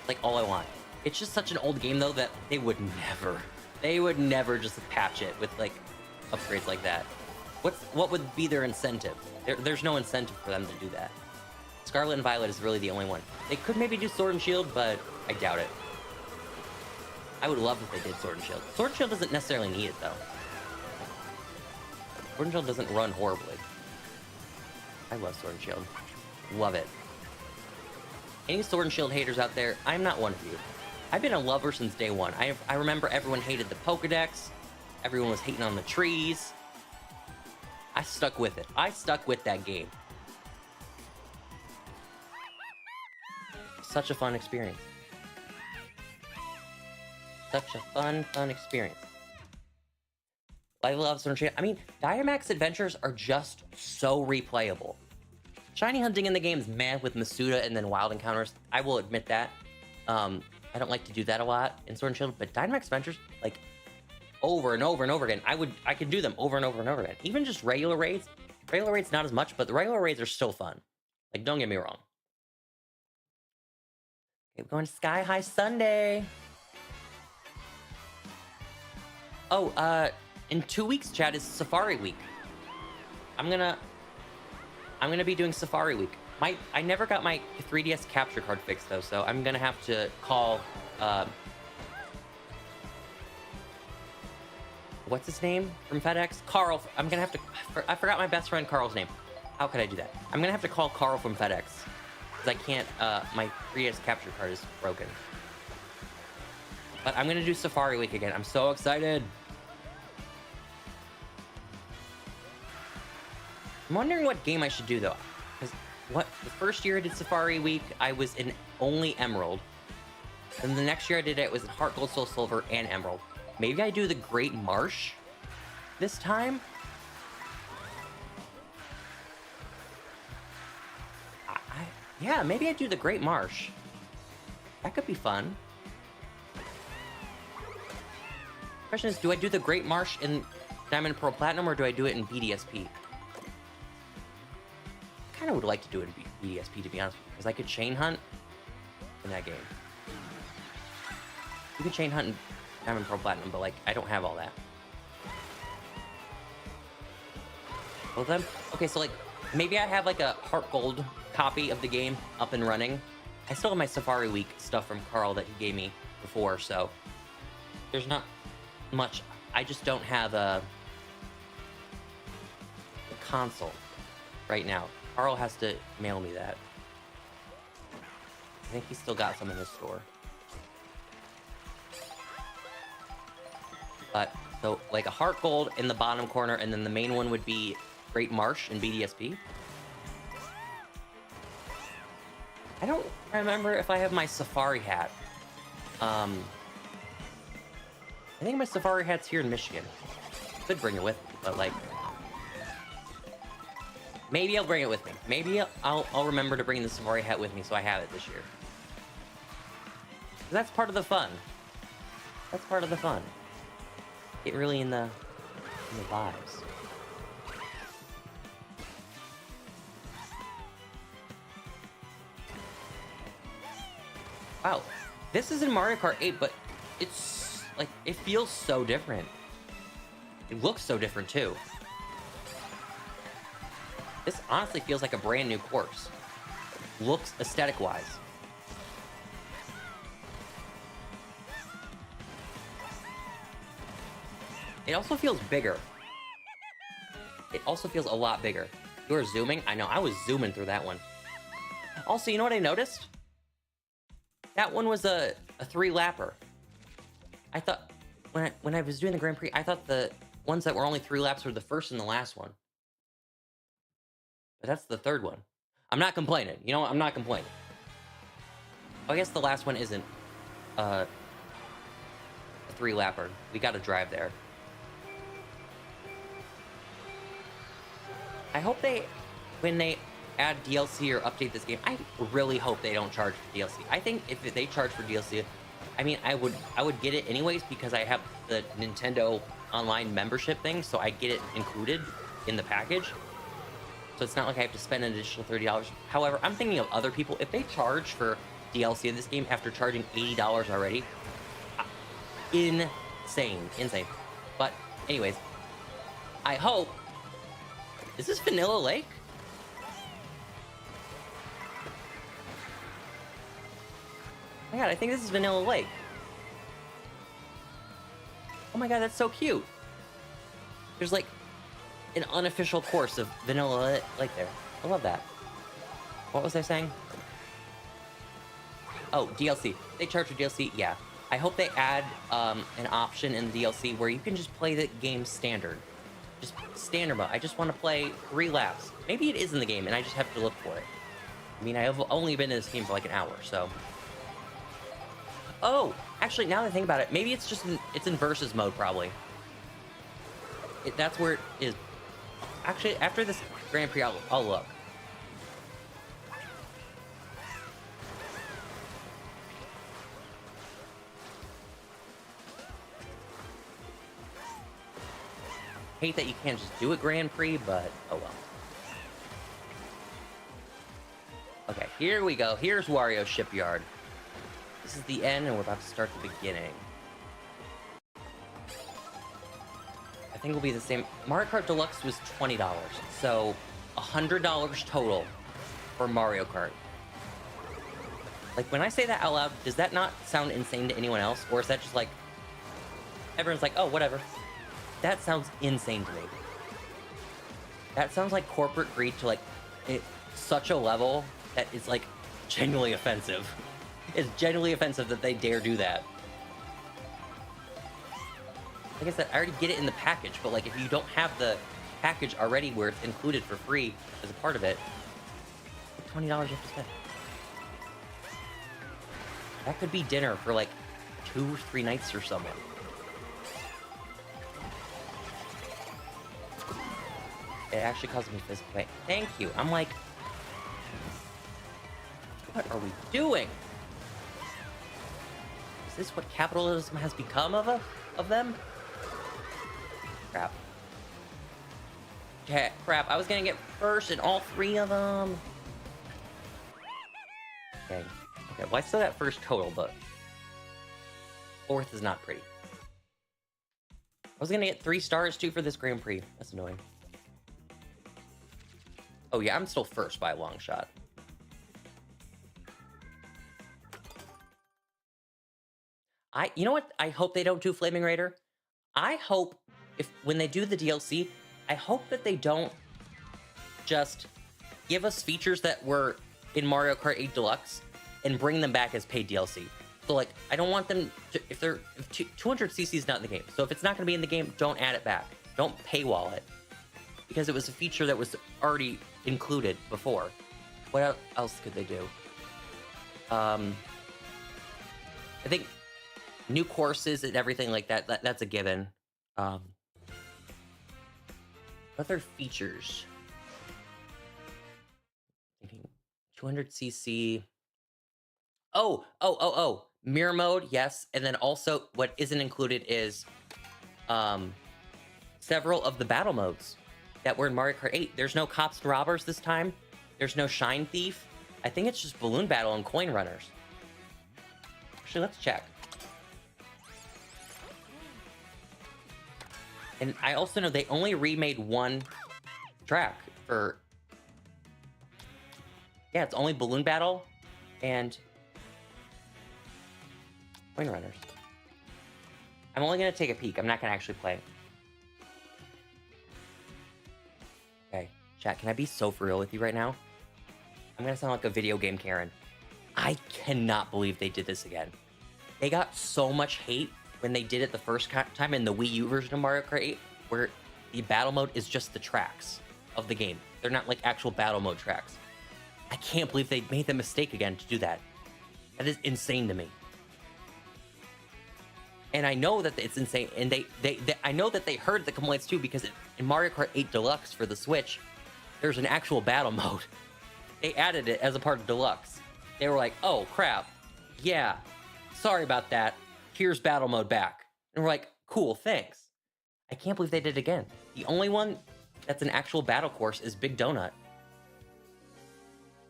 [SPEAKER 1] Like all I want. It's just such an old game though that they would never just patch it with like upgrades like that. What would be their incentive? There's no incentive for them to do that. Scarlet and Violet is really the only one. They could maybe do Sword and Shield, but I doubt it. I would love if they did Sword and Shield. Sword and Shield doesn't necessarily need it, though. Sword and Shield doesn't run horribly. I love Sword and Shield. Love it. Any Sword and Shield haters out there, I'm not one of you. I've been a lover since day one. I remember everyone hated the Pokedex. Everyone was hating on the trees. I stuck with it. I stuck with that game. Such a fun experience. Such a fun experience. I love Sword and Shield. I mean, Dynamax adventures are just so replayable. Shiny hunting in the game is mad with Masuda and then wild encounters. I will admit that. I don't like to do that a lot in Sword and Shield, but Dynamax adventures, like, over and over and over again. I could do them over and over and over again. Even just regular raids. Regular raids not as much, but the regular raids are still fun. Like, don't get me wrong. Okay, we're going to Sky High Sunday. Oh, in 2 weeks, Chad, is Safari Week. I'm gonna be doing Safari Week. I never got my 3DS capture card fixed though, so I'm gonna have to call, what's his name from FedEx? Carl. I'm gonna have to, I forgot my best friend Carl's name. How could I do that? I'm gonna have to call Carl from FedEx. Because I can't, my 3DS capture card is broken. But I'm gonna do Safari Week again. I'm so excited. I'm wondering what game I should do though. Because the first year I did Safari Week, I was in only Emerald. And the next year I did it was in Heart Gold, Soul Silver, and Emerald. Maybe I do the Great Marsh this time? Yeah, maybe I do the Great Marsh. That could be fun. Question is, do I do the Great Marsh in Diamond Pearl Platinum or do I do it in BDSP? I kind of would like to do it in BDSP, to be honest, because I could chain hunt in that game. You can chain hunt in Diamond Pearl Platinum, but like I don't have all that. Both of them? Okay, so like maybe I have like a Heart Gold copy of the game up and running. I still have my Safari Week stuff from Carl that he gave me before, so there's not much. I just don't have a console right now. Carl has to mail me that. I think he's still got some in his store. But, so, like a Heart Gold in the bottom corner, and then the main one would be Great Marsh in BDSP. I don't remember if I have my Safari hat. I think my Safari hat's here in Michigan. Could bring it with me, but like... Maybe I'll bring it with me. Maybe I'll remember to bring the Safari hat with me so I have it this year. That's part of the fun. That's part of the fun. Get really in the vibes. Wow, this is in Mario Kart 8, but it's like, it feels so different. It looks so different too. This honestly feels like a brand new course. Looks aesthetic-wise. It also feels bigger. It also feels a lot bigger. You were zooming? I know, I was zooming through that one. Also, you know what I noticed? That one was a 3-lapper. I thought, when I was doing the Grand Prix, I thought the ones that were only 3 laps were the first and the last one. But that's the third one. I'm not complaining. You know what? I'm not complaining. Oh, I guess the last one isn't a 3-lapper. We gotta drive there. I hope when they add DLC or update this game, I really hope they don't charge for DLC. I think if they charge for DLC, I mean, I would get it anyways because I have the Nintendo Online membership thing, so I get it included in the package. So it's not like I have to spend an additional $30. However, I'm thinking of other people. If they charge for DLC in this game after charging $80 already, insane. But anyways, I hope... Is this Vanilla Lake? Oh my god, I think this is Vanilla Lake. Oh my god, that's so cute. There's like an unofficial course of Vanilla Lake there. I love that. What was I saying? Oh, DLC. They charge for DLC? Yeah. I hope they add an option in the DLC where you can just play the game standard. Just standard mode. I just want to play 3 laps. Maybe it is in the game and I just have to look for it. I mean, I have only been in this game for like an hour, so... Oh! Actually, now that I think about it, maybe it's just it's in versus mode, probably. That's where it is. Actually, after this Grand Prix, I'll look. Hate that you can't just do a Grand Prix, but oh well. Okay, here we go. Here's Wario's Shipyard. This is the end, and we're about to start the beginning. I think it'll be the same. Mario Kart Deluxe was $20, so $100 total for Mario Kart. Like, when I say that out loud, does that not sound insane to anyone else? Or is that just like, everyone's like, oh, whatever. That sounds insane to me. That sounds like corporate greed to like such a level that is like genuinely offensive. It's genuinely offensive that they dare do that. Like I said, I already get it in the package, but like if you don't have the package already where it's included for free as a part of it, $20 you have to spend. That could be dinner for like 2 or 3 nights for someone. It actually causes me physical pain. Thank you. I'm like, what are we doing? Is this what capitalism has become of them? Crap. Yeah, crap. I was gonna get first in all 3 of them. Okay. Okay, well, I still got first total, but 4th is not pretty. I was gonna get 3 stars too for this Grand Prix. That's annoying. Oh yeah, I'm still first by a long shot. You know what? I hope they don't do Flaming Raider. I hope when they do the DLC, I hope that they don't just give us features that were in Mario Kart 8 Deluxe and bring them back as paid DLC. So like, I don't want them to, if 200cc is not in the game. So if it's not going to be in the game, don't add it back. Don't paywall it. Because it was a feature that was already included before. What else could they do? I think new courses and everything like that, that's a given. Other features. 200cc. Oh. Mirror mode, yes. And then also what isn't included is several of the battle modes that were in Mario Kart 8. There's no Cops and Robbers this time. There's no Shine Thief. I think it's just Balloon Battle and Coin Runners. Actually, let's check. And I also know they only remade 1 track for... Yeah, it's only Balloon Battle and Coin Runners. I'm only going to take a peek. I'm not going to actually play. Okay, chat, can I be so for real with you right now? I'm going to sound like a video game Karen. I cannot believe they did this again. They got so much hate when they did it the first time in the Wii U version of Mario Kart 8, where the battle mode is just the tracks of the game. They're not like actual battle mode tracks. I can't believe they made the mistake again to do that. That is insane to me. And I know that it's insane, and I know that they heard the complaints too, because in Mario Kart 8 Deluxe for the Switch, there's an actual battle mode. They added it as a part of Deluxe. They were like, oh crap, yeah, sorry about that. Here's battle mode back. And we're like, cool, thanks. I can't believe they did it again. The only one that's an actual battle course is Big Donut.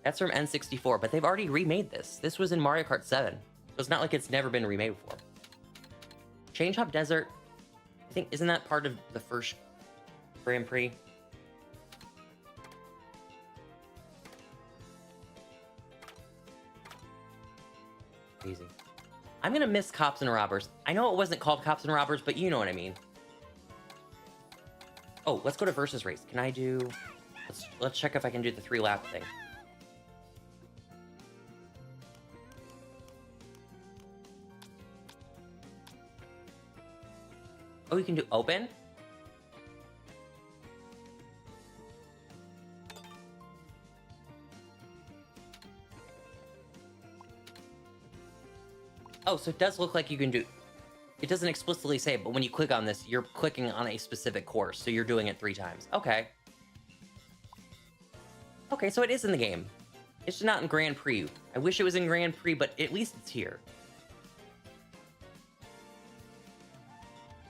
[SPEAKER 1] That's from N64, but they've already remade this. This was in Mario Kart 7. So it's not like it's never been remade before. Change Hop Desert, I think, isn't that part of the first Grand Prix? Crazy. I'm gonna miss Cops and Robbers. I know it wasn't called Cops and Robbers, but you know what I mean. Oh, let's go to versus race. Can I do... Let's check if I can do the 3-lap thing. Oh, you can do open? Oh, so it does look like you can do... It doesn't explicitly say it, but when you click on this, you're clicking on a specific course, so you're doing it 3 times. Okay. Okay, so it is in the game. It's just not in Grand Prix. I wish it was in Grand Prix, but at least it's here.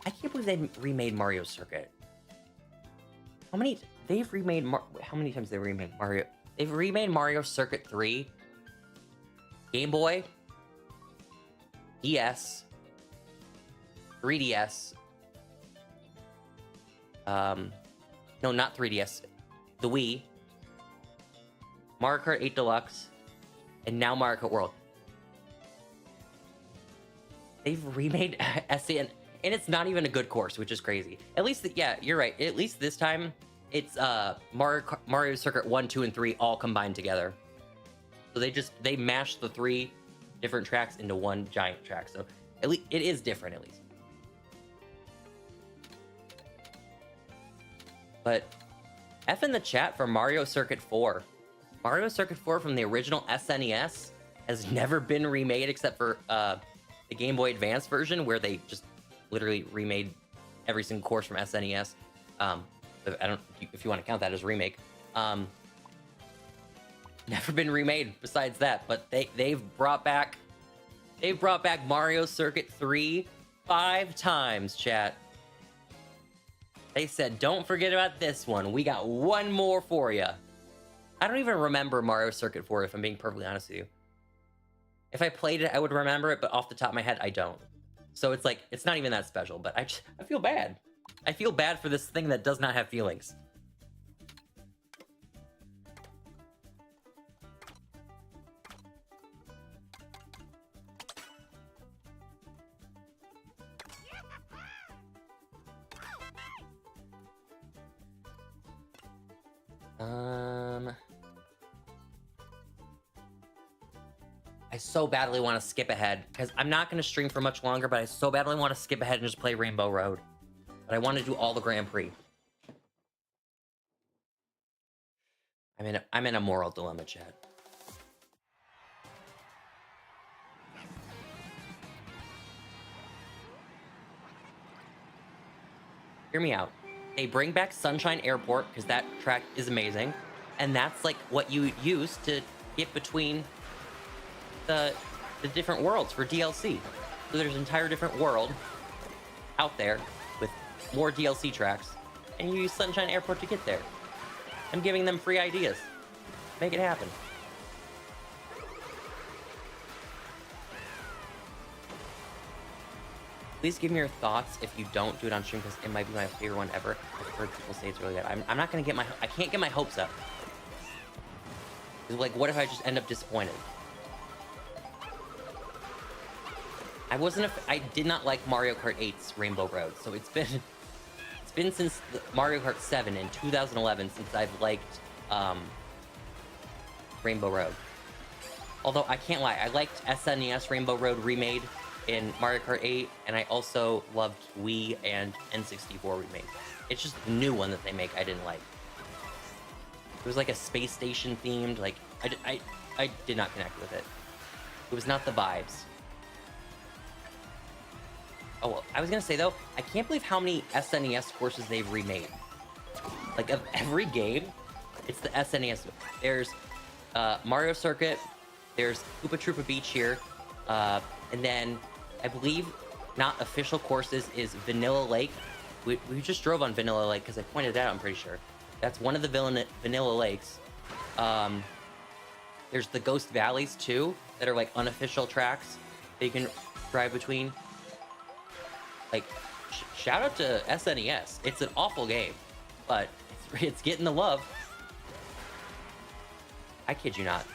[SPEAKER 1] I can't believe they remade Mario Circuit. How many... They've remade... How many times have they remade Mario... They've remade Mario Circuit 3. Game Boy. DS. 3DS. No, not 3DS. The Wii. Mario Kart 8 Deluxe. And now Mario Kart World. They've remade SN... And it's not even a good course, which is crazy. At least, yeah, you're right. At least this time, it's Mario Circuit 1, 2, and 3 all combined together. So they mashed the 3 different tracks into one giant track. So at least it is different, at least. But F in the chat for Mario Circuit 4. Mario Circuit 4 from the original SNES has never been remade except for the Game Boy Advance version, where they just literally remade every single course from SNES. I don't, if you want to count that as a remake. Never been remade besides that, but they've brought back Mario Circuit 3 5 times, chat. They said, don't forget about this one. We got one more for you. I don't even remember Mario Circuit 4, if I'm being perfectly honest with you. If I played it, I would remember it, but off the top of my head, I don't. So it's like, it's not even that special, but I feel bad. I feel bad for this thing that does not have feelings. I so badly want to skip ahead, because I'm not going to stream for much longer, but I so badly want to skip ahead and just play Rainbow Road. But I want to do all the Grand Prix. I'm in a moral dilemma, chat. Hear me out. They bring back Sunshine Airport, because that track is amazing. And that's like what you use to get between the different worlds for DLC. So there's an entire different world out there with more DLC tracks, and you use Sunshine Airport to get there. I'm giving them free ideas. Make it happen. Please give me your thoughts if you don't do it on stream, because it might be my favorite one ever. I've heard people say it's really good. I'm not gonna get I can't get my hopes up. Like, what if I just end up disappointed? I did not like Mario Kart 8's Rainbow Road, so it's been since Mario Kart 7 in 2011 since I've liked Rainbow Road. Although I can't lie, I liked SNES Rainbow Road remade in Mario Kart 8, and I also loved Wii and N64 remade. It's just the new one that they make I didn't like. It was like a space station themed, like I did not connect with it. It was not the vibes. Oh, well, I was gonna say though, I can't believe how many SNES courses they've remade. Like, of every game, it's the SNES. There's Mario Circuit, there's Koopa Troopa Beach here, and then I believe not official courses is Vanilla Lake. We just drove on Vanilla Lake because I pointed it out, I'm pretty sure. That's one of the Vanilla Lakes. There's the Ghost Valleys too, that are like unofficial tracks that you can drive between. Like, shout out to SNES. It's an awful game, but it's getting the love. I kid you not.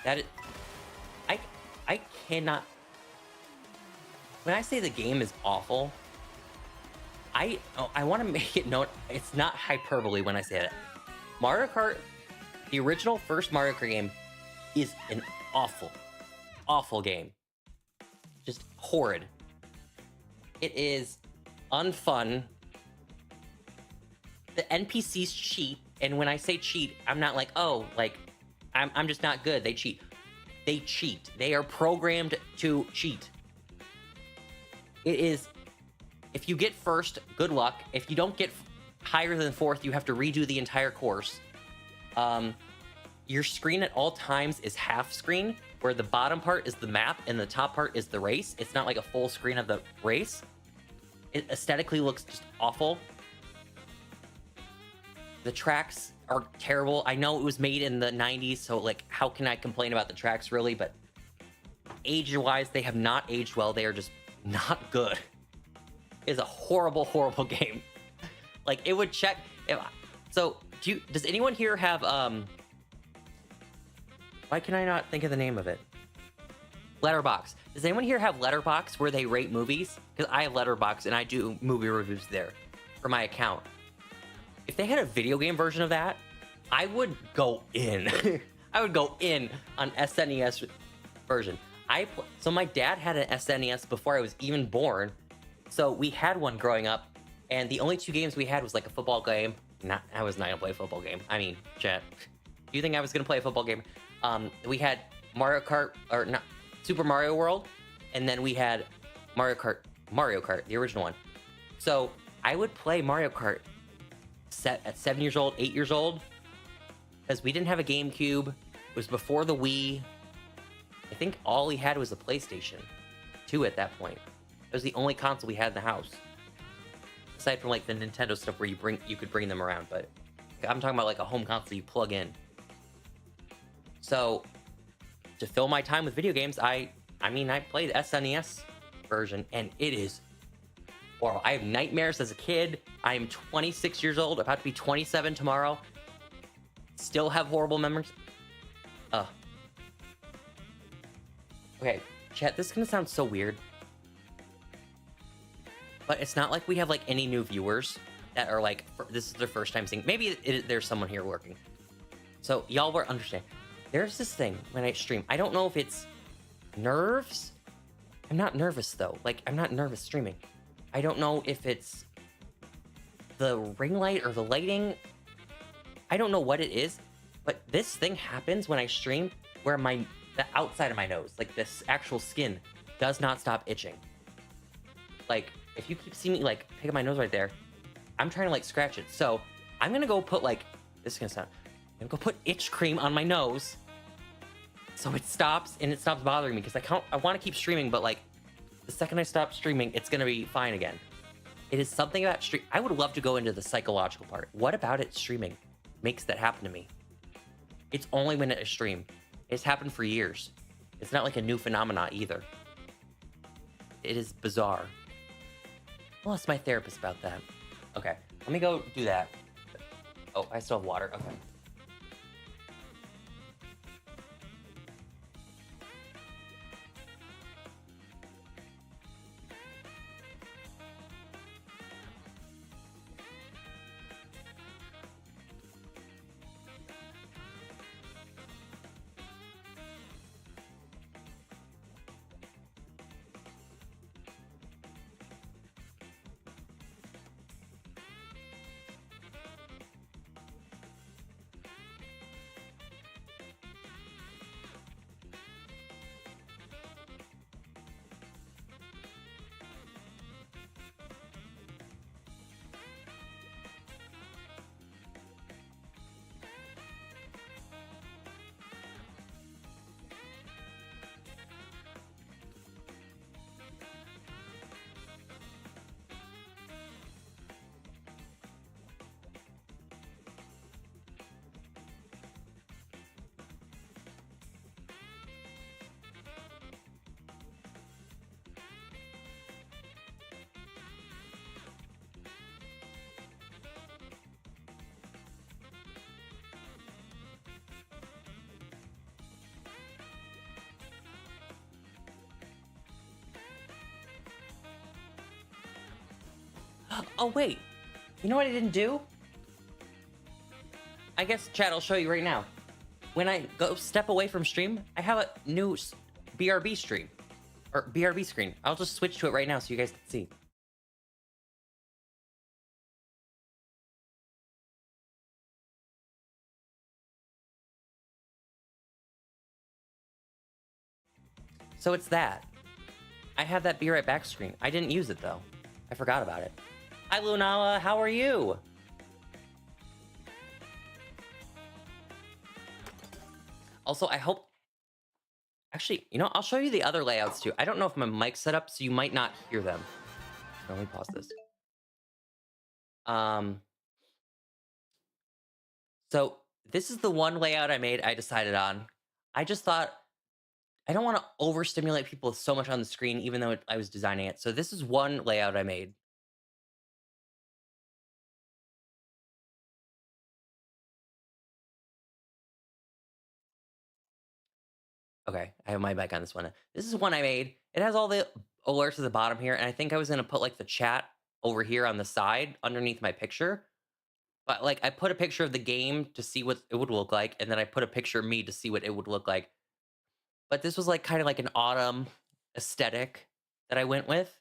[SPEAKER 1] I cannot when I say the game is awful, I want to make it known it's not hyperbole when I say it. Mario Kart, the original first Mario Kart game, is an awful, awful game. Just horrid. It is unfun. The NPCs cheat, and when I say cheat, I'm not like, oh, like, I'm just not good. They cheat. They cheat. They are programmed to cheat. It is, if you get first, good luck. If you don't get higher than fourth, you have to redo the entire course. Your screen at all times is half screen, where the bottom part is the map and the top part is the race. It's not like a full screen of the race. It aesthetically looks just awful. The tracks are terrible. I know it was made in the 90s, so like, how can I complain about the tracks really? But age-wise, they have not aged well. They are just not good. It is a horrible, horrible game. Like, it would check. So, does anyone here have why can I not think of the name of it? Letterboxd. Does anyone here have Letterboxd where they rate movies? Because I have Letterboxd and I do movie reviews there for my account. If they had a video game version of that, I would go in. I would go in on SNES version. So my dad had an SNES before I was even born. So we had one growing up, and the only two games we had was like a football game. I was not gonna play a football game. I mean, chat. Do you think I was gonna play a football game? We had Mario Kart, or not, Super Mario World, and then we had Mario Kart, the original one. So I would play Mario Kart at 7 years old, 8 years old, because we didn't have a GameCube. It was before the Wii. I think all we had was a PlayStation 2 at that point. It was the only console we had in the house, aside from like the Nintendo stuff where you could bring them around. But I'm talking about like a home console you plug in. So to fill my time with video games, I played the SNES version, and it is horrible. I have nightmares as a kid. I am 26 years old, about to be 27 tomorrow. Still have horrible memories. Okay, chat, this is gonna sound so weird, but it's not like we have like any new viewers that are like, this is their first time seeing. Maybe there's someone here working. So y'all will understand. There's this thing when I stream. I don't know if it's nerves. I'm not nervous though. Like, I'm not nervous streaming. I don't know if it's the ring light or the lighting. I don't know what it is, but this thing happens when I stream where the outside of my nose, like this actual skin, does not stop itching. Like, if you keep seeing me like pick up my nose right there, I'm trying to like scratch it. So I'm gonna go put like, this is gonna sound, I'm gonna go put itch cream on my nose so it stops, and it stops bothering me, because I want to keep streaming, but like the second I stop streaming, it's gonna be fine again. It is something about stream. I would love to go into the psychological part. What about it streaming makes that happen to me? It's only when I stream. It's happened for years. It's not like a new phenomena either. It is bizarre. I'll ask my therapist about that. Okay, let me go do that. Oh, I still have water. Okay. Oh, wait. You know what I didn't do? I guess, chat, I'll show you right now. When I go step away from stream, I have a new BRB stream. Or BRB screen. I'll just switch to it right now so you guys can see. So it's that. I have that Be Right Back screen. I didn't use it, though. I forgot about it. Hi, Lunala. How are you? Also, I hope... Actually, you know, I'll show you the other layouts, too. I don't know if my mic's set up, so you might not hear them. Let me pause this. So this is the one layout I decided on. I just thought, I don't want to overstimulate people so much on the screen, even though I was designing it. So this is one layout I made. Okay, I have my mic on this one. This is one I made. It has all the alerts at the bottom here, and I think I was gonna put like the chat over here on the side underneath my picture. But like I put a picture of the game to see what it would look like, and then I put a picture of me to see what it would look like. But this was like kind of like an autumn aesthetic that I went with.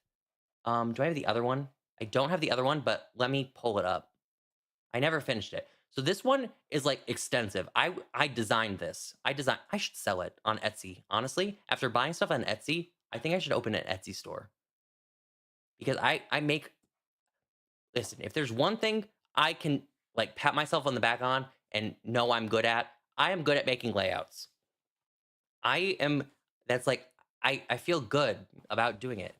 [SPEAKER 1] Do I have the other one? I don't have the other one, but let me pull it up. I never finished it. So this one is like extensive. I designed this. I should sell it on Etsy. Honestly, after buying stuff on Etsy, I think I should open an Etsy store. Because I make, listen, if there's one thing I can like pat myself on the back on and know I'm good at, I am good at making layouts. That's like, I feel good about doing it.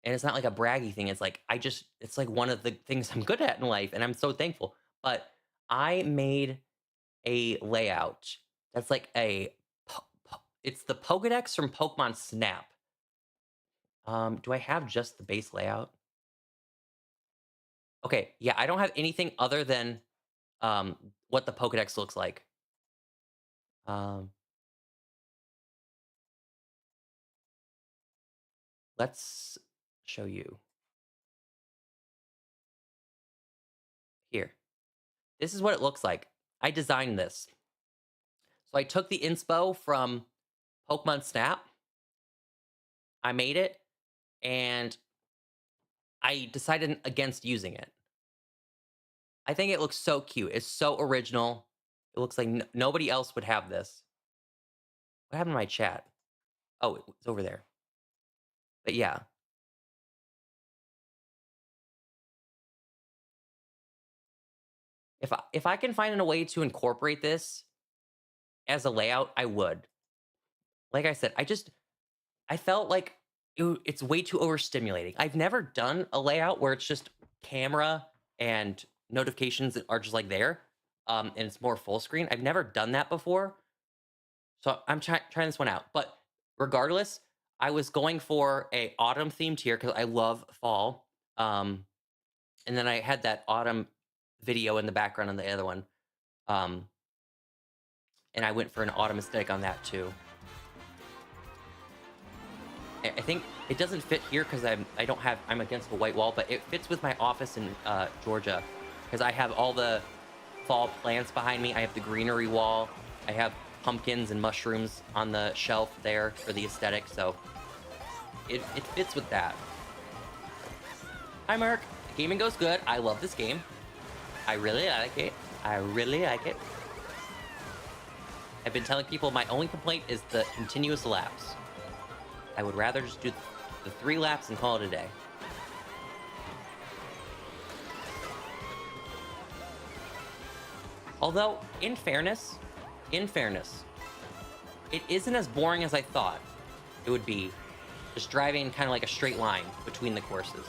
[SPEAKER 1] And it's not like a braggy thing. It's like, it's like one of the things I'm good at in life. And I'm so thankful. But I made a layout that's like it's the Pokedex from Pokemon Snap. Do I have just the base layout? Okay, yeah, I don't have anything other than what the Pokedex looks like. Let's show you. Here. This is what it looks like. I designed this. So I took the inspo from Pokemon Snap. I made it, and I decided against using it. I think it looks so cute. It's so original. It looks like nobody else would have this. What happened to my chat? Oh, it's over there. But yeah. If I can find a way to incorporate this as a layout, I would. Like I said, I felt like it's way too overstimulating. I've never done a layout where it's just camera and notifications that are just like there, and it's more full screen. I've never done that before, so I'm trying this one out. But regardless, I was going for a autumn themed here because I love fall. And then I had that autumn video in the background on the other one, and I went for an autumn aesthetic on that too. I think it doesn't fit here because I'm against the white wall, but it fits with my office in Georgia because I have all the fall plants behind me. I have the greenery wall. I have pumpkins and mushrooms on the shelf there for the aesthetic, so it fits with that. Hi, Mark. Gaming goes good. I love this game. I really like it. I really like it. I've been telling people my only complaint is the continuous laps. I would rather just do the 3 laps and call it a day. Although, in fairness, it isn't as boring as I thought it would be, just driving kind of like a straight line between the courses.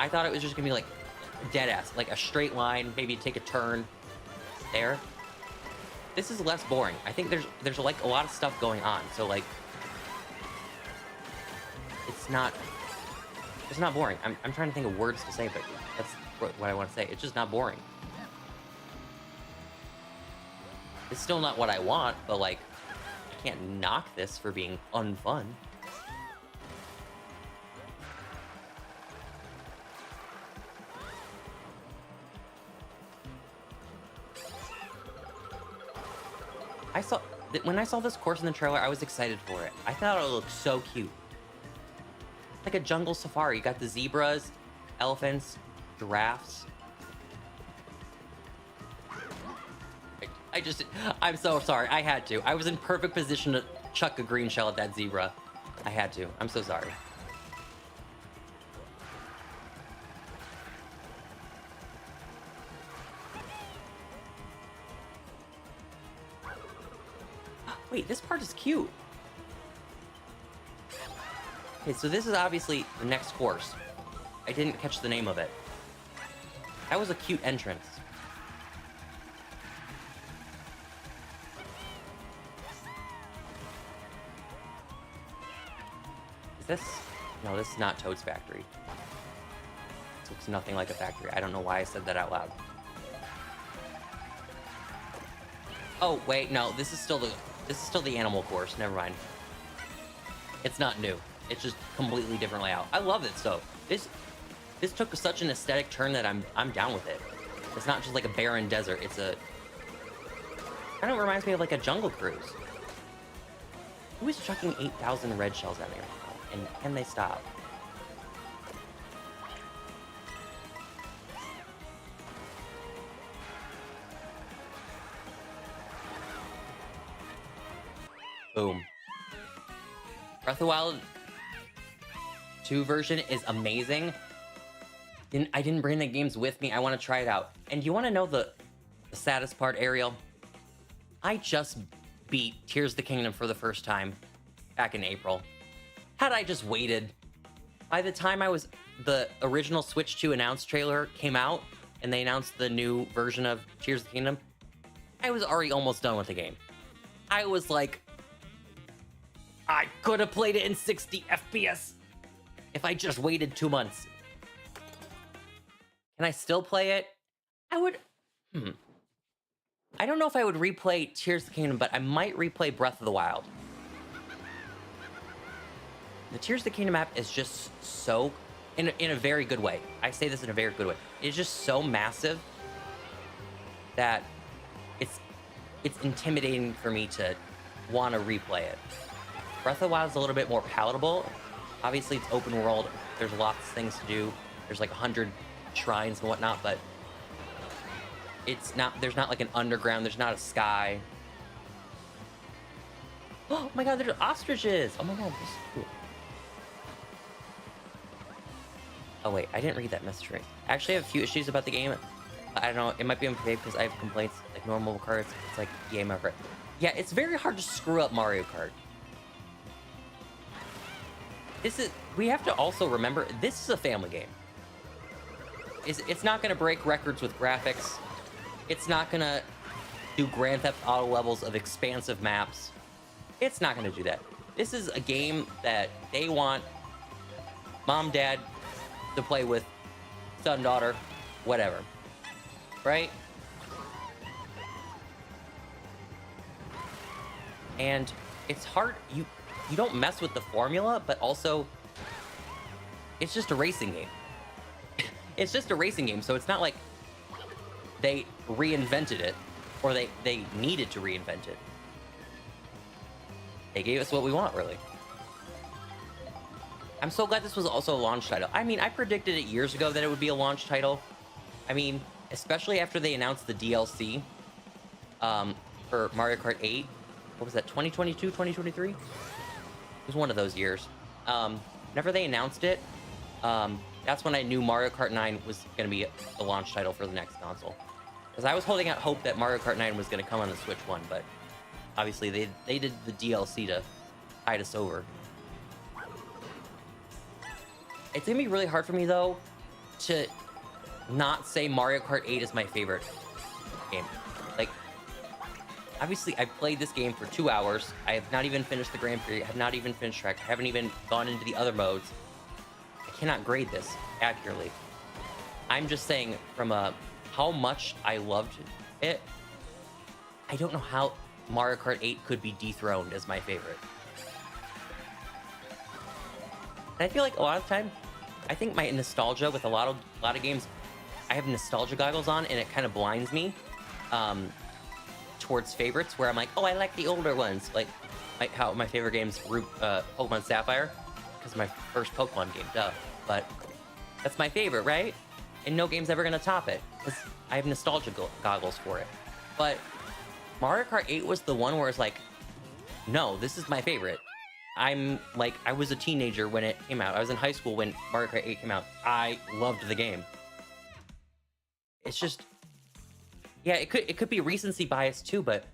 [SPEAKER 1] I thought it was just gonna be like dead ass, like a straight line, maybe take a turn there. This is less boring. I think there's like a lot of stuff going on, so like it's not boring. I'm trying to think of words to say, but that's what I want to say. It's just not boring. It's still not what I want, but like I can't knock this for being unfun. when I saw this course in the trailer, I was excited for it. I thought it looked so cute. Like a jungle safari. You got the zebras, elephants, giraffes. I'm so sorry. I had to. I was in perfect position to chuck a green shell at that zebra. I had to. I'm so sorry. Wait, this part is cute. Okay, so this is obviously the next course. I didn't catch the name of it. That was a cute entrance. Is this? No, this is not Toad's factory. This looks nothing like a factory. I don't know why I said that out loud. Oh, wait, no, this is still the animal course. Never mind. It's not new. It's just completely different layout. I love it, so this took such an aesthetic turn that I'm down with it. It's not just like a barren desert. It's a kind of reminds me of like a Jungle Cruise. Who is chucking 8,000 red shells at me right now? And can they stop? Boom. Breath of the Wild 2 version is amazing. I didn't bring the games with me. I want to try it out. And you want to know the saddest part, Ariel? I just beat Tears of the Kingdom for the first time back in April. Had I just waited, by the time the original Switch 2 announced trailer came out and they announced the new version of Tears of the Kingdom, I was already almost done with the game. I was like, I could have played it in 60 FPS if I just waited 2 months. Can I still play it? I would... I don't know if I would replay Tears of the Kingdom, but I might replay Breath of the Wild. The Tears of the Kingdom map is just so... In a very good way. I say this in a very good way. It's just so massive that it's intimidating for me to want to replay it. Breath of the Wild is a little bit more palatable. Obviously, it's open world. There's lots of things to do. There's like 100 shrines and whatnot, but there's not like an underground. There's not a sky. Oh my god, there's ostriches. Oh my god, this is cool. Oh wait, I didn't read that message right. I actually have a few issues about the game. I don't know, it might be unfair because I have complaints like normal cards. It's like game over. Yeah, it's very hard to screw up Mario Kart. We have to also remember, this is a family game. It's not gonna break records with graphics. It's not gonna do Grand Theft Auto levels of expansive maps. It's not gonna do that. This is a game that they want mom, dad to play with, son, daughter, whatever. Right? And it's hard, you don't mess with the formula, but also it's just a racing game. It's just a racing game, so it's not like they reinvented it or they needed to reinvent it. They gave us what we want, really. I'm so glad this was also a launch title. I mean, I predicted it years ago that it would be a launch title. I mean, especially after they announced the DLC for Mario Kart 8. What was that, 2022, 2023? It was one of those years. Whenever they announced it, that's when I knew Mario Kart 9 was going to be the launch title for the next console. Because I was holding out hope that Mario Kart 9 was going to come on the Switch 1, but obviously they did the DLC to tide us over. It's going to be really hard for me, though, to not say Mario Kart 8 is my favorite game. Like, obviously, I played this game for 2 hours. I have not even finished the Grand Prix. I have not even finished track. I haven't even gone into the other modes. I cannot grade this accurately. I'm just saying, from how much I loved it, I don't know how Mario Kart 8 could be dethroned as my favorite. And I feel like a lot of the time, I think my nostalgia with a lot of games, I have nostalgia goggles on and it kind of blinds me. towards favorites where I'm like, oh, I like the older ones. Like how my favorite game's Pokemon Sapphire, because my first Pokemon game, duh. But that's my favorite, right? And no game's ever gonna top it, because I have nostalgia goggles for it. But Mario Kart 8 was the one where it's like, no, this is my favorite. I'm like, I was a teenager when it came out. I was in high school when Mario Kart 8 came out. I loved the game. It's just, yeah, it could be recency bias too, but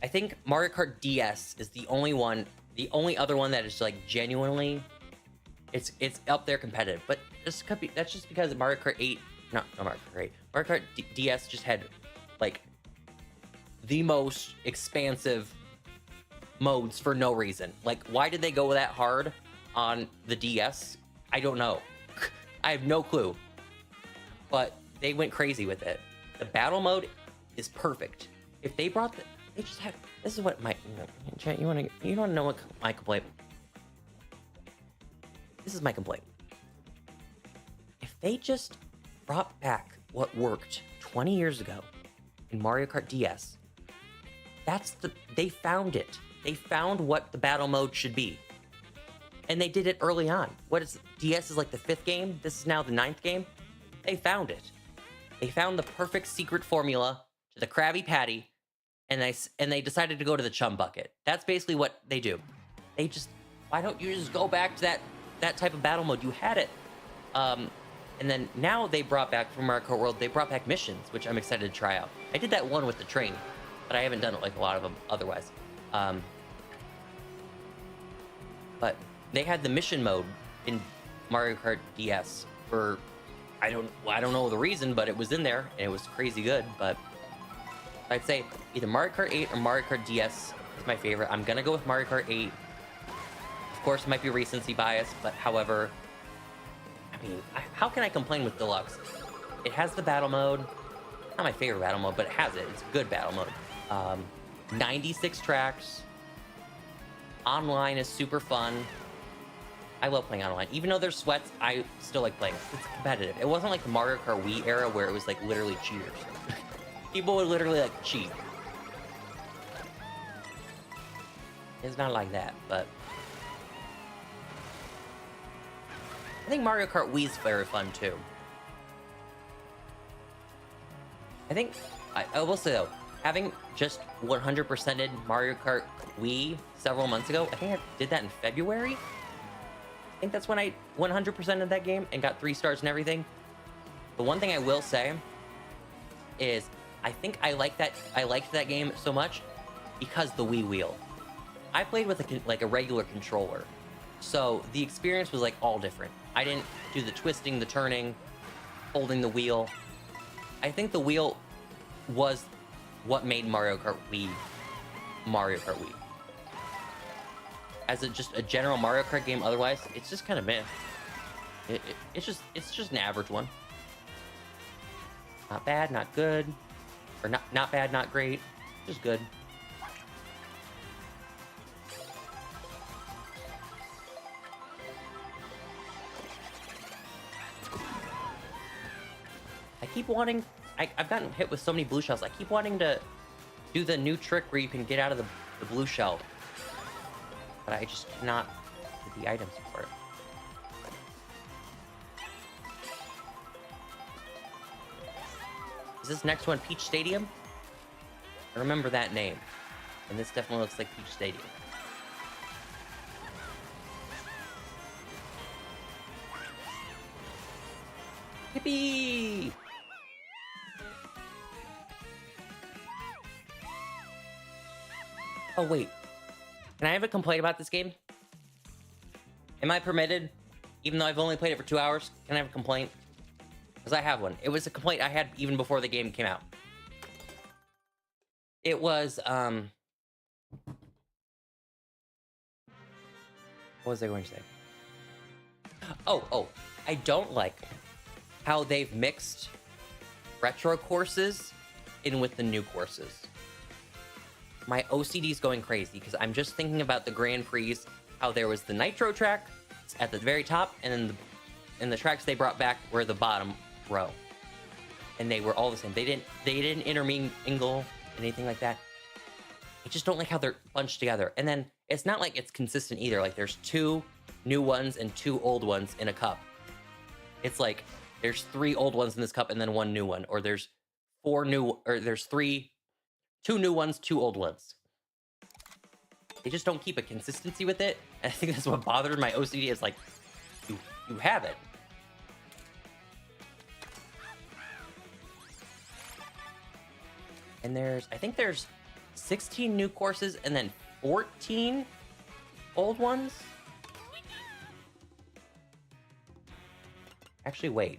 [SPEAKER 1] I think Mario Kart DS is the only other one that is like genuinely, it's up there competitive. But that's just because Mario Kart 8, not Mario Kart 8, Mario Kart DS just had like the most expansive modes for no reason. Like, why did they go that hard on the DS? I don't know. I have no clue. But they went crazy with it. The battle mode is perfect. If they brought they just had, this is what my, chat, you want to know what my complaint? This is my complaint. If they just brought back what worked 20 years ago in Mario Kart DS, they found it. They found what the battle mode should be. And they did it early on. DS is like the 5th game. This is now the 9th game. They found it. They found the perfect secret formula to the Krabby Patty, and they decided to go to the Chum Bucket. That's basically what they do. They just, why don't you just go back to that type of battle mode? You had it. And then now they brought back from Mario Kart World, they brought back missions, which I'm excited to try out. I did that one with the train, but I haven't done it like a lot of them otherwise. But they had the mission mode in Mario Kart DS for, I don't know the reason, but it was in there and it was crazy good. But I'd say either Mario Kart 8 or Mario Kart DS is my favorite. I'm gonna go with Mario Kart 8. Of course, it might be recency bias, but however, I mean, how can I complain with Deluxe? It has the battle mode. Not my favorite battle mode, but it has it. It's a good battle mode. 96 tracks. Online is super fun. I love playing online. Even though there's sweats, I still like playing. It's competitive. It wasn't like the Mario Kart Wii era where it was like literally cheaters. People would literally like cheat. It's not like that, but I think Mario Kart Wii is very fun too. I think, I will say though, having just 100%ed Mario Kart Wii several months ago, I think I did that in February. I think that's when I 100%ed that game and got 3 stars and everything. The one thing I will say is I think I liked that game so much because the Wii wheel. I played with a regular controller, so the experience was like all different. I didn't do the twisting, the turning, holding the wheel. I think the wheel was what made Mario Kart Wii Mario Kart Wii. As just a general Mario Kart game, otherwise, it's just kind of meh. It's just an average one. Not bad, not good, or not bad, not great, just good. I keep wanting. I've gotten hit with so many blue shells. I keep wanting to do the new trick where you can get out of the blue shell, but I just cannot get the items for it. Is this next one Peach Stadium? I remember that name, and this definitely looks like Peach Stadium. Yippee! Oh wait, can I have a complaint about this game? Am I permitted, even though I've only played it for 2 hours? Can I have a complaint? Because I have one. It was a complaint I had even before the game came out. It was, what was I going to say? Oh, I don't like how they've mixed retro courses in with the new courses. My OCD is going crazy because I'm just thinking about the Grand Prix, how there was the Nitro track at the very top, and then the tracks they brought back were the bottom row. and they were all the same. They didn't intermingle anything like that. I just don't like how they're bunched together. And then it's not like it's consistent either. Like there's 2 new ones and 2 old ones in a cup. It's like there's 3 old ones in this cup and then 1 new one, or there's 2 new ones, 2 old ones. They just don't keep a consistency with it. And I think that's what bothered my OCD is like, you have it. And I think there's 16 new courses and then 14 old ones. Actually, wait.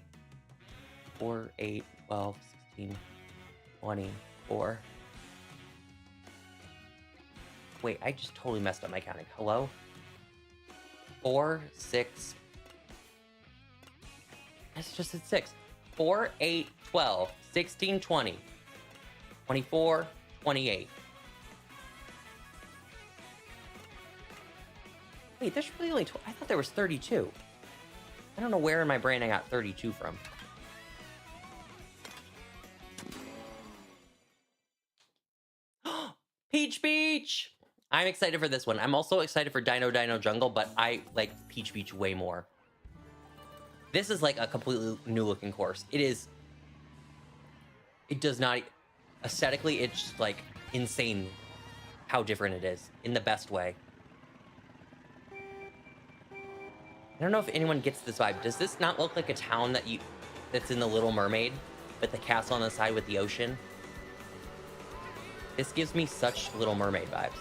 [SPEAKER 1] 4, 8, 12, 16, 24. Wait, I just totally messed up my counting. Hello? 4, 6. That's just at 6. 4, 8, 12, 16, 20, 24, 28. Wait, there's really only I thought there was 32. I don't know where in my brain I got 32 from. Peach Beach! I'm excited for this one. I'm also excited for Dino Dino Jungle, but I like Peach Beach way more. This is like a completely new looking course. It does not, aesthetically, it's just like insane how different it is in the best way. I don't know if anyone gets this vibe. Does this not look like a town that's in The Little Mermaid, with the castle on the side with the ocean? This gives me such Little Mermaid vibes.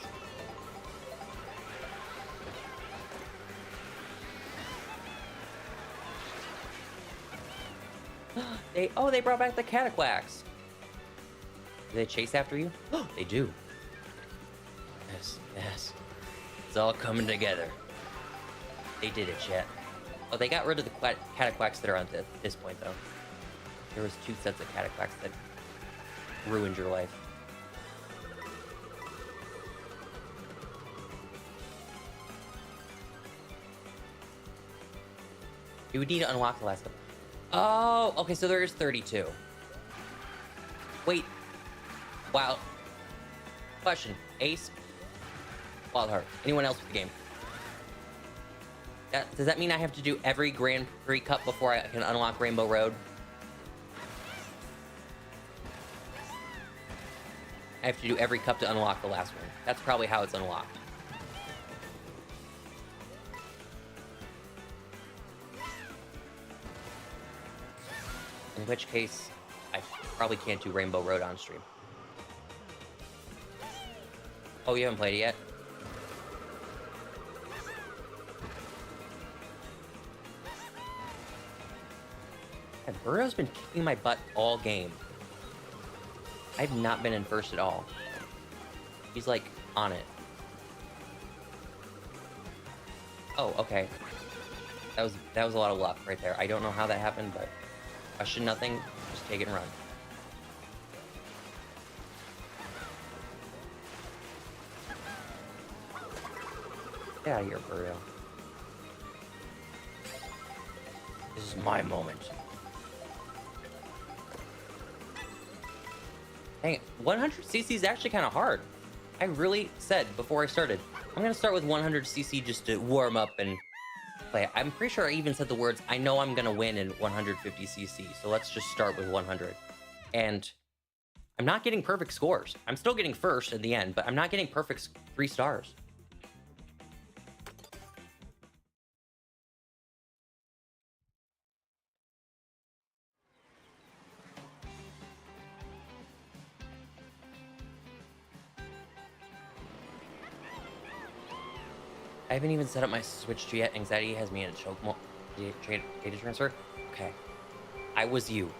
[SPEAKER 1] They brought back the Cataquacks. Do they chase after you? They do. Yes. It's all coming together. They did it, chat. Oh, they got rid of the Cataquacks that are on this point, though. There was 2 sets of Cataquacks that ruined your life. You would need to unlock the last one. Oh, okay, so there is 32. Wait. Wow. Question. Ace? Wild Heart. Anyone else with the game? Does that mean I have to do every Grand Prix Cup before I can unlock Rainbow Road? I have to do every cup to unlock the last one. That's probably how it's unlocked. In which case, I probably can't do Rainbow Road on stream. Oh, you haven't played it yet? And Birdo's been kicking my butt all game. I've not been in first at all. He's like on it. Oh, okay. That was a lot of luck right there. I don't know how that happened, but question nothing. Just take it and run. Get out of here, Birdo. This is my moment. Dang it, 100cc is actually kind of hard. I really said before I started, I'm gonna start with 100cc just to warm up and play. I'm pretty sure I even said the words, I know I'm gonna win in 150cc, so let's just start with 100. And I'm not getting perfect scores. I'm still getting first at the end, but I'm not getting perfect 3 stars. I haven't even set up my Switch yet. Anxiety has me in a choke mode. Data transfer? Okay. I was you.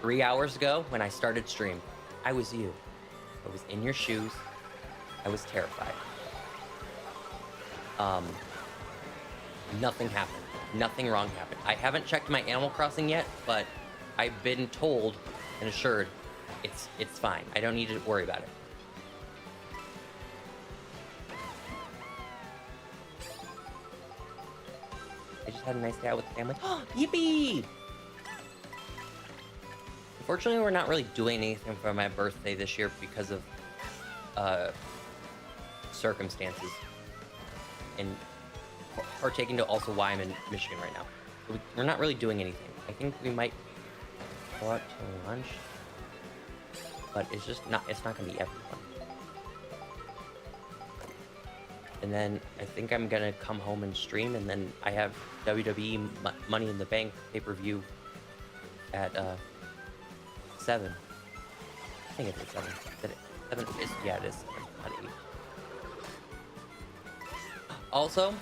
[SPEAKER 1] 3 hours ago when I started stream. I was you. I was in your shoes. I was terrified. Nothing happened. Nothing wrong happened. I haven't checked my Animal Crossing yet, but I've been told and assured it's fine. I don't need to worry about it. I just had a nice day out with the family. Yippee! Unfortunately, we're not really doing anything for my birthday this year because of uh, circumstances, and partaking to also why I'm in Michigan right now. So we're not really doing anything. I think we might go out to lunch, but it's just not. It's not gonna be everyone. And then I think I'm gonna come home and stream, and then I have WWE Money in the Bank pay-per-view at 7. I think it's at 7. Is it 7? Yeah, it is. Not 8. Also,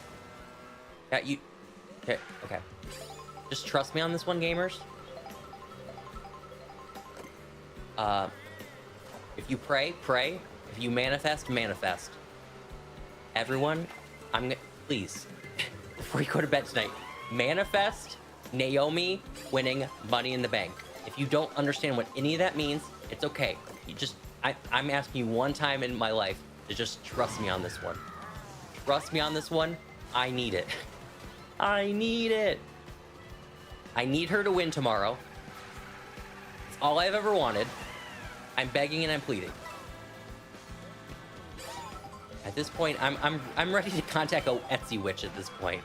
[SPEAKER 1] yeah, you. Okay, okay. Just trust me on this one, gamers. If you pray, pray. If you manifest, manifest. Everyone, please, before you go to bed tonight, manifest Naomi winning Money in the Bank. If you don't understand what any of that means, it's okay. I'm asking you one time in my life to just trust me on this one. Trust me on this one. I need it. I need it. I need her to win tomorrow. It's all I've ever wanted. I'm begging and I'm pleading. At this point, I'm ready to contact a Etsy witch at this point.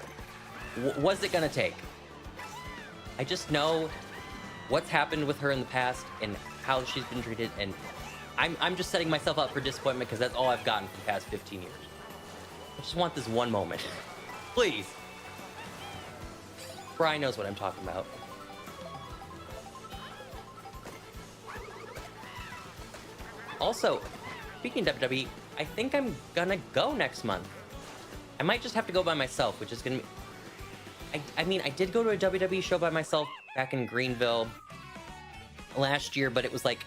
[SPEAKER 1] What's it gonna take? I just know what's happened with her in the past and how she's been treated, and I'm just setting myself up for disappointment because that's all I've gotten for the past 15 years. I just want this one moment. Please. Brian knows what I'm talking about. Also, speaking of WWE, I think I'm gonna go next month. I might just have to go by myself, which is gonna be... I mean, I did go to a WWE show by myself back in Greenville last year, but it was like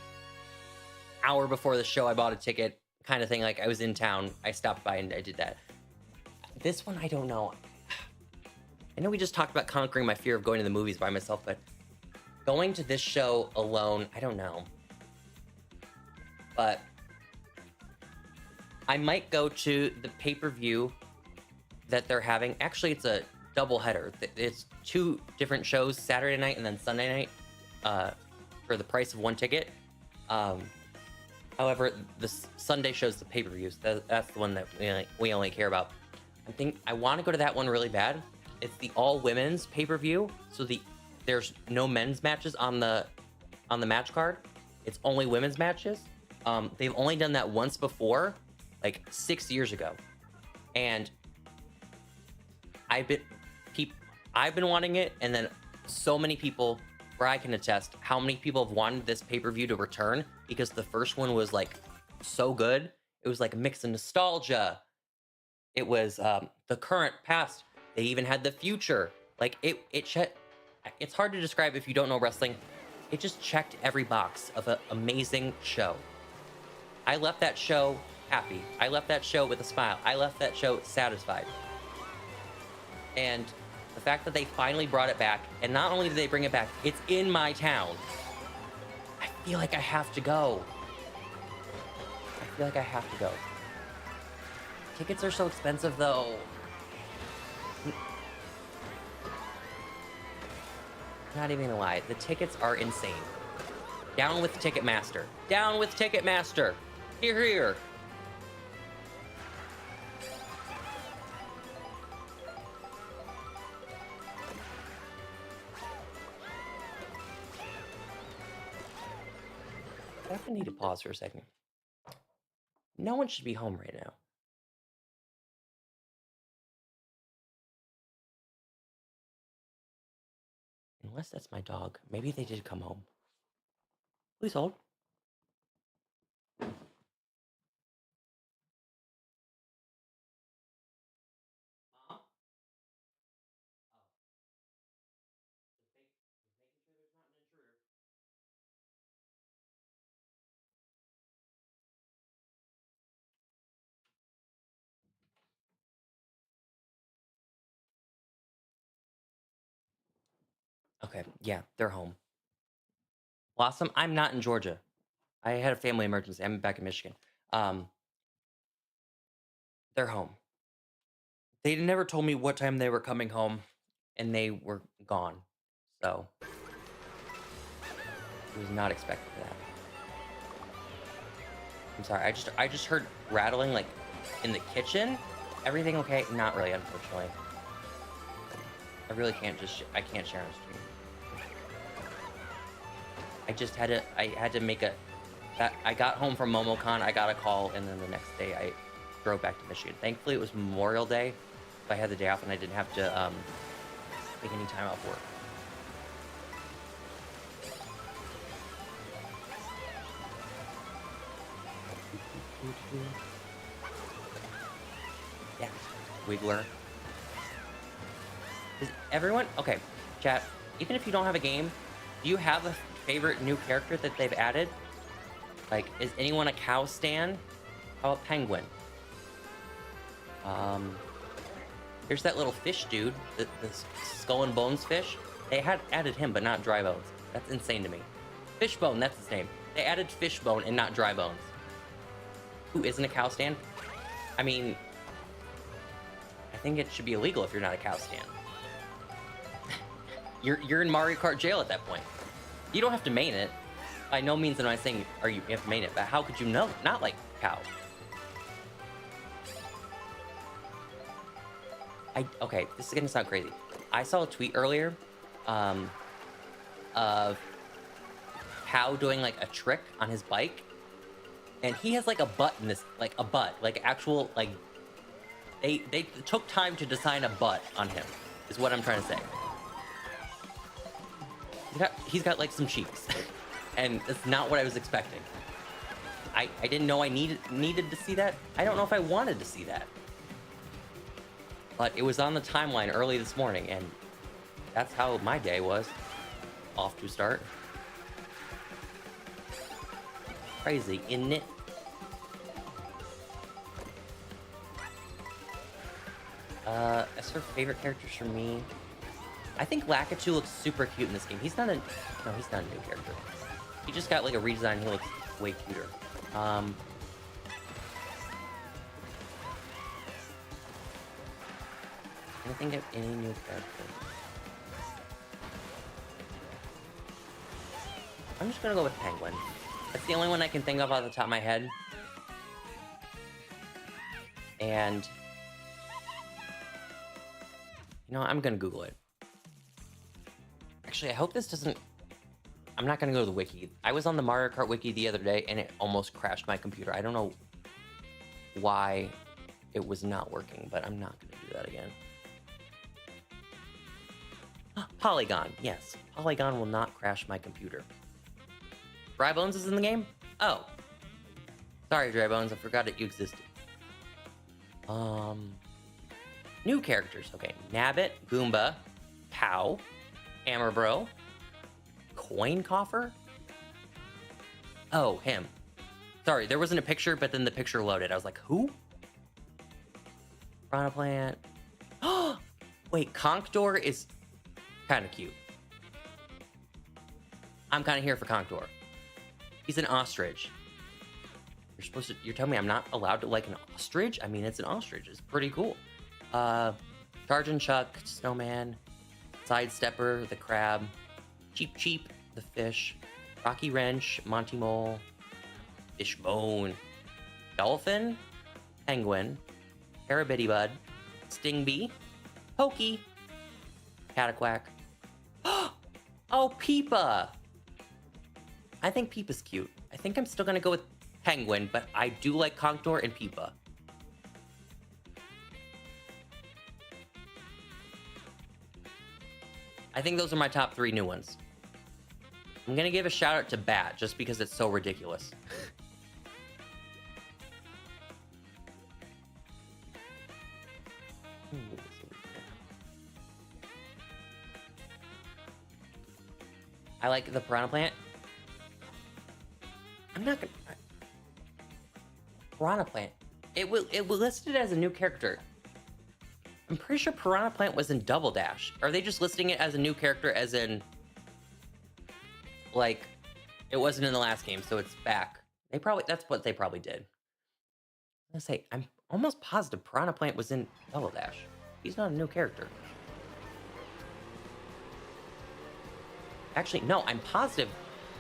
[SPEAKER 1] hour before the show I bought a ticket kind of thing. Like, I was in town, I stopped by and I did that. This one, I don't know. I know we just talked about conquering my fear of going to the movies by myself, but going to this show alone, I don't know. But I might go to the pay-per-view that they're having. Actually, it's a double header. It's 2 different shows, Saturday night and then Sunday night, for the price of 1 ticket. However, the Sunday show's the pay-per-views. That's the one that we only care about. I want to go to that one really bad. It's the all-women's pay-per-view, so there's no men's matches on the match card. It's only women's matches. They've only done that once before, like 6 years ago, and I've been wanting it, and then so many people, where I can attest how many people have wanted this pay-per-view to return, because the first one was like so good. It was like a mix of nostalgia. It was the current, past. They even had the future. Like it's hard to describe if you don't know wrestling. It just checked every box of an amazing show. I left that show happy. I left that show with a smile. I left that show satisfied. And the fact that they finally brought it back, and not only did they bring it back, it's in my town. I feel like I have to go. I feel like I have to go. Tickets are so expensive, though. Not even gonna lie, the tickets are insane. Down with Ticketmaster. Down with Ticketmaster. Here, here. I definitely need to pause for a second. No one should be home right now. Unless that's my dog. Maybe they did come home. Please hold. Mom? Just making sure there's not an intruder. Okay, yeah, they're home. Blossom, I'm not in Georgia. I had a family emergency. I'm back in Michigan. Um, they're home. They never told me what time they were coming home, and they were gone. So I was not expecting that. I'm sorry. I just heard rattling like in the kitchen. Everything okay? Not really, unfortunately. I really can't I can't share on stream. I had to make I got home from MomoCon, I got a call, and then the next day I drove back to Michigan. Thankfully, it was Memorial Day, so I had the day off and I didn't have to take any time off work. Yeah, Wiggler. Is everyone okay? Chat. Even if you don't have a game, do you have a favorite new character that they've added? Like, is anyone a cow stan? How about Penguin? There's that little fish dude, the skull and bones fish. They had added him, but not dry bones. That's insane to me. Fishbone, that's his name. They added Fishbone and not dry bones. Who isn't a cow stan? I mean, I think it should be illegal if you're not a cow stan. You're in Mario Kart jail at that point. You don't have to main it. By no means am I saying you have to main it, but how could you not like cow? Okay, this is gonna sound crazy. I saw a tweet earlier of Cow doing like a trick on his bike, and he has like a butt in this, like actual, like they took time to design a butt on him, is what I'm trying to say. He's got like some cheeks, and that's not what I was expecting. I didn't know I needed to see that. I don't know if I wanted to see that. But it was on the timeline early this morning, and that's how my day was. Off to start. Crazy, isn't it? As for favorite characters for me, I think Lakitu looks super cute in this game. He's not a new character. He just got like a redesign. He looks way cuter. Can I think of any new character? I'm just gonna go with Penguin. That's the only one I can think of off the top of my head. And you know, I'm gonna Google it. Actually, I hope this doesn't... I'm not gonna go to the wiki. I was on the Mario Kart wiki the other day and it almost crashed my computer. I don't know why it was not working, but I'm not gonna do that again. Polygon, yes. Polygon will not crash my computer. Dry Bones is in the game? Oh. Sorry, Dry Bones, I forgot that you existed. New characters. Okay, Nabbit, Goomba, Cow, Hammer Bro, Coin Coffer? Oh, him. Sorry, there wasn't a picture, but then the picture loaded. I was like, who? Piranha Plant. Oh, wait, Conkdor is kind of cute. I'm kind of here for Conkdor. He's an ostrich. You're telling me I'm not allowed to like an ostrich? I mean, it's an ostrich. It's pretty cool. Charge and Chuck, Snowman, Sidestepper, the crab, Cheep Cheep, the fish, Rocky Wrench, Monty Mole, Fishbone, Dolphin, Penguin, Carabitty Bud, Stingbee, Pokey, Cataquack. Oh, Peepa! I think Peepa's cute. I think I'm still gonna go with Penguin, but I do like Conkdor and Peepa. I think those are my top 3 new ones. I'm gonna give a shout out to Bat, just because it's so ridiculous. I like the Piranha Plant. I'm not gonna... Piranha Plant. It was listed as a new character. I'm pretty sure Piranha Plant was in Double Dash. Are they just listing it as a new character as in... Like, it wasn't in the last game, so it's back. That's what they probably did. I'm gonna say, I'm almost positive Piranha Plant was in Double Dash. He's not a new character. Actually, no, I'm positive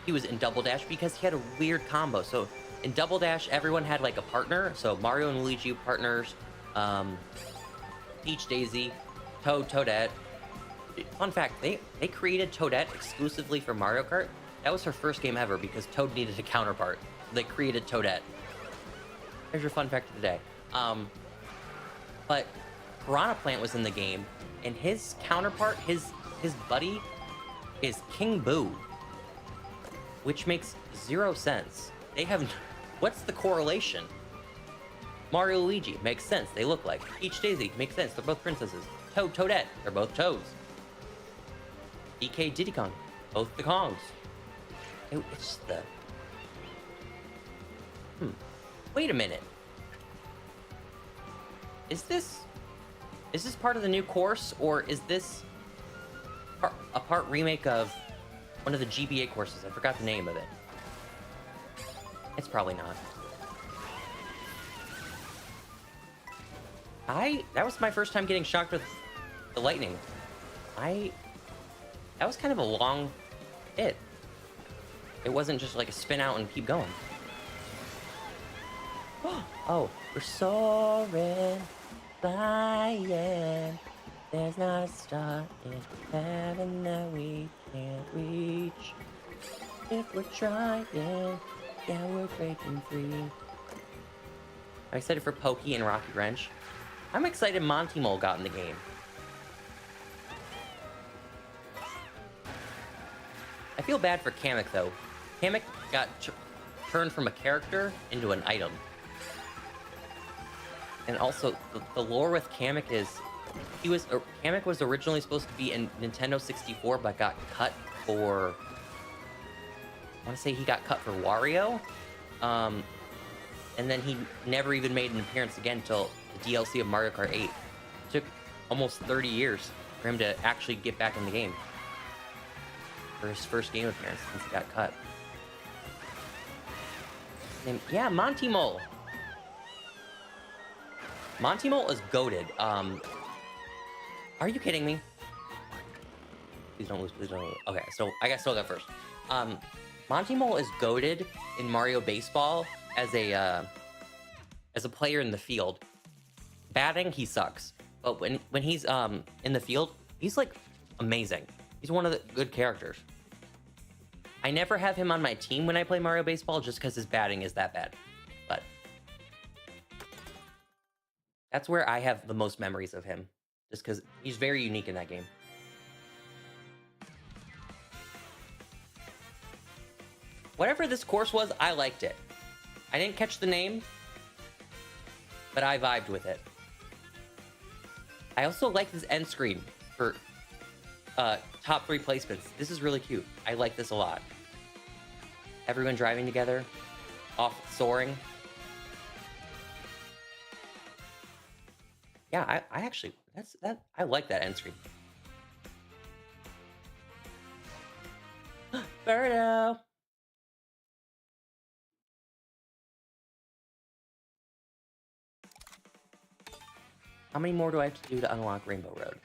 [SPEAKER 1] he was in Double Dash because he had a weird combo. So in Double Dash, everyone had like a partner. So Mario and Luigi partners, Peach, Daisy, Toad, Toadette. Fun fact, they created Toadette exclusively for Mario Kart. That was her first game ever because Toad needed a counterpart. They created Toadette. There's your fun fact of the day. But Piranha Plant was in the game, and his counterpart, his buddy, is King Boo, which makes 0 sense. They have... What's the correlation? Mario Luigi makes sense. They look like. Peach Daisy makes sense. They're both princesses. Toad Toadette. They're both toads. DK Diddy Kong. Both the Kongs. It's the... Wait a minute. Is this part of the new course, or is this a part remake of one of the GBA courses? I forgot the name of it. It's probably not. That was my first time getting shocked with the lightning. That was kind of a long hit. It wasn't just like a spin out and keep going. Oh, we're soaring, flying. There's not a star in heaven that we can't reach. If we're trying, yeah, we're breaking free. I'm excited for Pokey and Rocky Wrench. I'm excited Monty Mole got in the game. I feel bad for Kamek though. Kamek got turned from a character into an item. And also, the lore with Kamek is, Kamek was originally supposed to be in Nintendo 64, but got cut for, I want to say he got cut for Wario. And then he never even made an appearance again until the DLC of Mario Kart 8. It took almost 30 years for him to actually get back in the game. For his first game appearance since he got cut. And yeah, Monty Mole. Monty Mole is goated. Are you kidding me? Please don't lose, please don't lose. Okay, so I guess still got first. Monty Mole is goated in Mario Baseball as a player in the field. Batting, he sucks. But when he's in the field, he's like amazing. He's one of the good characters. I never have him on my team when I play Mario Baseball just because his batting is that bad. But that's where I have the most memories of him. Just because he's very unique in that game. Whatever this course was, I liked it. I didn't catch the name, but I vibed with it. I also like this end screen for top 3 placements. This is really cute. I like this a lot. Everyone driving together, off soaring. Yeah, I actually, I like that end screen. Birdo! How many more do I have to do to unlock Rainbow Road?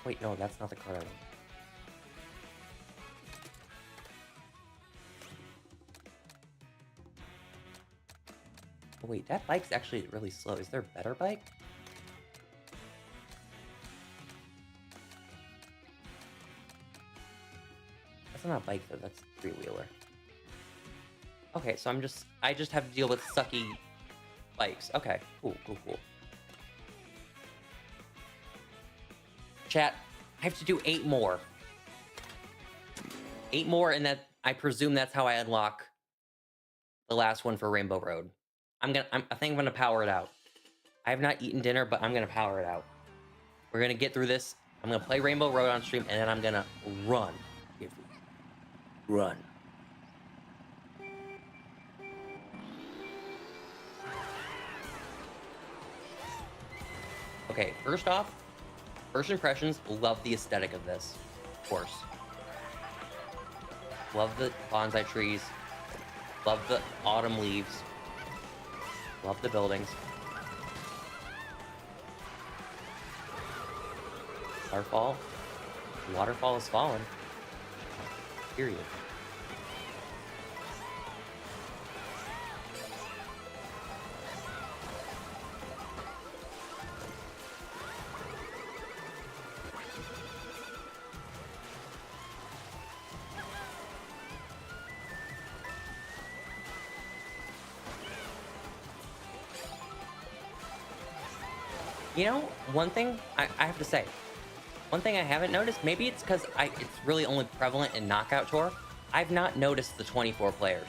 [SPEAKER 1] Wait, no, that's not the card I want. Oh, wait, that bike's actually really slow. Is there a better bike? That's not a bike though, that's a 3-wheeler. Okay, so I just have to deal with sucky bikes. Okay, cool. Chat, I have to do 8 more. 8 more, and that, I presume that's how I unlock the last one for Rainbow Road. I think I'm gonna power it out. I have not eaten dinner, but I'm gonna power it out. We're gonna get through this. I'm gonna play Rainbow Road on stream, and then I'm gonna run. Run. Okay, first off, first impressions, love the aesthetic of this course. Love the bonsai trees. Love the autumn leaves. Love the buildings. Waterfall. Waterfall has fallen. Period. You know, one thing I have to say, one thing I haven't noticed, maybe it's because it's really only prevalent in Knockout Tour. I've not noticed the 24 players.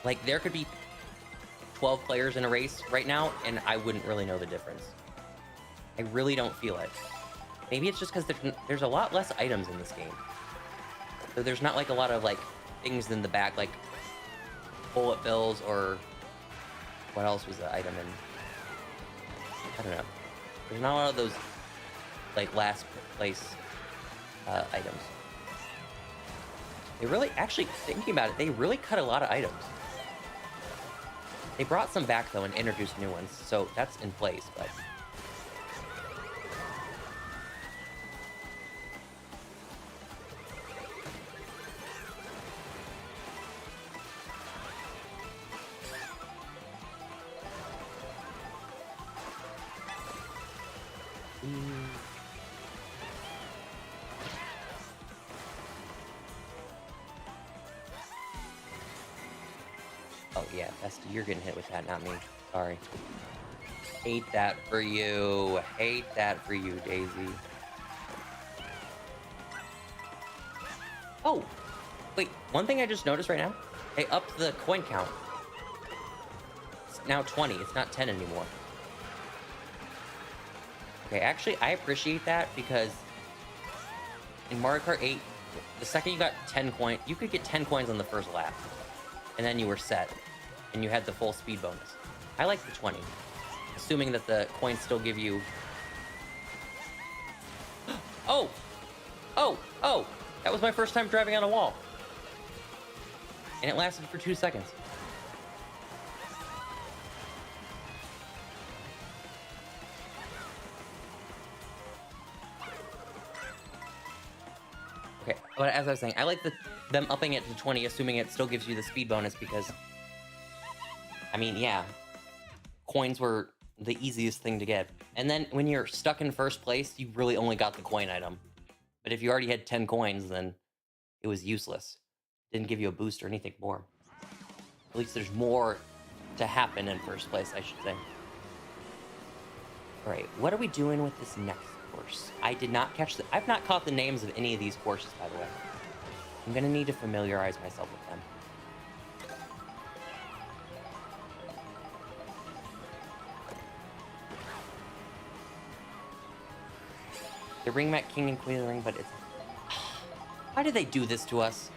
[SPEAKER 1] Like, there could be 12 players in a race right now, and I wouldn't really know the difference. I really don't feel it. Maybe it's just because there's a lot less items in this game. So there's not, like, a lot of, like, things in the back, like bullet bills or... What else was the item in? I don't know. There's not a lot of those, like, last place items. They really, actually, thinking about it, they really cut a lot of items. They brought some back, though, and introduced new ones, so that's in place, but... Oh, yeah, Bestie, you're getting hit with that, not me. Sorry. Hate that for you. Hate that for you, Daisy. Oh! Wait, one thing I just noticed right now, they upped the coin count. It's now 20, it's not 10 anymore. Okay, actually, I appreciate that because in Mario Kart 8, the second you got 10 coins, you could get 10 coins on the first lap. And then you were set. And you had the full speed bonus. I like the 20. Assuming that the coins still give you... Oh! Oh! Oh! That was my first time driving on a wall. And it lasted for 2 seconds. Okay, but as I was saying, I like them upping it to 20, assuming it still gives you the speed bonus, because... I mean, yeah. Coins were the easiest thing to get. And then when you're stuck in first place, you really only got the coin item. But if you already had 10 coins, then it was useless. Didn't give you a boost or anything more. At least there's more to happen in first place, I should say. Alright, what are we doing with this next course? I did not catch I've not caught the names of any of these courses, by the way. I'm gonna need to familiarize myself with them. The Ring Mat King and Queen of the Ring, but it's... Why do they do this to us?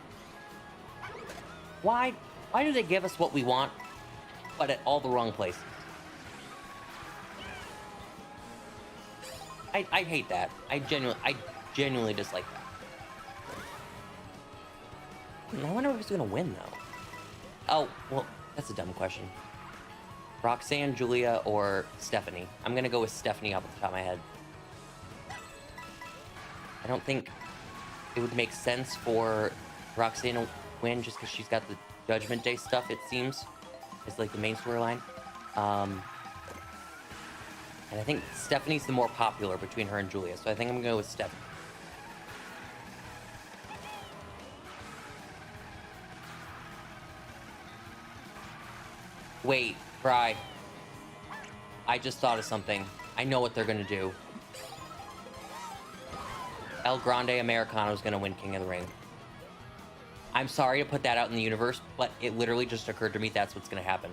[SPEAKER 1] Why do they give us what we want, but at all the wrong places? I hate that. I genuinely dislike that. I wonder who's gonna win, though. Oh, well, that's a dumb question. Roxanne, Julia, or Stephanie? I'm gonna go with Stephanie off the top of my head. I don't think it would make sense for Roxanne to win just because she's got the Judgment Day stuff, it seems. It's like the main storyline. And I think Stephanie's the more popular between her and Julia, so I think I'm gonna go with Stephanie. Wait, Bri. I just thought of something. I know what they're gonna do. El Grande Americano is going to win King of the Ring. I'm sorry to put that out in the universe, but it literally just occurred to me that's what's going to happen.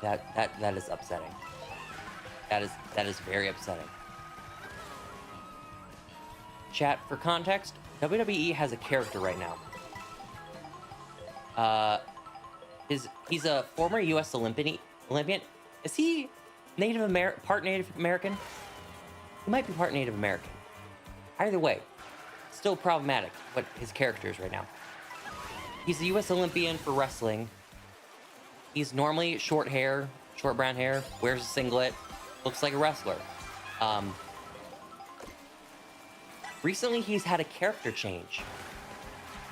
[SPEAKER 1] That is upsetting. That is very upsetting. Chat, for context, WWE has a character right now. He's a former U.S. Olympian. Is he part Native American? He might be part Native American. Either way, still problematic what his character is right now. He's a U.S. Olympian for wrestling. He's normally short hair, short brown hair, wears a singlet, looks like a wrestler. Recently, he's had a character change.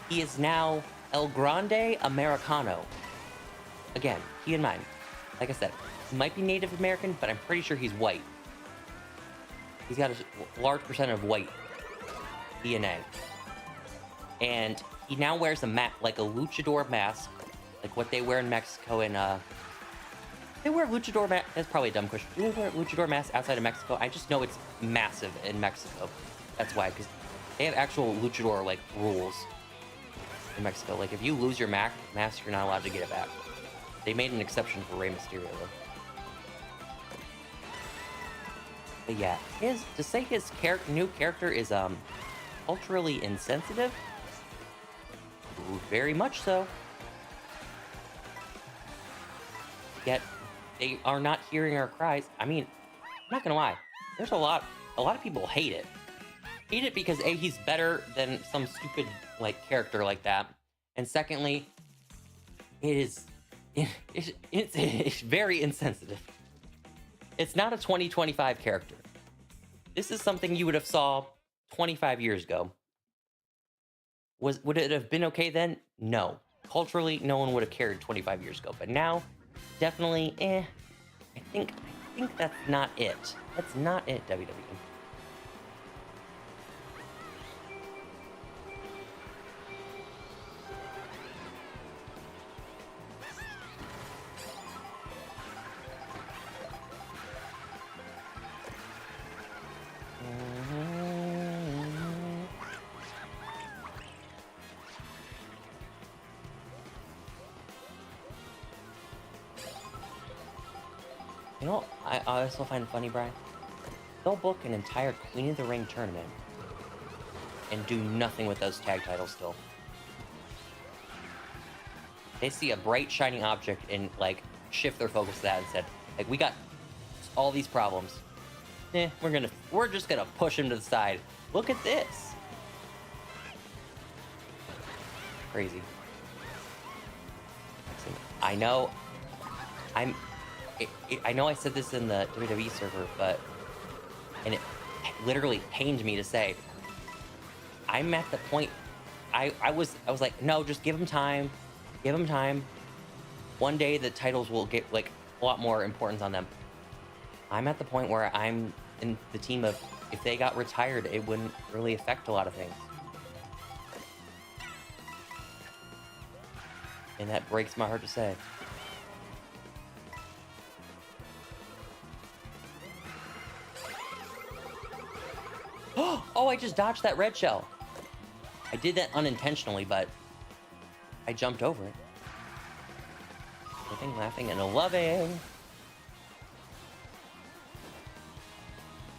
[SPEAKER 1] He is now El Grande Americano. Again, keep in mind, like I said, he might be Native American, but I'm pretty sure he's white. He's got a large percent of white DNA. And he now wears a like a luchador mask, like what they wear in Mexico. And they wear luchador mask. That's probably a dumb question. Do they wear luchador masks outside of Mexico? I just know it's massive in Mexico. That's why, because they have actual luchador like rules in Mexico. Like if you lose your mask, you're not allowed to get it back. They made an exception for Rey Mysterio though. But yeah, to say his new character is culturally insensitive, very much so. Yet they are not hearing our cries. I mean, I'm not gonna lie, there's a lot of people hate it. Hate it because A, he's better than some stupid like character like that, and secondly, it's very insensitive. It's not a 2025 character. This is something you would have saw 25 years ago. Would it have been okay then? No. Culturally, no one would have cared 25 years ago. But now, definitely, I think that's not it. That's not it, WWE. You know, I also find funny, Brian. They'll book an entire Queen of the Ring tournament and do nothing with those tag titles still. They see a bright, shining object and, like, shift their focus to that and said, like, we got all these problems. We're just gonna push him to the side. Look at this. Crazy. I know I know I said this in the WWE server, and it literally pained me to say, I'm at the point, I was like, no, just give him time. Give him time. One day the titles will get, like, a lot more importance on them. I'm at the point where I'm in the team of, if they got retired, it wouldn't really affect a lot of things. And that breaks my heart to say. Oh, I just dodged that red shell. I did that unintentionally, but I jumped over it. Living, laughing, and loving.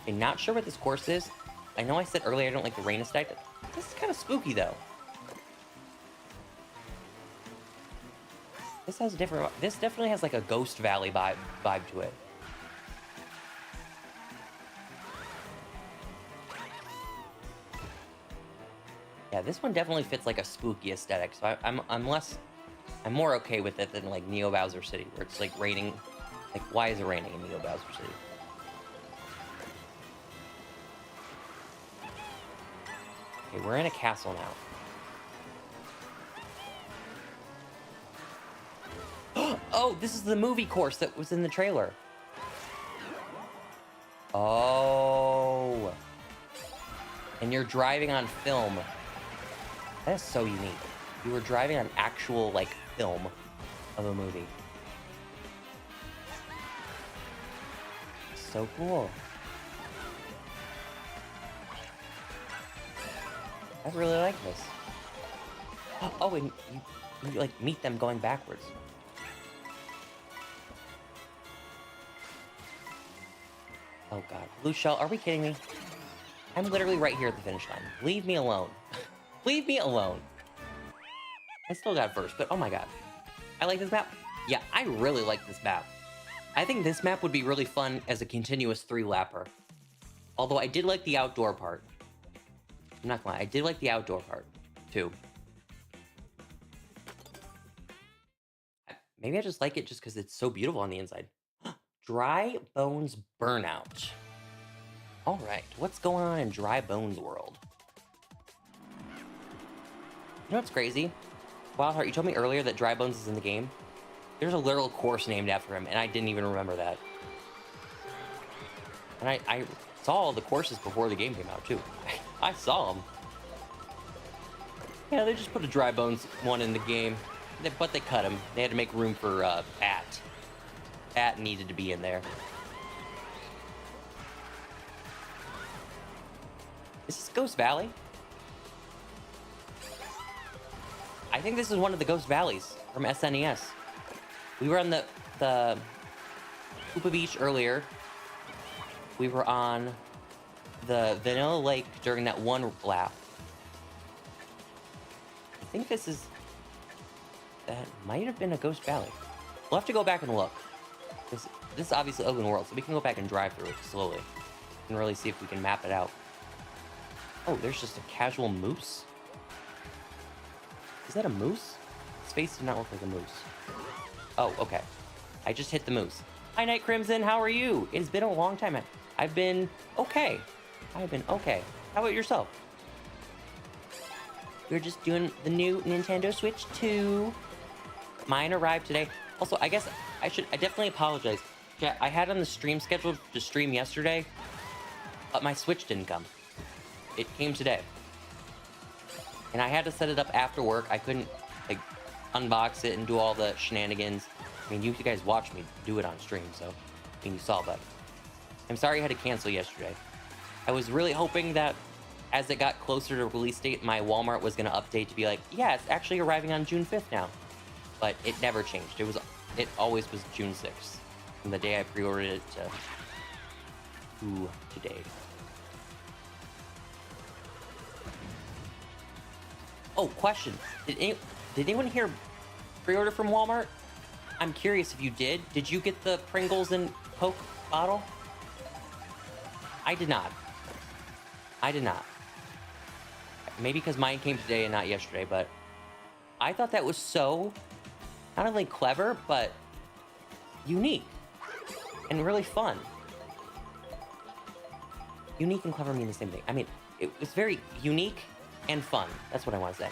[SPEAKER 1] I'm not sure what this course is. I know I said earlier I don't like the rain aesthetic. This is kind of spooky, though. This has a different... This definitely has, like, a Ghost Valley vibe to it. Yeah, this one definitely fits like a spooky aesthetic, so I'm more okay with it than like Neo Bowser City, where it's like raining. Like, why is it raining in Neo Bowser City? Okay, we're in a castle now. Oh, this is the movie course that was in the trailer. Oh. And you're driving on film. That is so unique. You were driving on actual, like, film of a movie. So cool. I really like this. Oh, and you like, meet them going backwards. Oh, God. Blue shell, are we kidding me? I'm literally right here at the finish line. Leave me alone. Leave me alone. I still got first, but oh my God. I like this map. Yeah, I really like this map. I think this map would be really fun as a continuous 3-lapper. Although I did like the outdoor part. I'm not gonna lie, I did like the outdoor part, too. Maybe I just like it just because it's so beautiful on the inside. Dry Bones Burnout. All right, what's going on in Dry Bones world? You know what's crazy? Wildheart, you told me earlier that Dry Bones is in the game. There's a literal course named after him, and I didn't even remember that. And I saw the courses before the game came out, too. I saw them. Yeah, they just put a Dry Bones one in the game, but they cut him. They had to make room for Bat. Bat needed to be in there. Is this Ghost Valley? I think this is one of the Ghost Valleys from SNES. We were on the Koopa Beach earlier. We were on the Vanilla Lake during that one lap. I think this is... That might have been a Ghost Valley. We'll have to go back and look. This is obviously open world, so we can go back and drive through it slowly. And really see if we can map it out. Oh, there's just a casual moose? Is that a moose? His face did not look like a moose. Oh, okay. I just hit the moose. Hi, Night Crimson, how are you? It's been a long time. I've been okay. I've been okay. How about yourself? We're just doing the new Nintendo Switch 2. Mine arrived today. Also, I guess I definitely apologize. Yeah, I had on the stream scheduled to stream yesterday, but my Switch didn't come. It came today. And I had to set it up after work. I couldn't, like, unbox it and do all the shenanigans. I mean, you guys watched me do it on stream, so, I mean, you saw that. I'm sorry I had to cancel yesterday. I was really hoping that as it got closer to release date, my Walmart was going to update to be like, yeah, it's actually arriving on June 5th now. But it never changed. It always was June 6th. From the day I pre-ordered it to today. Oh, question. Did anyone here pre-order from Walmart? I'm curious if you did. Did you get the Pringles and Coke bottle? I did not. I did not. Maybe because mine came today and not yesterday, but I thought that was so not only clever, but unique and really fun. Unique and clever mean the same thing. I mean, it was very unique and fun. That's what I want to say.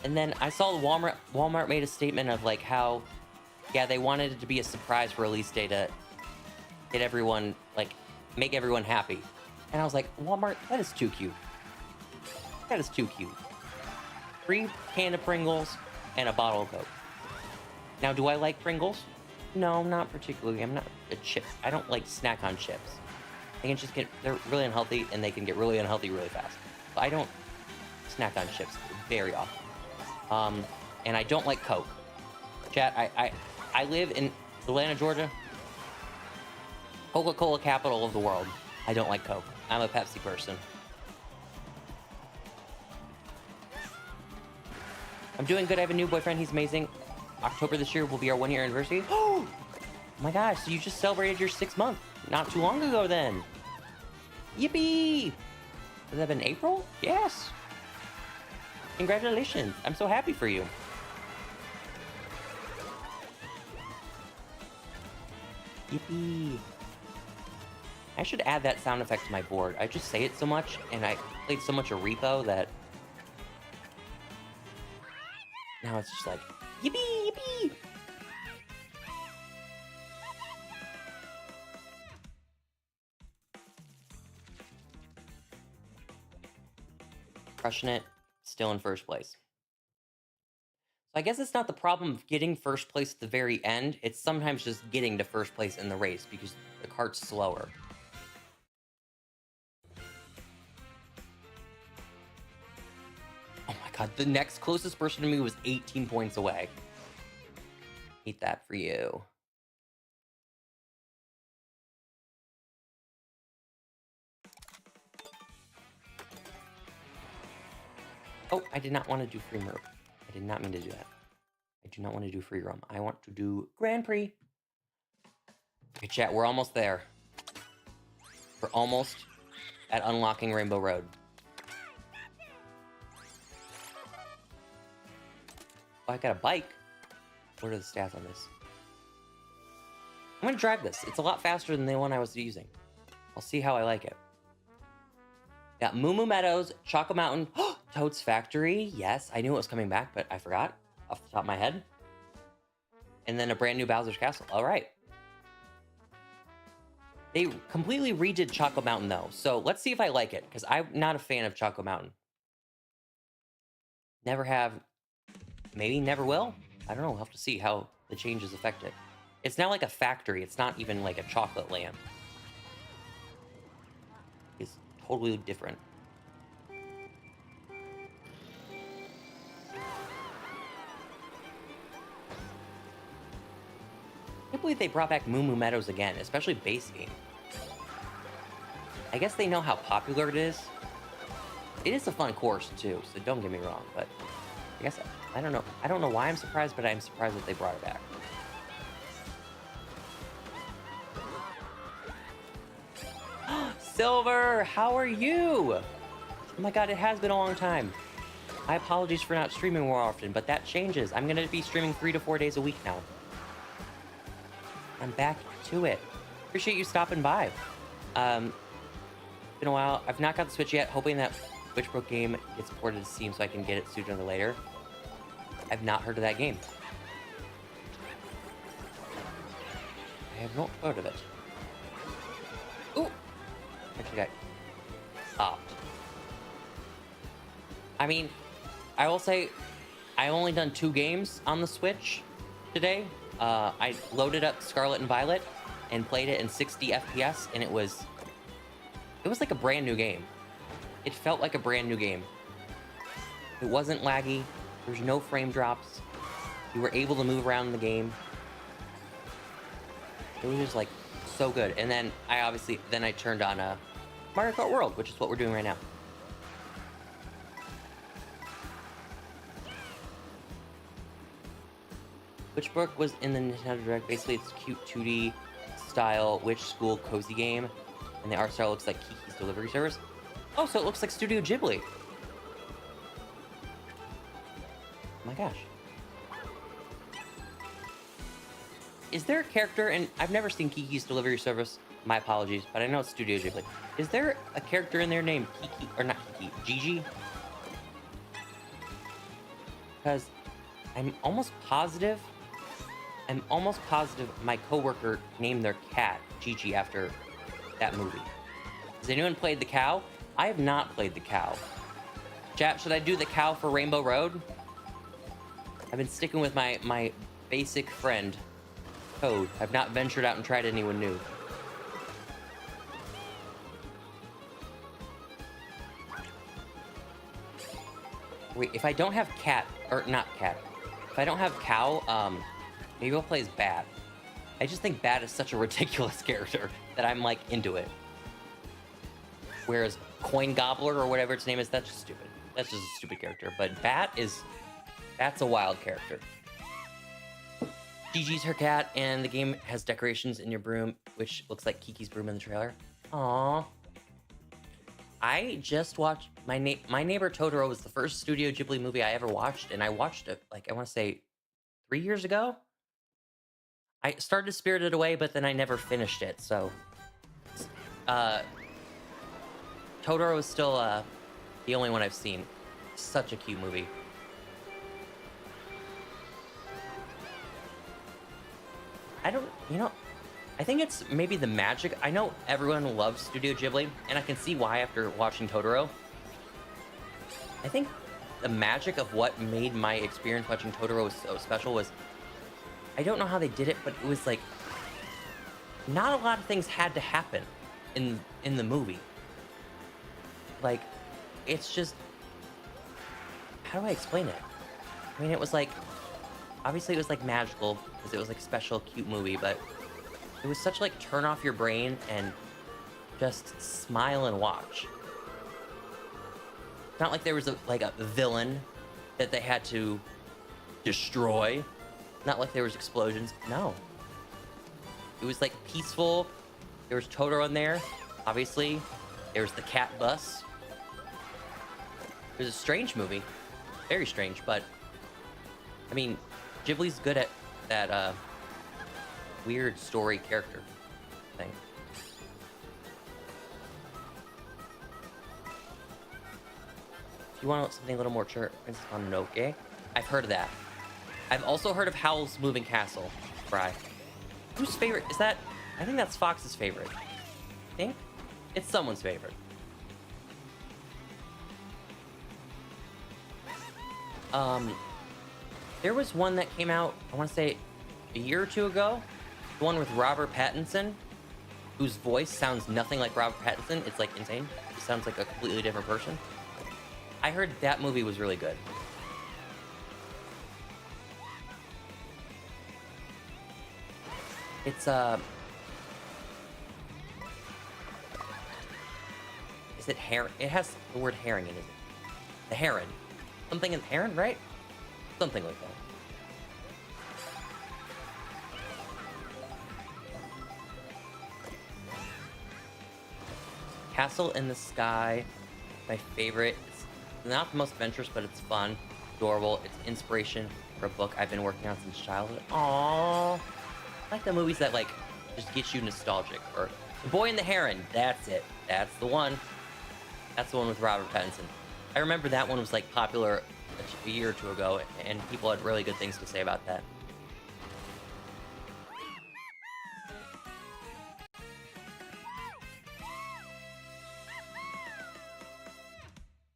[SPEAKER 1] And then I saw Walmart made a statement of like how, yeah, they wanted it to be a surprise release day to get everyone, like, make everyone happy. And I was like, Walmart, that is too cute. That is too cute. 3 can of Pringles and a bottle of Coke. Now, do I like Pringles? No, not particularly. I'm not a chip. I don't like snack on chips. They can just they're really unhealthy, and they can get really unhealthy really fast. But I don't snack on chips very often. And I don't like Coke. Chat, I live in Atlanta, Georgia. Coca-Cola capital of the world. I don't like Coke. I'm a Pepsi person. I'm doing good. I have a new boyfriend. He's amazing. October this year will be our 1-year anniversary. Oh my gosh, so you just celebrated your 6th month not too long ago then. Yippee! Has that been April? Yes. Congratulations. I'm so happy for you. Yippee. I should add that sound effect to my board. I just say it so much, and I played so much a repo that now it's just like, yippee, yippee! Crushing it, still in first place. So I guess it's not the problem of getting first place at the very end, it's sometimes just getting to first place in the race because the cart's slower. Oh my god, the next closest person to me was 18 points away. Eat that for you. Oh, I did not want to do free roam. I did not mean to do that. I do not want to do free roam. I want to do Grand Prix. Okay, chat, we're almost there. We're almost at unlocking Rainbow Road. I got a bike. What are the stats on this? I'm gonna drive this. It's a lot faster than the one I was using. I'll see how I like it. Got Moo Moo Meadows, Choco Mountain, Toad's Factory. Yes, I knew it was coming back, but I forgot off the top of my head. And then a brand new Bowser's Castle. All right. They completely redid Choco Mountain, though. So let's see if I like it, because I'm not a fan of Choco Mountain. Never have. Maybe never will? I don't know. We'll have to see how the changes affect it. It's now like a factory. It's not even like a chocolate land. It's totally different. I can't believe they brought back Moo Moo Meadows again, especially base game. I guess they know how popular it is. It is a fun course too, so don't get me wrong, but I guess I don't know. I don't know why I'm surprised, but I'm surprised that they brought it back. Silver, how are you? Oh my god, it has been a long time. My apologies for not streaming more often, but that changes. I'm gonna be streaming 3 to 4 days a week now. I'm back to it. Appreciate you stopping by. Been a while. I've not got the Switch yet, hoping that Witchbrook game gets ported to Steam so I can get it sooner than later. I've not heard of that game. I have not heard of it. Ooh! Actually got stopped. I mean, I will say, I only done 2 games on the Switch today. I loaded up Scarlet and Violet and played it in 60 FPS, and it was like a brand new game. It felt like a brand new game. It wasn't laggy. There's no frame drops. You were able to move around in the game. It was just like so good. And then I turned on Mario Kart World, which is what we're doing right now. Witchbrook was in the Nintendo Direct. Basically, it's a cute 2D style witch school cozy game, and the art style looks like Kiki's Delivery Service. Oh, so it looks like Studio Ghibli. Oh my gosh. Is there a character, and I've never seen Kiki's Delivery Service, my apologies, but I know it's Studio Ghibli. Is there a character in there named Kiki, or not Kiki, Gigi? Because I'm almost positive my coworker named their cat Gigi after that movie. Has anyone played the cow? I have not played the cow. Chat, should I do the cow for Rainbow Road? I've been sticking with my basic friend, Toad. I've not ventured out and tried anyone new. Wait, if I don't have cat, or not cat, if I don't have cow, maybe I'll play as Bat. I just think Bat is such a ridiculous character that I'm like into it. Whereas Coin Gobbler or whatever its name is, that's just stupid. That's just a stupid character. But Bat's a wild character. Gigi's her cat, and the game has decorations in your broom, which looks like Kiki's broom in the trailer. Aww. I just watched My Neighbor Totoro was the first Studio Ghibli movie I ever watched, and I watched it like I want to say 3 years ago. I started Spirited Away, but then I never finished it. So, Totoro is still the only one I've seen. Such a cute movie. I think it's maybe the magic. I know everyone loves Studio Ghibli, and I can see why after watching Totoro. I think the magic of what made my experience watching Totoro so special was, I don't know how they did it, but it was like, not a lot of things had to happen in the movie. Like, it's just, how do I explain it? I mean, it was like, obviously it was like magical, because it was like a special, cute movie, but it was such like turn off your brain and just smile and watch. It's not like there was a villain that they had to destroy. Not like there was explosions. No. It was like peaceful. There was Totoro in there, obviously. There was the cat bus. It was a strange movie. Very strange, but I mean, Ghibli's good at that weird story character thing. If you want something a little more Princess Mononoke, I've heard of that. I've also heard of Howl's Moving Castle, Fry. Whose favorite is that? I think that's Fox's favorite. I think it's someone's favorite. There was one that came out, I want to say a year or two ago. The one with Robert Pattinson, whose voice sounds nothing like Robert Pattinson. It's like insane. He sounds like a completely different person. I heard that movie was really good. It's is it heron? It has the word herring in it. The heron. Something in heron, right? Something like that. Castle in the Sky, my favorite. It's not the most adventurous, but it's fun, adorable. It's inspiration for a book I've been working on since childhood. Aww. I like the movies that like just get you nostalgic. Or The Boy and the Heron. That's it. That's the one. That's the one with Robert Pattinson. I remember that one was like popular a year or two ago, and people had really good things to say about that.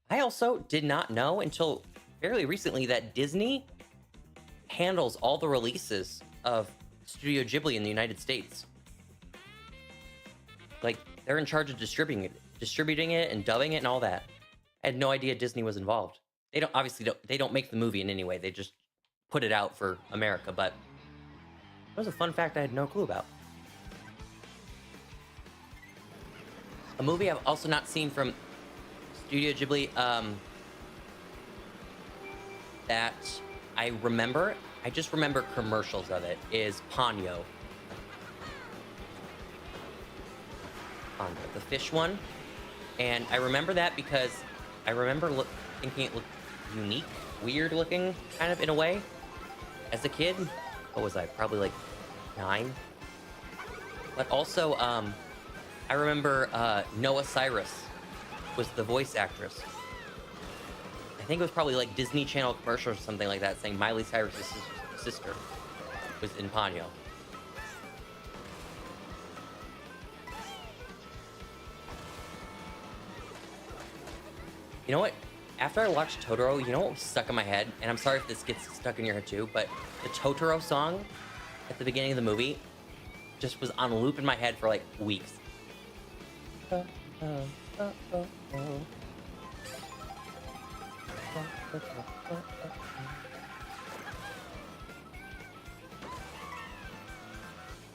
[SPEAKER 1] I also did not know until fairly recently that Disney handles all the releases of Studio Ghibli in the United States. Like, they're in charge of distributing it and dubbing it and all that. I had no idea Disney was involved. They don't make the movie in any way. They just put it out for America, but it was a fun fact I had no clue about. A movie I've also not seen from Studio Ghibli, that I remember, I just remember commercials of it, is Ponyo. Ponyo, the fish one. And I remember that because I remember thinking it looked unique, weird looking, kind of in a way. As a kid, what was I? Probably like 9. But also, I remember Noah Cyrus was the voice actress. I think it was probably like Disney Channel commercial or something like that, saying Miley Cyrus's sister was in Ponyo. You know what? After I watched Totoro, you know what was stuck in my head? And I'm sorry if this gets stuck in your head too, but the Totoro song at the beginning of the movie just was on loop in my head for like weeks. I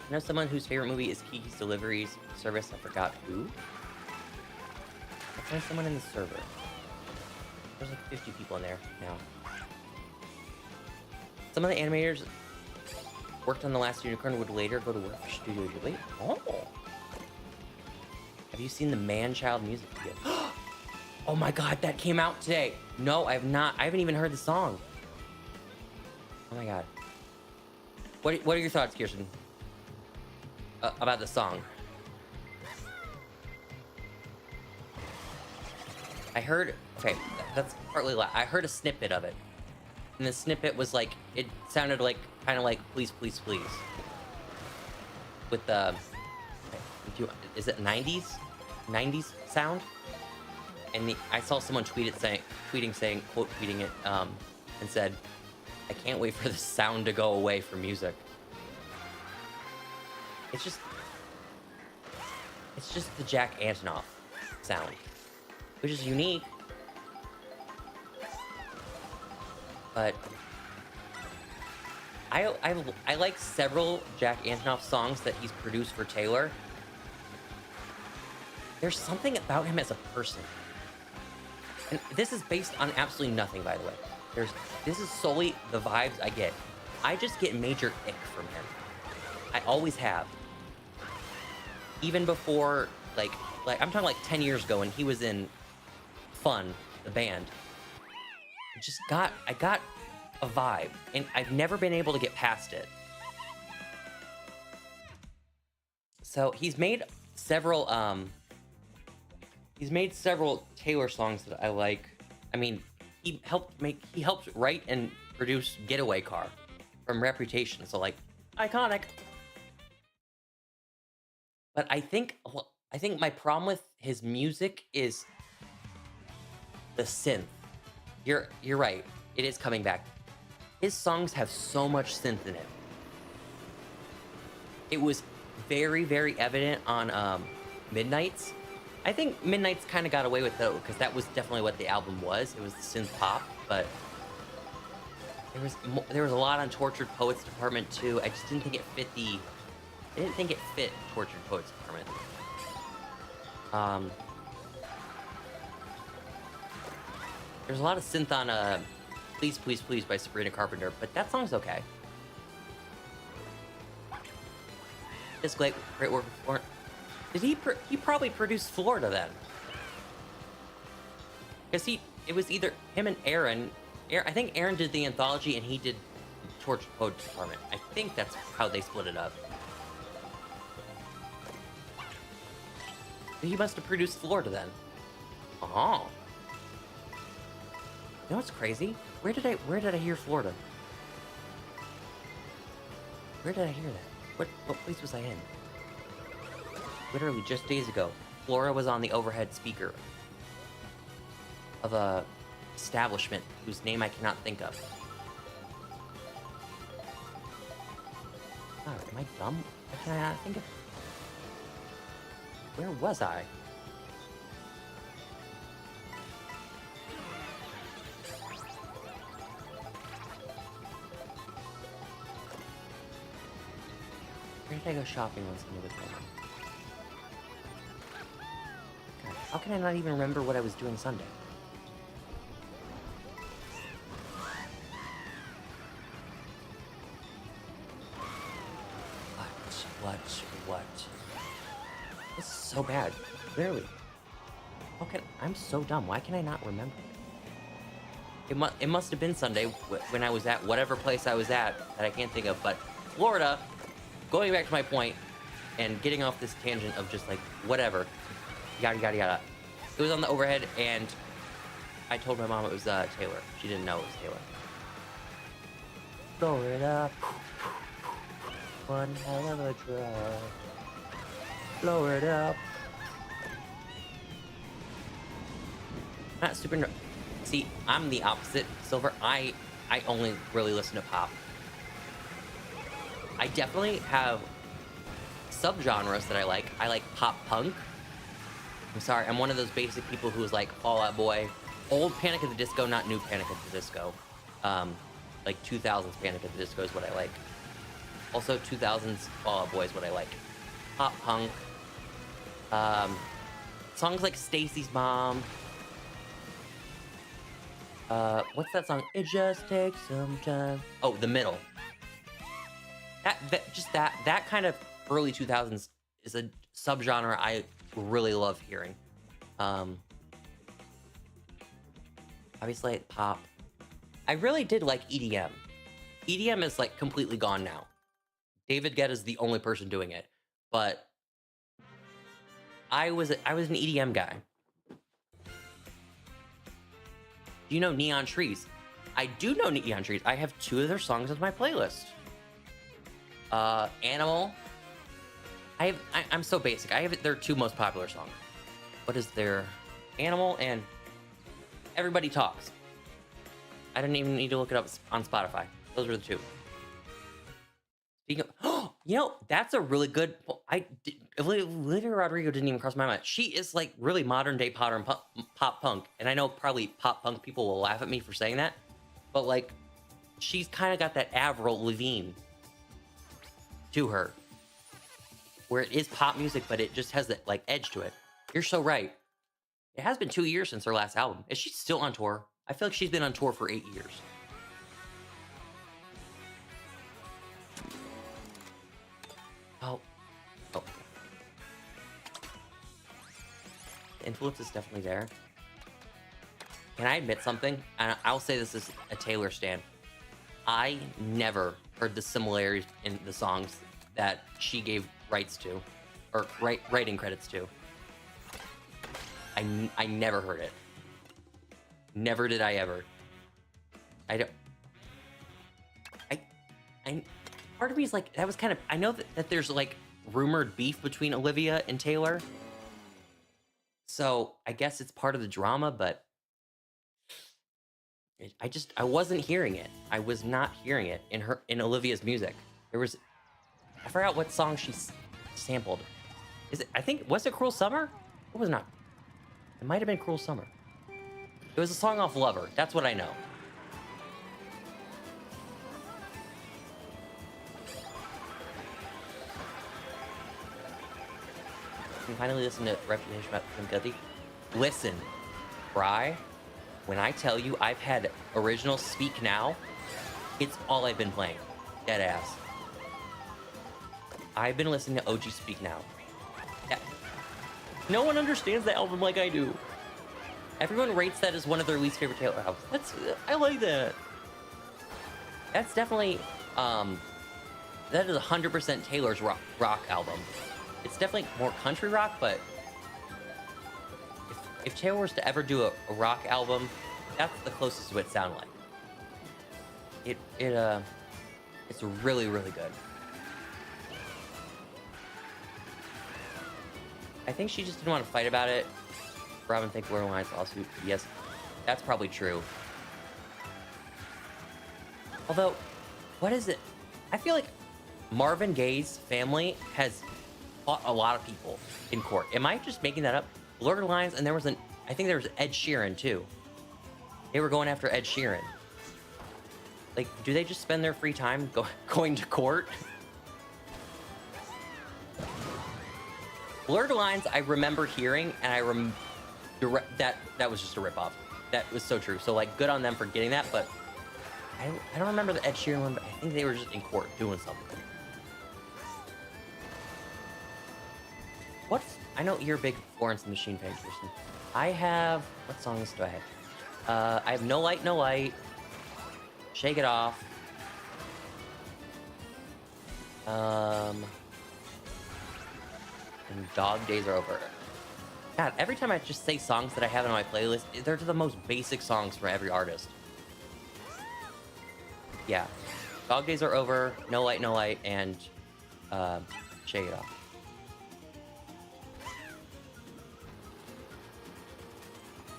[SPEAKER 1] know someone whose favorite movie is Kiki's Delivery Service. I forgot who. Let's find someone in the server. There's like 50 people in there now. Some of the animators worked on The Last Unicorn would later go to work for Studio Ghibli. Oh. Have you seen the Man-Child music video? Oh my god, that came out today. No, I have not. I haven't even heard the song. Oh my god. What are your thoughts, Kirsten? About the song? I heard... Okay, that's partly lie. I heard a snippet of it. And the snippet was like... It sounded like... Kind of like, please, please, please. With the... Is it 90s? 90s sound? And I saw someone quote tweeting it, and said, I can't wait for the sound to go away from music. It's just the Jack Antonoff sound, which is unique, but I like several Jack Antonoff songs that he's produced for Taylor. There's something about him as a person. And this is based on absolutely nothing, by the way. This is solely the vibes I get. I just get major ick from him. I always have. Even before, like I'm talking like 10 years ago when he was in Fun, the band. I got a vibe, and I've never been able to get past it. So he's made several Taylor songs that I like. I mean, he helped write and produce Getaway Car from Reputation, so like iconic. But I think my problem with his music is the synth. You're right. It is coming back. His songs have so much synth in it. It was very, very evident on Midnight's. I think Midnight's kind of got away with it because that was definitely what the album was. It was the synth pop, but there was a lot on Tortured Poets Department too. I just didn't think it fit Tortured Poets Department. There's a lot of synth on Please Please Please by Sabrina Carpenter, but that song's okay. It's great work with Florida. Did he probably produced Florida then? Because it was either him and Aaron. I think Aaron did the anthology and he did Tortured Poets Department. I think that's how they split it up. He must have produced Florida then. Oh. You know what's crazy? Where did I hear Florida? Where did I hear that? What place was I in? Literally just days ago, Florida was on the overhead speaker of a establishment whose name I cannot think of. God, am I dumb? Why can I not think of? Where was I? Where did I go shopping on Sunday with my mom? God, how can I not even remember what I was doing Sunday? What? This is so bad. Literally. I'm so dumb. Why can I not remember? It must have been Sunday when I was at whatever place I was at that I can't think of, but Florida, going back to my point and getting off this tangent of just like whatever, yada yada yada. It was on the overhead and I told my mom it was Taylor. She didn't know it was Taylor. Florida, one hell of a drive. Blow it up. Not super. See, I'm the opposite, Silver. I only really listen to pop. I definitely have subgenres that I like. I like pop punk. I'm sorry, I'm one of those basic people who's like Fall Out Boy, old Panic at the Disco, not new Panic at the Disco. Like 2000s Panic at the Disco is what I like. Also 2000s Fall Out Boy is what I like. Pop punk. Songs like Stacy's Mom. What's that song? It just takes some time. Oh, The Middle. That kind of early 2000s is a subgenre I really love hearing. Obviously pop. I really did like EDM. EDM is like completely gone now. David Guetta's the only person doing it, but I was an EDM guy. Do you know Neon Trees? I do know Neon Trees. I have 2 of their songs on my playlist. Animal. I'm so basic. I have their 2 most popular songs. What is their Animal and Everybody Talks. I didn't even need to look it up on Spotify. Those were the 2. Speaking of, you know, that's a really good. Olivia Rodrigo didn't even cross my mind. She is like really modern day pop punk, and I know probably pop punk people will laugh at me for saying that, but like, she's kind of got that Avril Lavigne to her, where it is pop music, but it just has that like edge to it. You're so right. It has been 2 years since her last album. Is she still on tour? I feel like she's been on tour for 8 years. Oh. The influence is definitely there. Can I admit something? And I'll say this is a Taylor stan. I never heard the similarities in the songs that she gave rights to, or writing credits to. I never heard it. Never did I ever. I don't. I part of me is like, that was kind of, I know that there's like rumored beef between Olivia and Taylor. So I guess it's part of the drama, but I wasn't hearing it. I was not hearing it in Olivia's music. There was, I forgot what song she sampled. Was it Cruel Summer? It was not. It might have been Cruel Summer. It was a song off Lover. That's what I know. Can finally listen to Reputation about Kim Guilty. Listen, Bri, when I tell you I've had original Speak Now, it's all I've been playing. Dead ass. I've been listening to OG Speak Now. Yeah. No one understands the album like I do. Everyone rates that as one of their least favorite Taylor albums. I like that. That's definitely, that is 100% Taylor's rock album. It's definitely more country rock, but if Taylor was to ever do a rock album, that's the closest it would sound like. It's really, really good. I think she just didn't want to fight about it. Robin think Blur Lines lawsuit. Yes, that's probably true. Although, what is it? I feel like Marvin Gaye's family has fought a lot of people in court. Am I just making that up? Blurred Lines, and I think there was Ed Sheeran too. They were going after Ed Sheeran. Like, do they just spend their free time going to court? Blurred Lines, I remember hearing, and that was just a ripoff. That was so true. So, like, good on them for getting that, but I don't remember the Ed Sheeran one, but I think they were just in court doing something. I know you're a big Florence and the Machine fan, Kirsten. What songs do I have? I have No Light, No Light, Shake It Off, and Dog Days Are Over. God, every time I just say songs that I have on my playlist, they're the most basic songs from every artist. Yeah. Dog Days Are Over, No Light, No Light, and Shake It Off.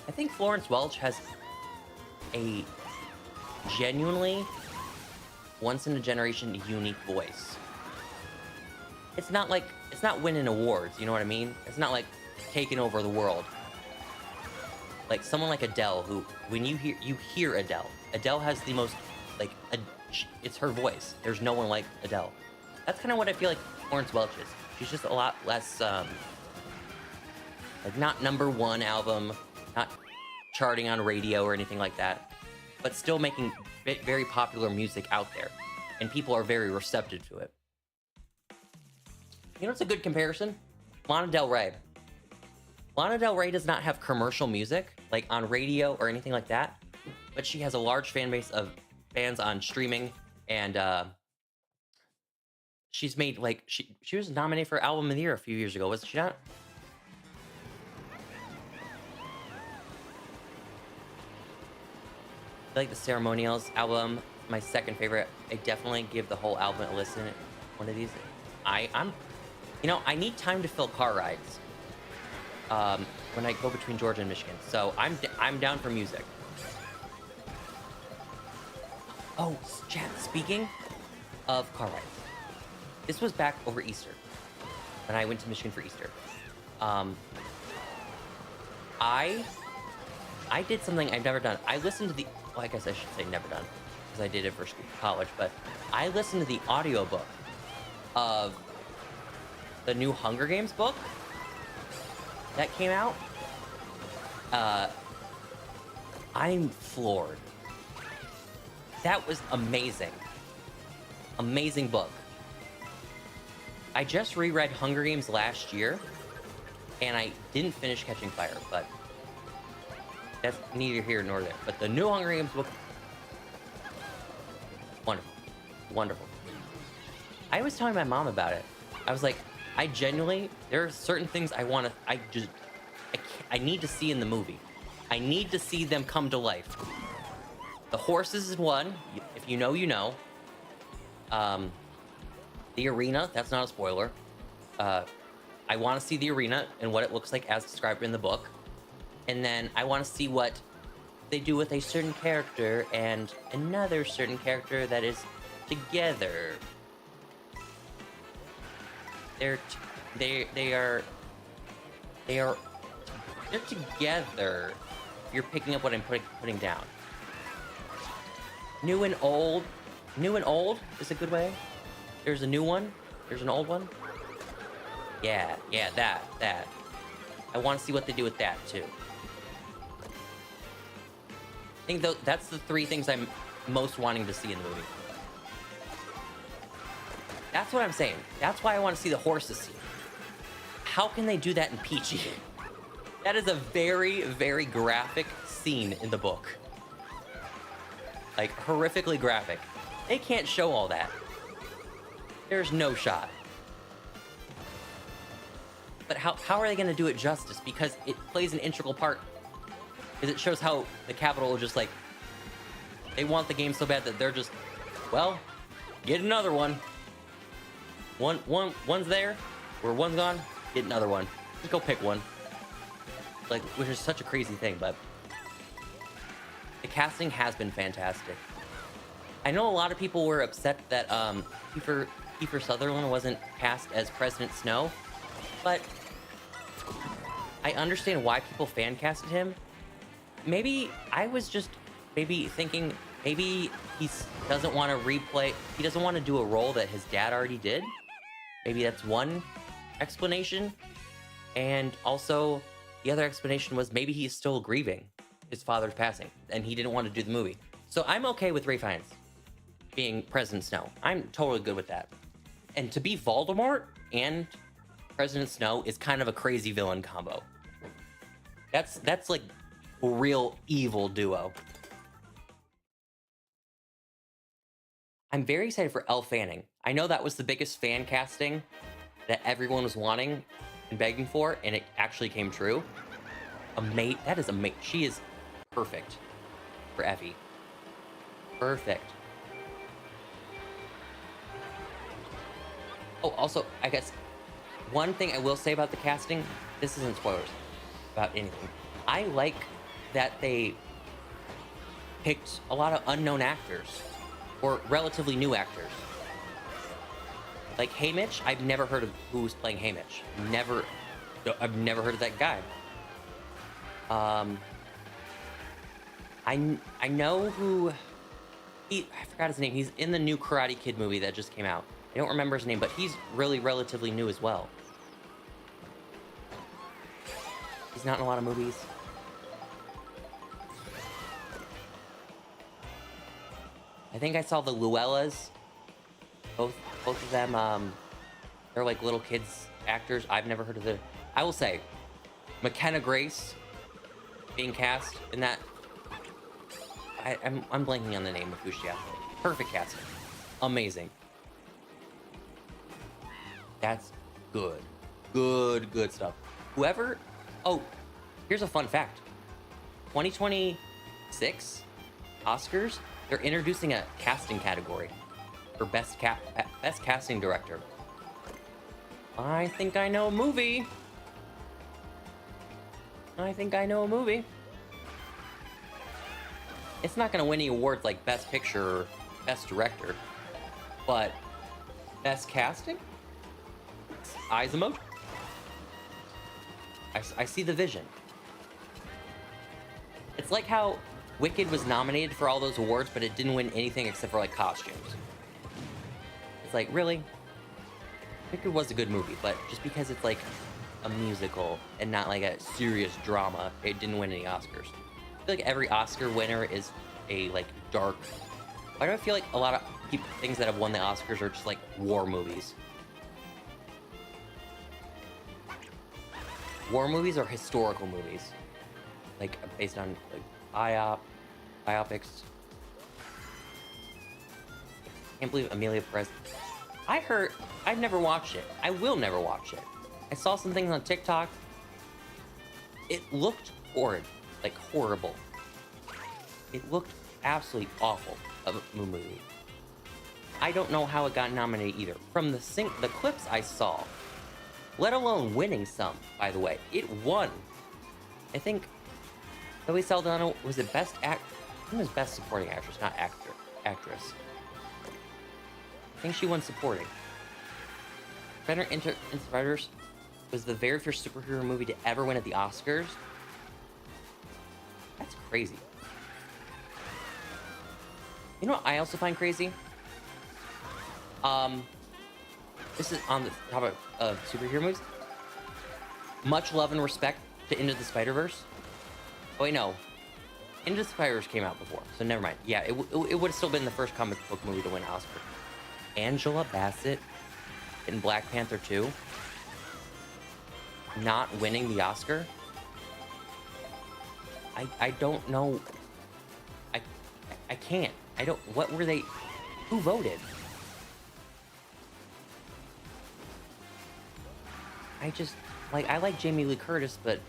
[SPEAKER 1] I think Florence Welch has a genuinely once-in-a-generation unique voice. It's not winning awards, you know what I mean? It's not like taking over the world. Like someone like Adele, who, when you hear Adele. Adele has the most, it's her voice. There's no one like Adele. That's kind of what I feel like Florence Welch is. She's just a lot less, not #1 album, not charting on radio or anything like that, but still making very popular music out there, and people are very receptive to it. You know what's a good comparison? Lana Del Rey. Lana Del Rey does not have commercial music, like on radio or anything like that, but she has a large fan base of fans on streaming, and she's made, she was nominated for Album of the Year a few years ago, wasn't she not? I like the Ceremonials album, my second favorite. I definitely give the whole album a listen. One of these, I need time to fill car rides when I go between Georgia and Michigan. So I'm down for music. Oh, chat. Speaking of car rides, this was back over Easter when I went to Michigan for Easter. I did something I've never done. I listened to I guess I should say never done, because I did it for college, but I listened to the audiobook of the new Hunger Games book that came out. I'm floored. That was amazing. Amazing book. I just reread Hunger Games last year, and I didn't finish Catching Fire, but that's neither here nor there. But the new Hunger Games book, wonderful. I was telling my mom about it. I was like, I genuinely, there are certain things I want to, I need to see in the movie. I need to see them come to life. The horses is one. If you know, you know. The arena, that's not a spoiler. I want to see the arena and what it looks like as described in the book. And then I want to see what they do with a certain character and another certain character that is together. They're together. You're picking up what I'm putting down. New and old. New and old is a good way. There's a new one. There's an old one. Yeah, that. I want to see what they do with that too. I think that's the three things I'm most wanting to see in the movie. That's what I'm saying. That's why I want to see the horses scene. How can they do that in Peachy? That is a very, very graphic scene in the book. Like, horrifically graphic. They can't show all that. There's no shot. But how are they going to do it justice? Because it plays an integral part. Because it shows how the Capitol just like, they want the game so bad that they're just, well, get another one. One's there, or one's gone, get another one. Just go pick one. Like, which is such a crazy thing, but the casting has been fantastic. I know a lot of people were upset that Kiefer Sutherland wasn't cast as President Snow, but I understand why people fan casted him. Maybe I was just thinking maybe he doesn't want to replay, he doesn't want to do a role that his dad already did. Maybe that's one explanation. And also the other explanation was maybe he's still grieving his father's passing and he didn't want to do the movie. So I'm okay with Ralph Fiennes being President Snow. I'm totally good with that. And to be Voldemort and President Snow is kind of a crazy villain combo. That's like a real evil duo. I'm very excited for Elle Fanning. I know that was the biggest fan casting that everyone was wanting and begging for, and it actually came true. That is amazing. She is perfect for Effie. Perfect. Oh, also, I guess one thing I will say about the casting, this isn't spoilers about anything. I like that they picked a lot of unknown actors or relatively new actors. Like Haymitch, I've never heard of who's playing Haymitch. I've never heard of that guy. I know who I forgot his name. He's in the new Karate Kid movie that just came out. I don't remember his name, but he's really relatively new as well. He's not in a lot of movies. I think I saw the Luellas. Both of them, they're like little kids actors. I've never heard of them. I will say, McKenna Grace being cast in that. I'm blanking on the name of who she has. Perfect casting. Amazing. That's good. Good stuff. Whoever... Oh, here's a fun fact. 2026 Oscars, they're introducing a casting category for best casting director. I think I know a movie. It's not going to win any awards like Best Picture or Best Director, but Best Casting? Eyes emoji. I see the vision. It's like how Wicked was nominated for all those awards, but it didn't win anything except for like costumes. It's like, really? Wicked was a good movie, but just because it's like a musical and not like a serious drama, it didn't win any Oscars. I feel like every Oscar winner is a like dark. Why do I feel like a lot of things that have won the Oscars are just like war movies? War movies are historical movies, like based on like biopics. Can't believe Amelia Perez. I've never watched it. I will never watch it. I saw some things on TikTok. It looked horrid. Like, horrible. It looked absolutely awful of a movie. I don't know how it got nominated either. From the clips I saw, let alone winning some, by the way, it won. I think Zoe Saldana was it best act. I think it was best supporting actress, not actress. I think she won supporting. Better Into Spiders was the very first superhero movie to ever win at the Oscars. That's crazy. You know what I also find crazy? This is on the topic of superhero movies. Much love and respect to Into the Spider-Verse. Oh wait, no. Into the Spider-Verse came out before, so never mind. Yeah, it would have still been the first comic book movie to win an Oscar. Angela Bassett in Black Panther 2 not winning the Oscar. I don't know. I can't. I don't. What were they? Who voted? I just I like Jamie Lee Curtis, but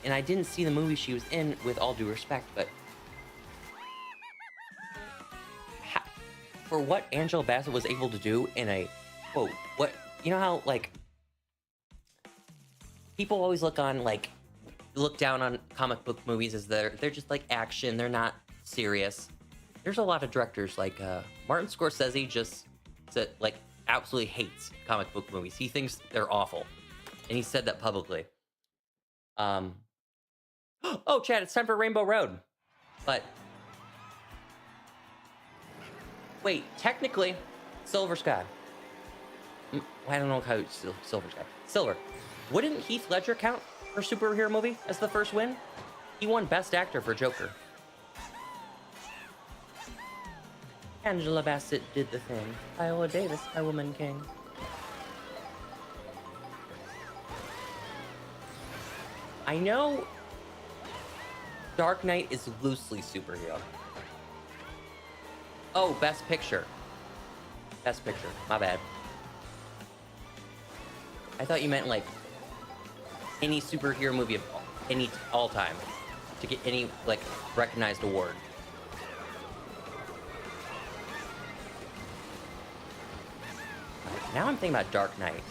[SPEAKER 1] and I didn't see the movie she was in, with all due respect, but for what Angela Bassett was able to do in a quote, what you know how people always look down on comic book movies as they're just like action, they're not serious. There's a lot of directors like Martin Scorsese just absolutely hates comic book movies. He thinks they're awful, and he said that publicly. Oh, Chad, it's time for Rainbow Road. But wait, technically, Silver Sky. I don't know how it's Silver Sky. Silver. Wouldn't Heath Ledger count for superhero movie as the first win? He won Best Actor for Joker. Angela Bassett did the thing. Viola Davis, a woman king. I know Dark Knight is loosely superhero. Oh, Best Picture. Best Picture. My bad. I thought you meant any superhero movie of all time to get any recognized award. Now I'm thinking about Dark Knight.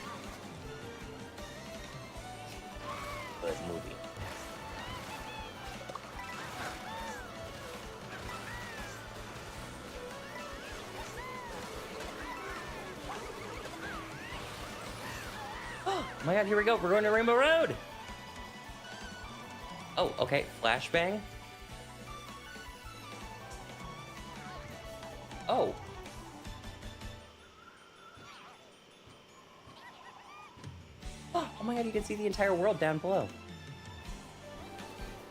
[SPEAKER 1] Good movie. Oh my god, here we go. We're going to Rainbow Road. Oh, okay. Flashbang. Oh. Oh my god, you can see the entire world down below.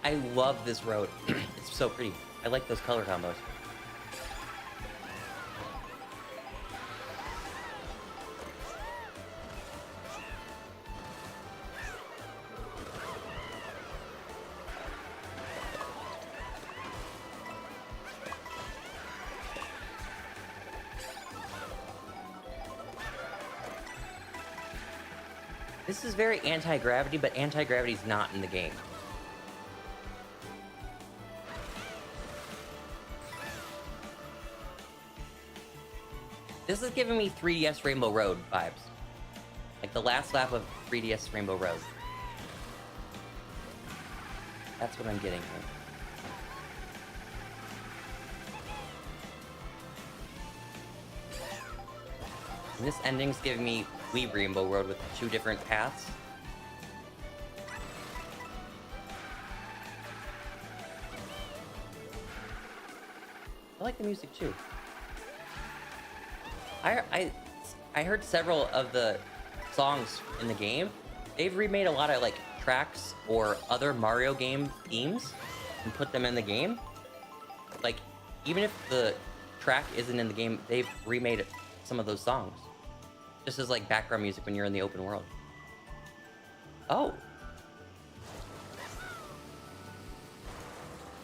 [SPEAKER 1] I love this road. It's so pretty. I like those color combos. This is very anti-gravity, but anti-gravity is not in the game. This is giving me 3DS Rainbow Road vibes. Like the last lap of 3DS Rainbow Road. That's what I'm getting here. And this ending's giving me Wii Rainbow Road with 2 different paths. I like the music too. I heard several of the songs in the game. They've remade a lot of tracks or other Mario game themes and put them in the game. Even if the track isn't in the game, they've remade some of those songs. Just as background music when you're in the open world. Oh.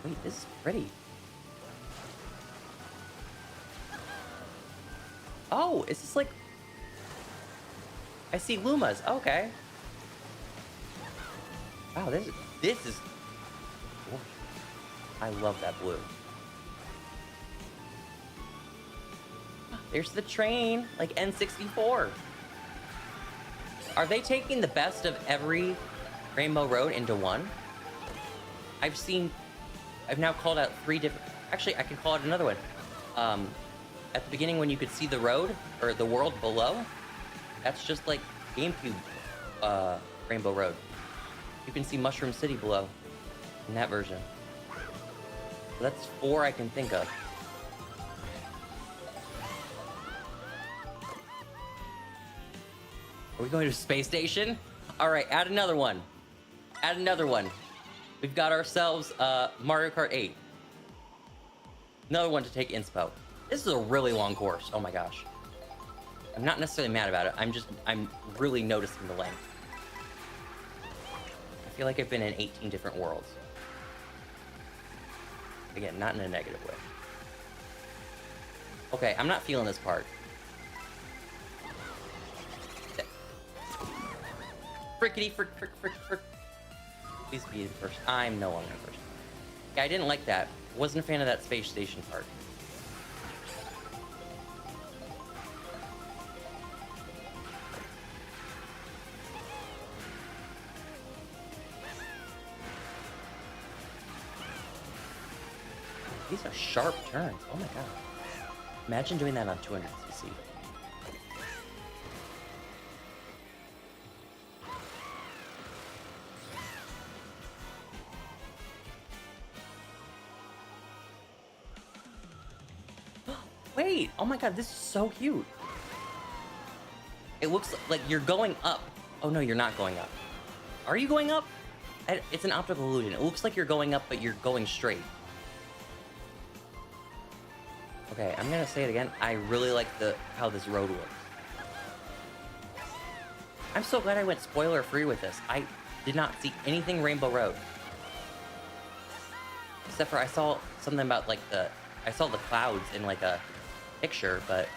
[SPEAKER 1] Wait, this is pretty. Oh, is this like... I see Lumas. Okay. Wow, this is... gorgeous. I love that blue. There's the train, like N64. Are they taking the best of every Rainbow Road into one? I've now called out 3 different... Actually, I can call out another one. At the beginning when you could see the road, or the world below, that's just like GameCube Rainbow Road. You can see Mushroom City below in that version. So that's 4 I can think of. Are we going to a space station? All right, add another one. Add another one. We've got ourselves Mario Kart 8. Another one to take inspo. This is a really long course. Oh my gosh. I'm not necessarily mad about it. I'm really noticing the length. I feel like I've been in 18 different worlds. Again, not in a negative way. Okay, I'm not feeling this part. Frickety frick frick frick frick. Please be the first. I'm no longer the first. Yeah, I didn't like that. Wasn't a fan of that space station part. These are sharp turns. Oh my god. Imagine doing that on 200cc. Wait! Oh my god, this is so cute. It looks like you're going up. Oh no, you're not going up. Are you going up? It's an optical illusion. It looks like you're going up, but you're going straight. Okay, I'm gonna say it again. I really like how this road looks. I'm so glad I went spoiler-free with this. I did not see anything Rainbow Road. Except for I saw something about like I saw the clouds in like a picture, but...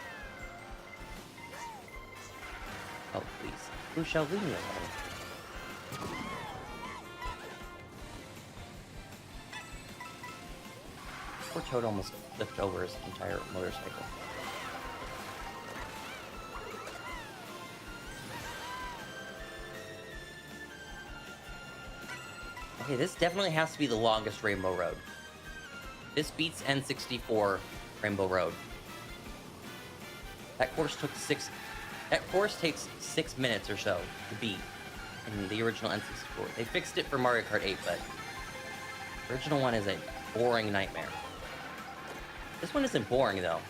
[SPEAKER 1] Oh, please. Who shall leave me alone? Poor Toad almost flipped over his entire motorcycle. Okay, this definitely has to be the longest Rainbow Road. This beats N64 Rainbow Road. That course takes 6 minutes or so to beat in the original N64. They fixed it for Mario Kart 8, but the original one is a boring nightmare. This one isn't boring, though.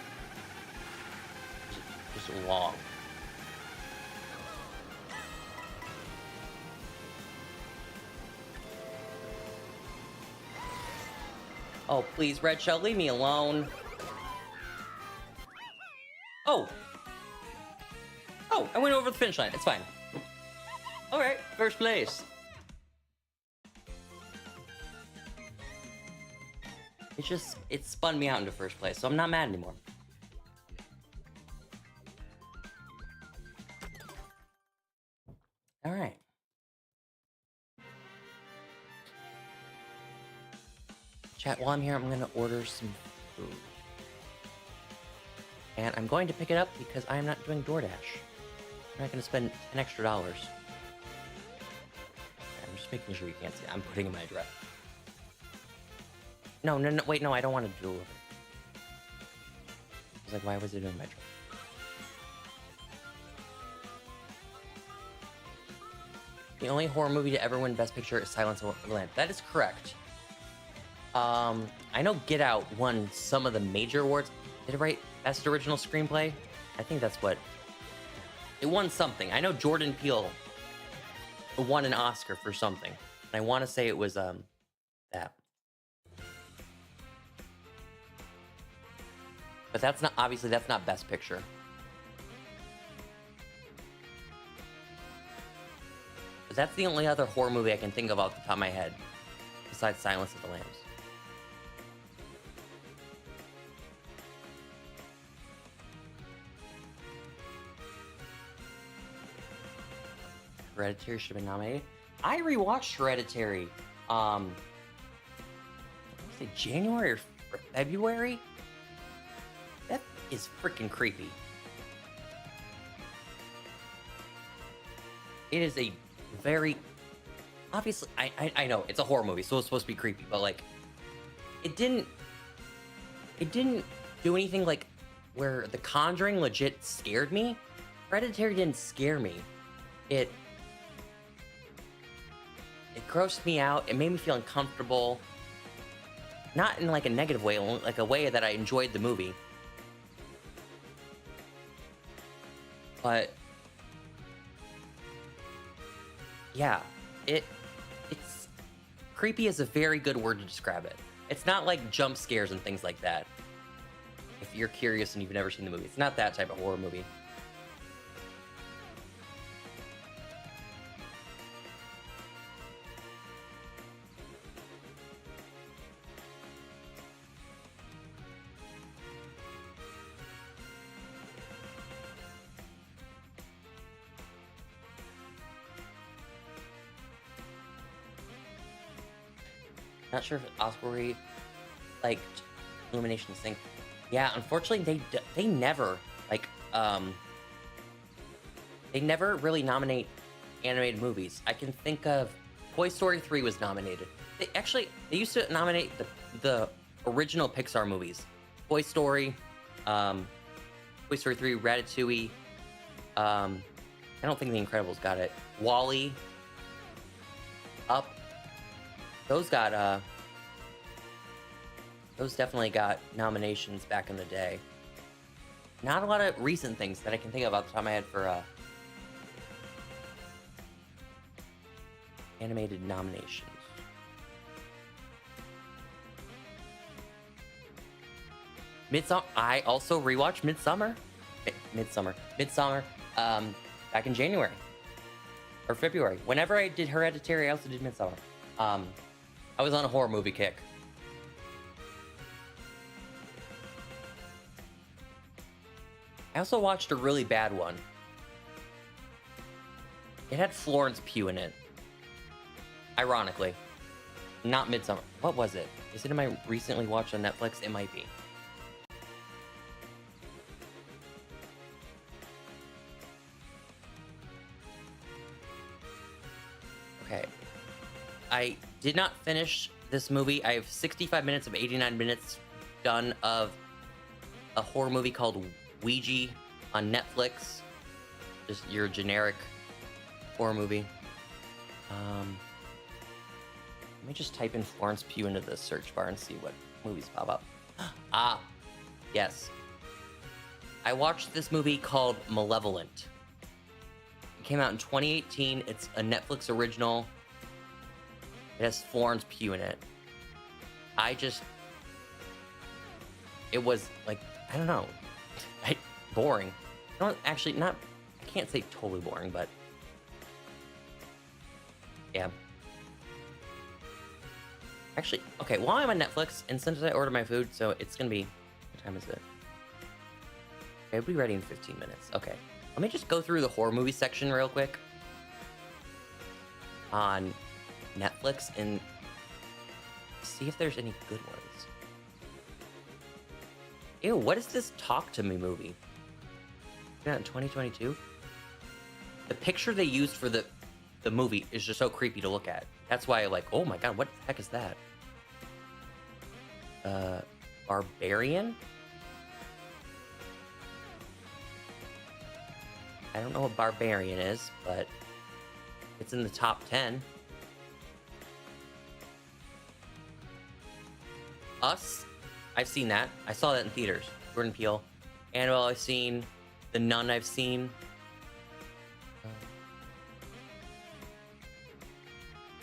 [SPEAKER 1] Just long. Oh, please, Red Shell, leave me alone. Oh! Oh, I went over the finish line. It's fine. Alright, first place. It spun me out into first place, so I'm not mad anymore. Alright. Chat, while I'm here, I'm gonna order some food. And I'm going to pick it up because I am not doing DoorDash. I'm not gonna spend an extra $. I'm just making sure you can't see it. I'm putting in my address. No, wait, no, I don't want to deliver. I was like, why was it doing my address? The only horror movie to ever win Best Picture is Silence of the Lambs. That is correct. I know Get Out won some of the major awards. Did it write Best Original Screenplay? I think that's what... It won something. I know Jordan Peele won an Oscar for something. And I want to say it was, that. But that's not... Obviously, that's not Best Picture. But that's the only other horror movie I can think of off the top of my head. Besides Silence of the Lambs. Hereditary should have been nominated. I rewatched Hereditary. I want to say January or February. That is freaking creepy. It is a very obviously. I know it's a horror movie, so it's supposed to be creepy, but like, it didn't do anything like where The Conjuring legit scared me. Hereditary didn't scare me. It grossed me out. It made me feel uncomfortable. Not in like a negative way, like a way that I enjoyed the movie. But yeah, it's creepy is a very good word to describe it. It's not like jump scares and things like that. If you're curious and you've never seen the movie, it's not that type of horror movie. Not sure if Osprey liked Illumination Sync. Yeah, unfortunately, they never like they never really nominate animated movies. I can think of Toy Story 3 was nominated. They used to nominate the original Pixar movies. Toy Story, Toy Story 3, Ratatouille. I don't think The Incredibles got it. WALL-E, Up. Those definitely got nominations back in the day. Not a lot of recent things that I can think of off the top of my head for animated nominations. Midsummer. I also rewatched Midsummer. Back in January or February. Whenever I did Hereditary, I also did Midsummer. I was on a horror movie kick. I also watched a really bad one. It had Florence Pugh in it. Ironically. Not Midsummer. What was it? Is it in my recently watched on Netflix? It might be. Okay. I did not finish this movie. I have 65 minutes of 89 minutes done of a horror movie called Ouija on Netflix. Just your generic horror movie. Let me just type in Florence Pugh into the search bar and see what movies pop up. Ah, yes. I watched this movie called Malevolent. It came out in 2018. It's a Netflix original. It has Florence Pugh in it. It was like, I don't know, boring. I can't say totally boring, but yeah. Actually, okay, while I'm on Netflix, and since I ordered my food, so it's gonna be, what time is it? Okay, it'll be ready in 15 minutes. Okay, let me just go through the horror movie section real quick on Netflix and see if there's any good ones. Ew, what is this Talk to Me movie? Yeah, in 2022? The picture they used for the movie is just so creepy to look at. That's why I'm like, oh my god, what the heck is that? Barbarian? I don't know what Barbarian is, but it's in the top 10. Us? I've seen that. I saw that in theaters. Jordan Peele. Annabelle I've seen. The Nun I've seen.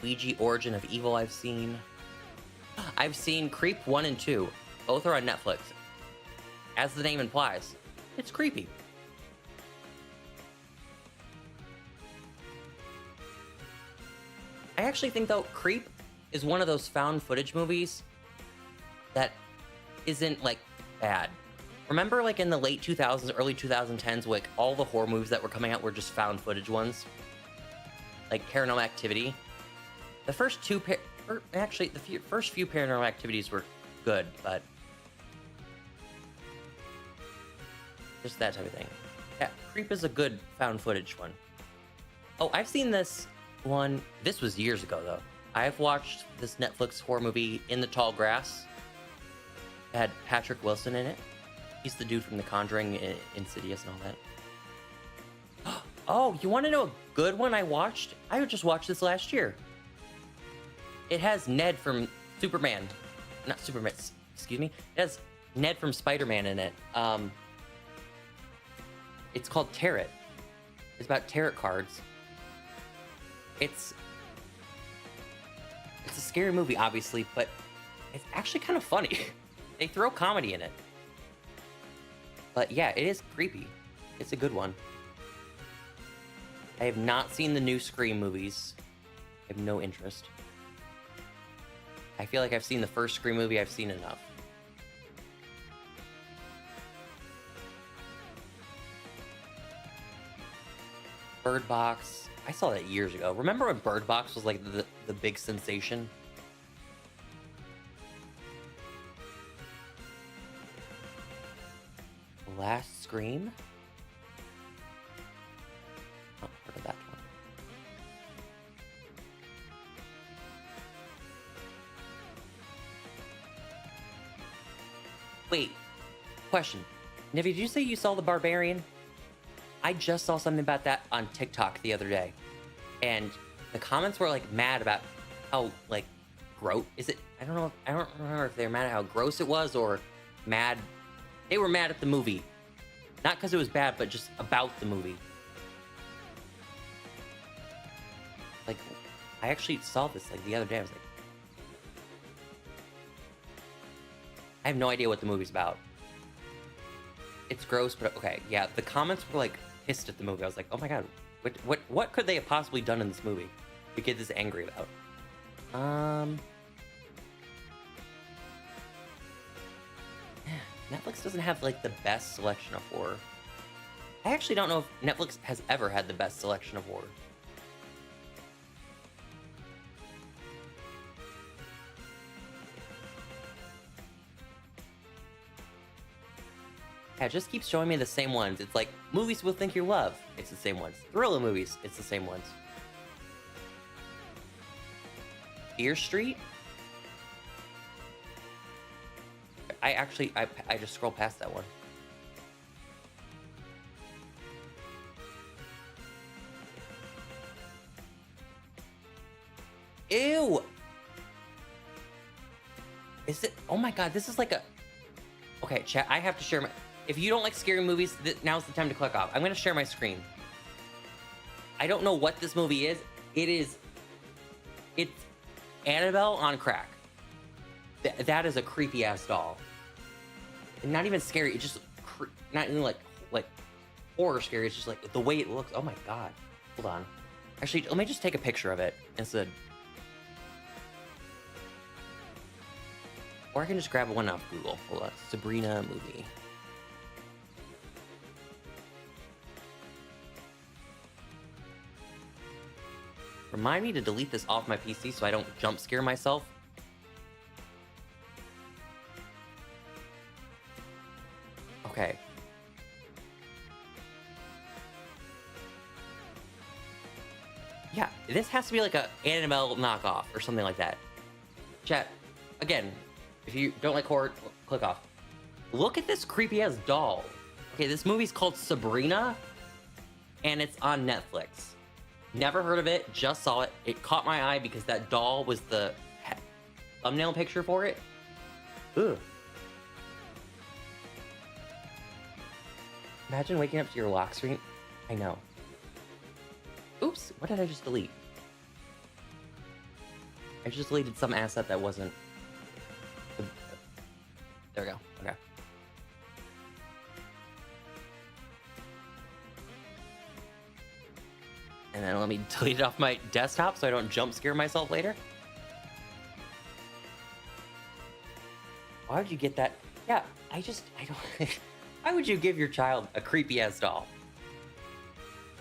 [SPEAKER 1] Ouija Origin of Evil I've seen. I've seen Creep 1 and 2. Both are on Netflix. As the name implies, it's creepy. I actually think, though, Creep is one of those found footage movies that isn't, like, bad. Remember, like, in the late 2000s, early 2010s, like, all the horror movies that were coming out were just found footage ones? like Paranormal Activity. The first two, actually, the first few Paranormal Activities were good, but just that type of thing. Yeah, Creep is a good found footage one. Oh, I've seen this one. This was years ago, though. I've watched this Netflix horror movie, In the Tall Grass. It had Patrick Wilson in it. He's the dude from The Conjuring, Insidious, and all that. Oh, you want to know a good one I watched? I just watched this last year. It has Ned from Superman. Not Superman, excuse me. It has Ned from Spider-Man in it. It's called Tarot. It's about tarot cards. It's a scary movie, obviously, but it's actually kind of funny. They throw comedy in it. But yeah, it is creepy. It's a good one. I have not seen the new Scream movies. I have no interest. I feel like I've seen the first Scream movie. I've seen enough. Bird Box. I saw that years ago. Remember when Bird Box was like the big sensation? The Last Scream? Oh, heard of that one. Wait, question. Nivi, did you say you saw The Barbarian? I just saw something about that on TikTok the other day, and the comments were like mad about how like gross is it? I don't know. I don't remember if they were mad at how gross it was or mad. They were mad at the movie, not because it was bad, but just about the movie. Like, I actually saw this like the other day. I was like, I have no idea what the movie's about. It's gross, but okay, yeah. The comments were like pissed at the movie. I was like, oh my god, what could they have possibly done in this movie to get this angry about? Netflix doesn't have like the best selection of horror. I actually don't know if Netflix has ever had the best selection of horror. Yeah, it just keeps showing me the same ones. It's like, movies we'll think you love. It's the same ones. Thriller movies. It's the same ones. Fear Street? I just scrolled past that one. Ew! Is it? Oh my god, this is like a... Okay, chat, I have to share my... If you don't like scary movies, now's the time to click off. I'm going to share my screen. I don't know what this movie is. It's Annabelle on crack. That is a creepy-ass doll. And not even scary. It's just... Not even like horror scary. It's just like the way it looks. Oh my god. Hold on. Actually, let me just take a picture of it instead. Or I can just grab one off Google. Hold on. Sabrina movie. Remind me to delete this off my PC so I don't jump scare myself. Okay. Yeah, this has to be like a Annabelle knockoff or something like that. Chat, again, if you don't like horror, click off. Look at this creepy ass doll. Okay, this movie's called Sabrina, and it's on Netflix. Never heard of it, just saw it. It caught my eye because that doll was the thumbnail picture for it. Ugh. Imagine waking up to your lock screen. I know. Oops, what did I just delete? I just deleted some asset that wasn't... There we go, okay. And then let me delete it off my desktop so I don't jump scare myself later. Why would you get that? Yeah, I don't... Why would you give your child a creepy ass doll?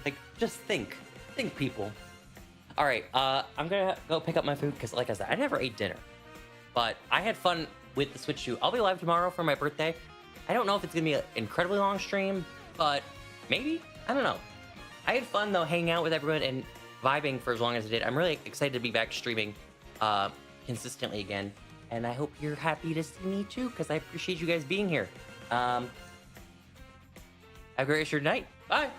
[SPEAKER 1] Like, just think. Think, people. All right, I'm gonna go pick up my food because, like I said, I never ate dinner. But I had fun with the Switch 2. I'll be live tomorrow for my birthday. I don't know if it's gonna be an incredibly long stream, but maybe? I don't know. I had fun though, hanging out with everyone and vibing for as long as I did. I'm really excited to be back streaming consistently again. And I hope you're happy to see me too, because I appreciate you guys being here. Have a great rest of your night. Bye.